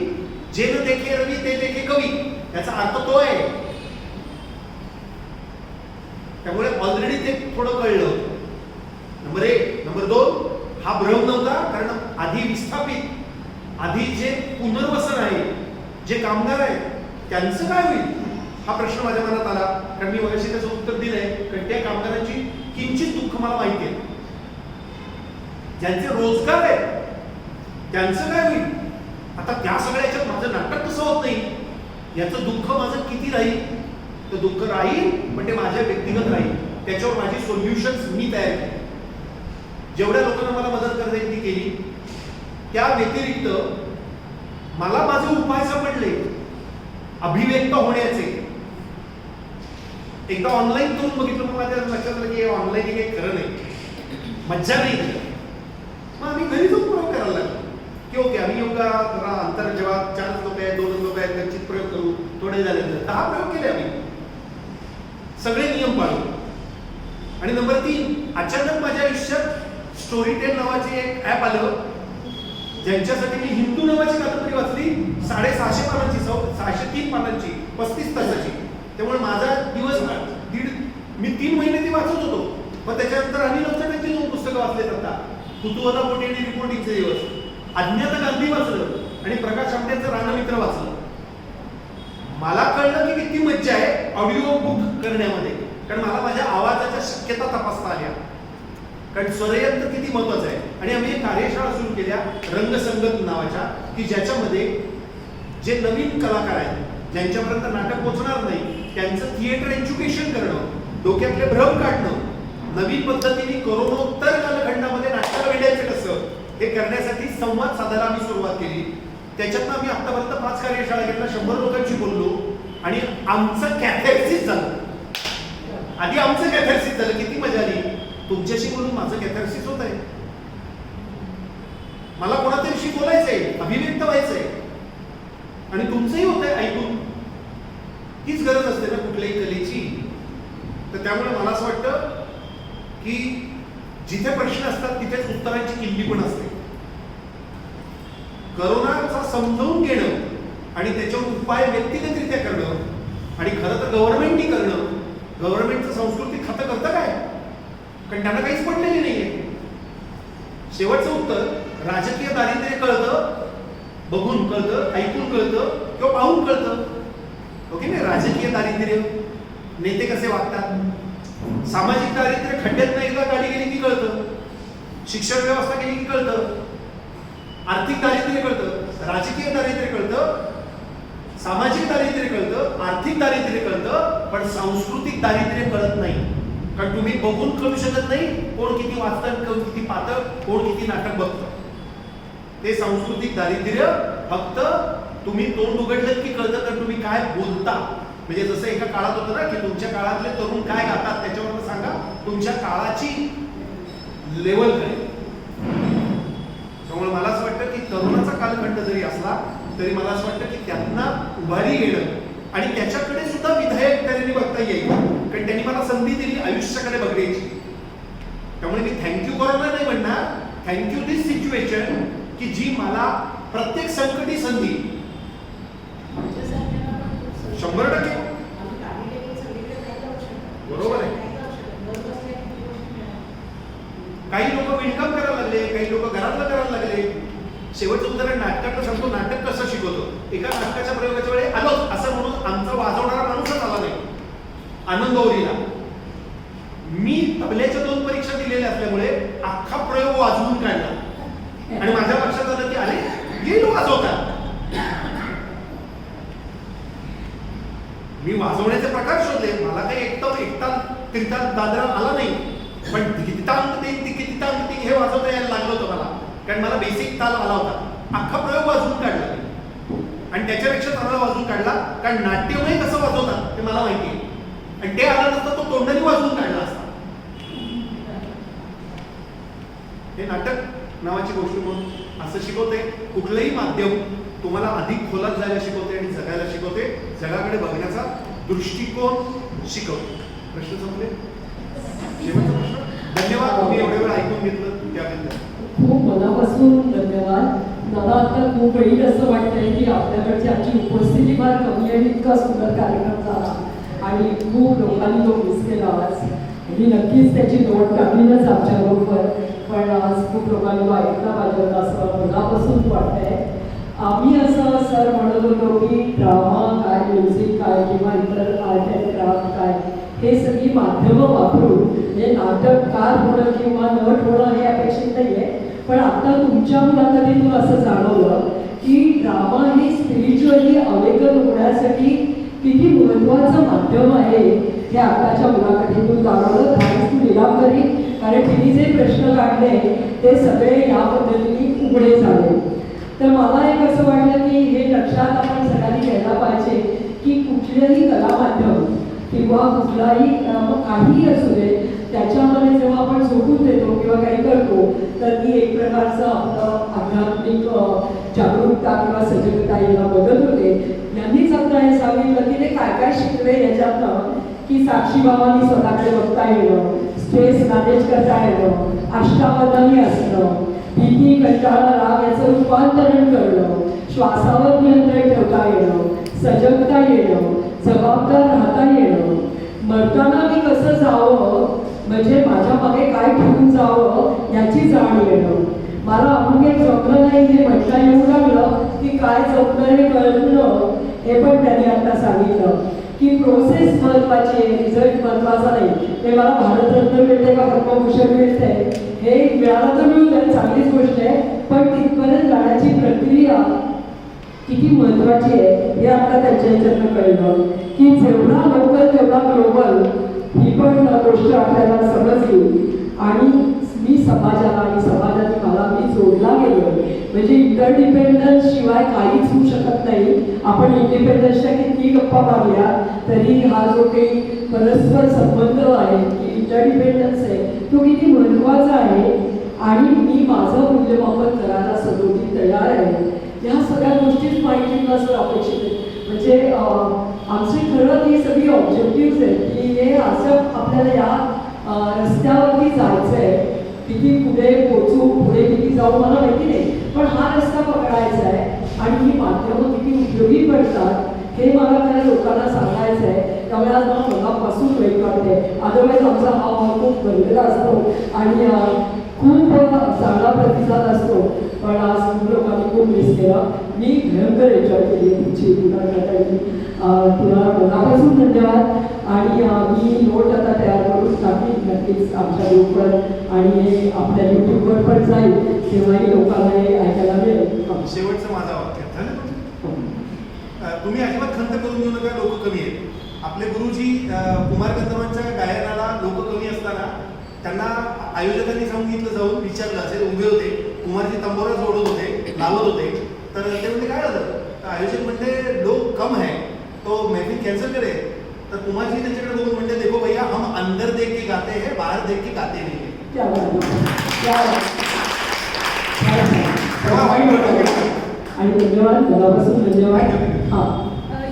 [SPEAKER 2] जे न देखे रवी ते देखे कवी, याचा अर्थ तो आहे. त्यामुळे ऑलरेडी ते थोडं कळलं. नंबर 1. नंबर 2, हा भ्रम नव्हता, कारण आधी विस्थापित आधी जे पुनर्वसन आहे, जे कामगार आहेत त्यांचं काय होईल हा प्रश्न माझ्या मनात आला. कारण मी मगाशी त्याचं उत्तर दिलंय. कारण त्या कामगारांची किंचित दुःख मला माहिती आहे. ज्यांचे रोजगार आहेत त्यांचं काय होईल. आता त्या सगळ्याच्यात माझं नाटक कसं होत नाही याचं दुःख माझं किती राहील. तर दुःख राहील पण ते माझ्या व्यक्तिगत राहील. त्याच्यावर माझी सोल्युशन्स मी तयार केली. जेवढ्या लोकांना मला मदत करता येईल ती केली. त्या व्यतिरिक्त मला माझे उपाय सापडले अभिव्यक्त होण्याचे. एकदा ऑनलाईन करून बघितलं मग माझ्या लक्षात आलं की ऑनलाईन काही खरं नाही, मज्जा नाही. मग आम्ही घरी जाऊन प्रयोग करायला लागलो की ओके आम्ही योगा जरा अंतर जेव्हा 4 लोक आहेत 2 लोक आहेत त्यांचे प्रयोग करू. थोडे झाले 10 प्रयोग केले आम्ही, सगळे नियम पाळून. आणि नंबर 3, अचानक माझ्या आयुष्यात स्टोरीटेल नावाचे एक ॲप आलं ज्यांच्यासाठी मी हिंदू नावाची कादंबरी वाचली. 650 पानांची 603 पानांची 35 तासाची. त्यामुळे माझा दिवस मी 3 महिने ती वाचत होतो. पण त्याच्यानंतर अनिल अवचटांची 2 पुस्तकं वाचले आता. कुतूहलापोटी आणि रिपोर्टिंगचे दिवस. अज्ञात गांधी वाचलं आणि प्रकाश आमटेंचं रानमित्र वाचलं. मला कळलं की किती मज्जा आहे ऑडिओ बुक करण्यामध्ये. कारण मला माझ्या आवाजाच्या शक्यता तपासता आल्या. कारण स्वरयंत्र किती महत्वाचं आहे. आणि आम्ही एक कार्यशाळा सुरू केल्या रंगसंगत नावाच्या की ज्याच्यामध्ये जे नवीन कलाकार आहेत ज्यांच्यापर्यंत नाटक पोहोचणार नाही त्यांचं थिएटर एज्युकेशन करणं, डोक्यातले भ्रम काढणं, नवीन पद्धतीने कोरोनोत्तर कालखंडामध्ये नाटकाला वेढायचं कसं हे करण्यासाठी संवाद साधायला आम्ही सुरुवात केली. त्याच्यातनं आम्ही आतापर्यंत 5 कार्यशाळा घेतल्या, 100 लोकांशी बोललो आणि आमचं कॅथॅर्सिस झालं. आधी आमचं कॅथॅर्सिस झालं. किती मजा आली. तुमच्याशी बोलून माझं कॅथॅर्सिस होत आहे. मला कोणातरी बोलायचंय, अभिव्यक्त व्हायचंय आणि तुमचंही होत आहे ऐकून. हीच गरज असते ना कुठल्याही कलेची. तर त्यामुळे मला असं वाटतं की जिथे प्रश्न असतात तिथेच उत्तरांची किल्ली पण असते. करोनाचा समजावून घेणं आणि त्याच्यावर उपाय व्यक्तिगतरित्या करणं आणि खरं तर गव्हर्नमेंटनी करणं. गव्हर्नमेंटचं सांस्कृतिक खातं करतं काय. कारण त्यांना काहीच पडलेली नाहीये. शेवटचं उत्तर राजकीय दारिद्र्य कळतं, बघून कळतं, ऐकून कळतं किंवा पाहून कळतं. ओके नाही. राजकीय दारिद्र्य, नेते कसे वागतात. सामाजिक दारिद्र्य खड्ड्यात नाही एकदा गाडी गेली की कळतं. शिक्षण व्यवस्था गेली की कळतं. आर्थिक दारिद्र्य कळतं, राजकीय दारिद्र्य कळतं, सामाजिक दारिद्र्य कळतं, आर्थिक दारिद्र्य कळतं, पण सांस्कृतिक दारिद्र्य कळत नाही. कारण तुम्ही बघून कळू शकत नाही कोण किती वाचतं, कोण किती पाहतं, कोण किती नाटक बघतं. ते सांस्कृतिक दारिद्र्य फक्त तुम्ही तोंड उघडलं की कळतं. कारण तुम्ही काय बोलता. म्हणजे जसं एका काळात होतं ना की तुमच्या काळातले तरुण काय गातात त्याच्यावर सांगा तुमच्या काळाची लेवल काय. त्यामुळे मला असं वाटतं की तरुणाचा कालखंड जरी असला तरी मला असं वाटतं की त्यांना उभारी घेणं आणि त्याच्याकडे सुद्धा विधायक तऱ्हेने बघता येईल. कारण त्यांनी मला संधी दिली आयुष्याकडे बघण्याची. त्यामुळे मी थँक्यू कोरोना नाही म्हणणार, थँक्यू दिस सिच्युएशन की जी मला प्रत्येक संकटी संधी 100% बरोबर आहे. काही लोक विणकाम करायला लागले, काही लोक घरातलं करायला लागले. शेवटचं उदाहरण नाटकातलं सांगतो. नाटक कसं शिकवतो. एका नाटकाच्या प्रयोगाच्या वेळी आलो असं म्हणून आमचा वाजवणारा माणूसच आला नाही. आनंदवरीला मी तबल्याच्या 2 परीक्षा दिलेल्या असल्यामुळे अख्खा प्रयोग वाजवून काढला आणि माझ्या लक्षात आलं की अरे येईल वाजवतात. मी वाजवण्याचे प्रकार शोधले. मला काही एकताल तिरताल दादरा आला नाही. पण तिकितांक तिकितांक हे वाजवता यायला लागलं होतं मला. कारण मला बेसिक ताल आला होता. अख्खा प्रयोग वाजवून काढला आणि त्याच्यापेक्षा चांगला वाजवून काढला. कारण नाट्यमय कसं वाजवतात ते मला माहिती आहे. आणि ते आलं नसतं तो तोंडाने वाजवून काढला असता. हे नाटक नावाची गोष्ट म्हणून असं शिकवते. कुठलंही माध्यम तुम्हाला अधिक खोलात जायला शिकवते आणि जगायला शिकवते. जगाकडे बघण्याचा दृष्टिकोन शिकवते. प्रश्न संपले. शेवटचा प्रश्न. धन्यवाद. तुम्ही एवढ्या वेळ ऐकून घेतलं त्याबद्दल
[SPEAKER 1] खूप मनापासून धन्यवाद. मला आता खूप वेळी असं वाटतंय की आपल्याकडची आजची उपस्थिती फार कमी आहे. इतका सुंदर कार्यक्रम झाला आणि खूप लोकांनी तो मिस केला आज. मी नक्कीच त्याची नोट टाकलीनच आमच्या बरोबर. पण आज खूप लोकांनी तो ऐकला पाहिजे होता असं मनापासून वाटतंय.
[SPEAKER 6] आम्ही असं सर म्हणत होतो की ड्रामा काय, म्युझिक काय किंवा इतर आर्ट अँड क्राफ्ट काय, हे सगळी माध्यमं वापरून म्हणजे नाटककार होणं किंवा नट होणं हे अपेक्षित नाही आहे. पण आता तुमच्या मुलाखतीतून असं जाणवलं की ड्रामा हे स्पिरिच्युअली अवेकन होण्यासाठी किती महत्त्वाचं माध्यम आहे हे आताच्या मुलाखतीतून जाणवलं. थँक्स टू नीलांबरी, कारण तिने जे प्रश्न काढले ते सगळे या पद्धतीने उघडे झाले. तर मला एक असं वाटलं की हे लक्षात आपण सगळ्यांनी घ्यायला पाहिजे की कुठल्याही कलामाध्यम किंवा कुठलाही काहीही असू दे, त्याच्यामध्ये जेव्हा आपण झोकून देतो किंवा काही करतो तर ती एक प्रकारचं आपलं आध्यात्मिक जागरूकता किंवा सजगता याला मदत होते. यांनीच आता हे सांगितलं की ते काय काय शिकले याच्यातनं, की साक्षीभावानी स्वतःकडे बघता येणं, स्ट्रेस मॅनेज करता येणं, अष्टावधानी असणं, भीती, कंटाळा, राग याचं रूपांतरण करणं, श्वासावर नियंत्रण ठेवता येणं, सजगता येणं, जबाबदार राहता येणं, मरताना मी कसं जावं म्हणजे माझ्या मागे काय ठेवून जावं याची जाण येणं. मला अमुक एक जमलं नाही हे म्हणता येऊ लागलं की काय जमलं हे कळलं, हे पण त्यांनी आता सांगितलं की प्रोसेस महत्त्वाची आहे, रिझल्ट महत्त्वाचा नाही. ते मला भारतरत्न मिळते का पद्मभूषण मिळते हे मिळालं तर मिळू द्या, चांगलीच गोष्ट आहे, पण तिथपर्यंत जाण्याची प्रक्रिया किती महत्त्वाची आहे हे आता त्यांच्या ह्याच्यातनं कळलं की जेवढा लोकल तेवढा ग्लोबल ही पण गोष्ट आपल्याला समजली. आणि मी समाजाला आणि समाजाने मला मी जोडला गेलो म्हणजे इंटरडिपेंडन्स शिवाय काहीच होऊ शकत नाही. आपण इंडिपेंडन्सच्या किती गप्पा मारल्या तरी हा जो काही परस्पर संबंध आहे की इंटरडिपेंडन्स आहे तो किती महत्त्वाचा आहे. आणि मी माझं मूल्यमापन करायला सदोदित तयार आहे. ह्या सगळ्या गोष्टीच माहिती असं अपेक्षित आहे. म्हणजे आमचे खरं ती सगळी ऑब्जेक्टिव्स आहेत की हे असं आपल्याला या रस्त्यावरती जायचं आहे. किती पुढे पोचू, पुढे किती जाऊ मला माहिती नाही, पण हा रस्ता पकडायचा आहे आणि ही माध्यमं किती उपयोगी पडतात हे मला त्या लोकांना सांगायचं आहे. त्यामुळे आज मला मनापासून वेळ वाटते. अदरवाईज आमचा हा खूप भरलेला असतो आणि खूप चांगला प्रतिसाद असतो, पण आज खूप लोकांनी खूप मिस केला. मी भयंकर एन्जॉय केली तुमची मुलाखत. तुम्हाला मनापासून धन्यवाद. आणि मी नोट आता तयार करून टाकीन नक्कीच आमच्या ग्रुपवर आणि हे आपल्या यूट्यूबवर पण जाईल, तेव्हाही लोकांना हे ऐकायला मिळेल.
[SPEAKER 2] शेवटचं माझा वाक्य तुम्ही अजिबात खंत करून घेऊ नका. लोक कमी आहेत. आपले गुरुजी कुमार गंधर्वांच्या गायनाला लोक कमी असताना त्यांना आयोजकांनी सांगितलं, जाऊन विचारलं असेल, उभे होते, कुमारजी तंबोरा जोडत होते, लावत होते, तर ते म्हणजे काय झालं, तर आयोजक म्हणते लोक कम है तो महफिल कॅन्सल करे. तर कुमारजी त्यांच्याकडे बघून म्हणते, देखो भैया हम अंदर देख के गाते हैं, बाहर देख के गाते नहीं.
[SPEAKER 6] आणि धन्यवाद, मनापासून धन्यवाद.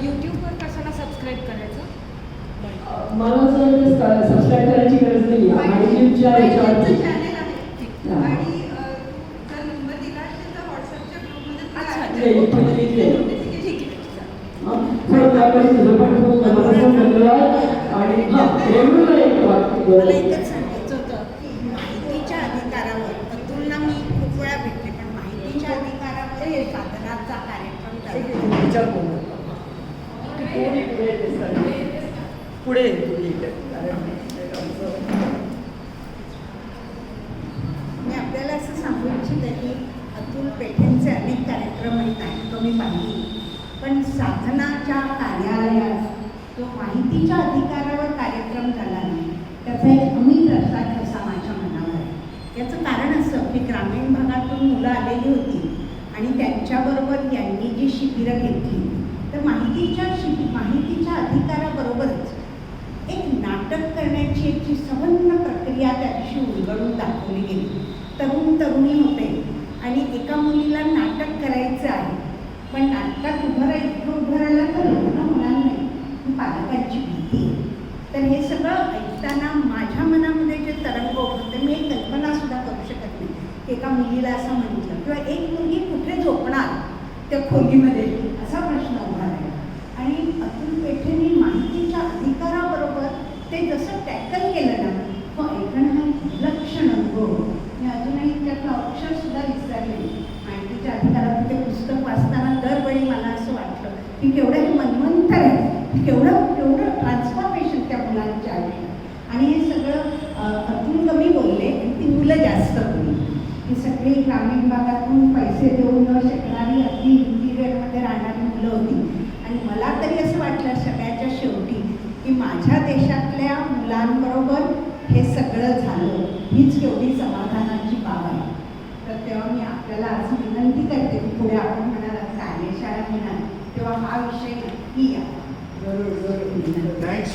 [SPEAKER 5] यूट्यूबवर कशाला सबस्क्राईब करायचं?
[SPEAKER 6] मला असं सबस्क्राईब करायची गरज नाही आहे. माहितीच्या याच्यावरती
[SPEAKER 3] चॅनेल आहे आणि जर नंबर दिला असेल तर व्हॉट्सअपच्या ग्रुपमध्ये
[SPEAKER 6] तुझं पण खूप मनापासून धन्यवाद. आणि
[SPEAKER 7] मला एकच सांगायचं होतं की माहितीच्या अधिकारावर अतुलला मी खूप वेळा भेटले, पण माहितीच्या अधिकारावर हे साधनाचा कार्यक्रम झाला.
[SPEAKER 6] पुढे
[SPEAKER 7] मी आपल्याला असं सांगू इच्छिते की अतुल पेठेंचे अनेक कार्यक्रम आणि नाटकं मी पाहिली, पण साधनाच्या कार्यालयात जो माहितीच्या अधिकारावर कार्यक्रम झाला नाही त्याचा एक अमिट असा ठसा माझ्या मनावर आहे. याचं कारण असं की ग्रामीण भागातून मुलं आलेली होती आणि त्यांच्याबरोबर यांनी जी शिबिरं घेतली तर माहितीच्या अधिकाराबरोबरच एक नाटक करण्याची एक जी संबंध प्रक्रिया त्या दिवशी उलगडून दाखवली गेली. तरुण तरुणी होते आणि एका मुलीला नाटक करायचं आहे, पण नाटकात उभं राहायला तर लग्न होणार नाही, पालकांची भीती. तर हे सगळं ऐकताना माझ्या मनामध्ये जे तरंग होतं मी एक कल्पनासुद्धा करू शकत नाही. एका मुलीला असं म्हटलं किंवा एक मुलगी कुठे झोपणार त्या खोलीमध्ये असा प्रश्न उभा राहिला. आणि अतुल पेठेंनी माहितीच्या अधिकाराबरोबर ते जसं टॅकल केलं ना, तो ऐकणं हा विलक्षण अनुभव. मी अजूनही त्यातलं अक्षरसुद्धा विसरले. माहितीच्या अधिकारात ते पुस्तक वाचताना की केवढं हे मनवंतर आहे, की केवढं केवढं ट्रान्सफॉर्मेशन त्या मुलांच्या आयुष्यात. आणि हे सगळं अतुल कमी बोलले आणि ती मुलं जास्त बोलली. ही सगळी ग्रामीण भागातून पैसे देऊन न शकणारी अगदी इंटिरियरमध्ये राहणारी मुलं होती. आणि मला तरी असं वाटलं सगळ्याच्या शेवटी की माझ्या देशातल्या मुलांबरोबर हे सगळं झालं, हीच केवढी समाधानाची बाब आहे. तर तेव्हा मी आपल्याला आज विनंती करते की पुढे आपण म्हणाल कार्यशाळा घेणार तेव्हा हा विषय नक्की या.
[SPEAKER 2] थँक्स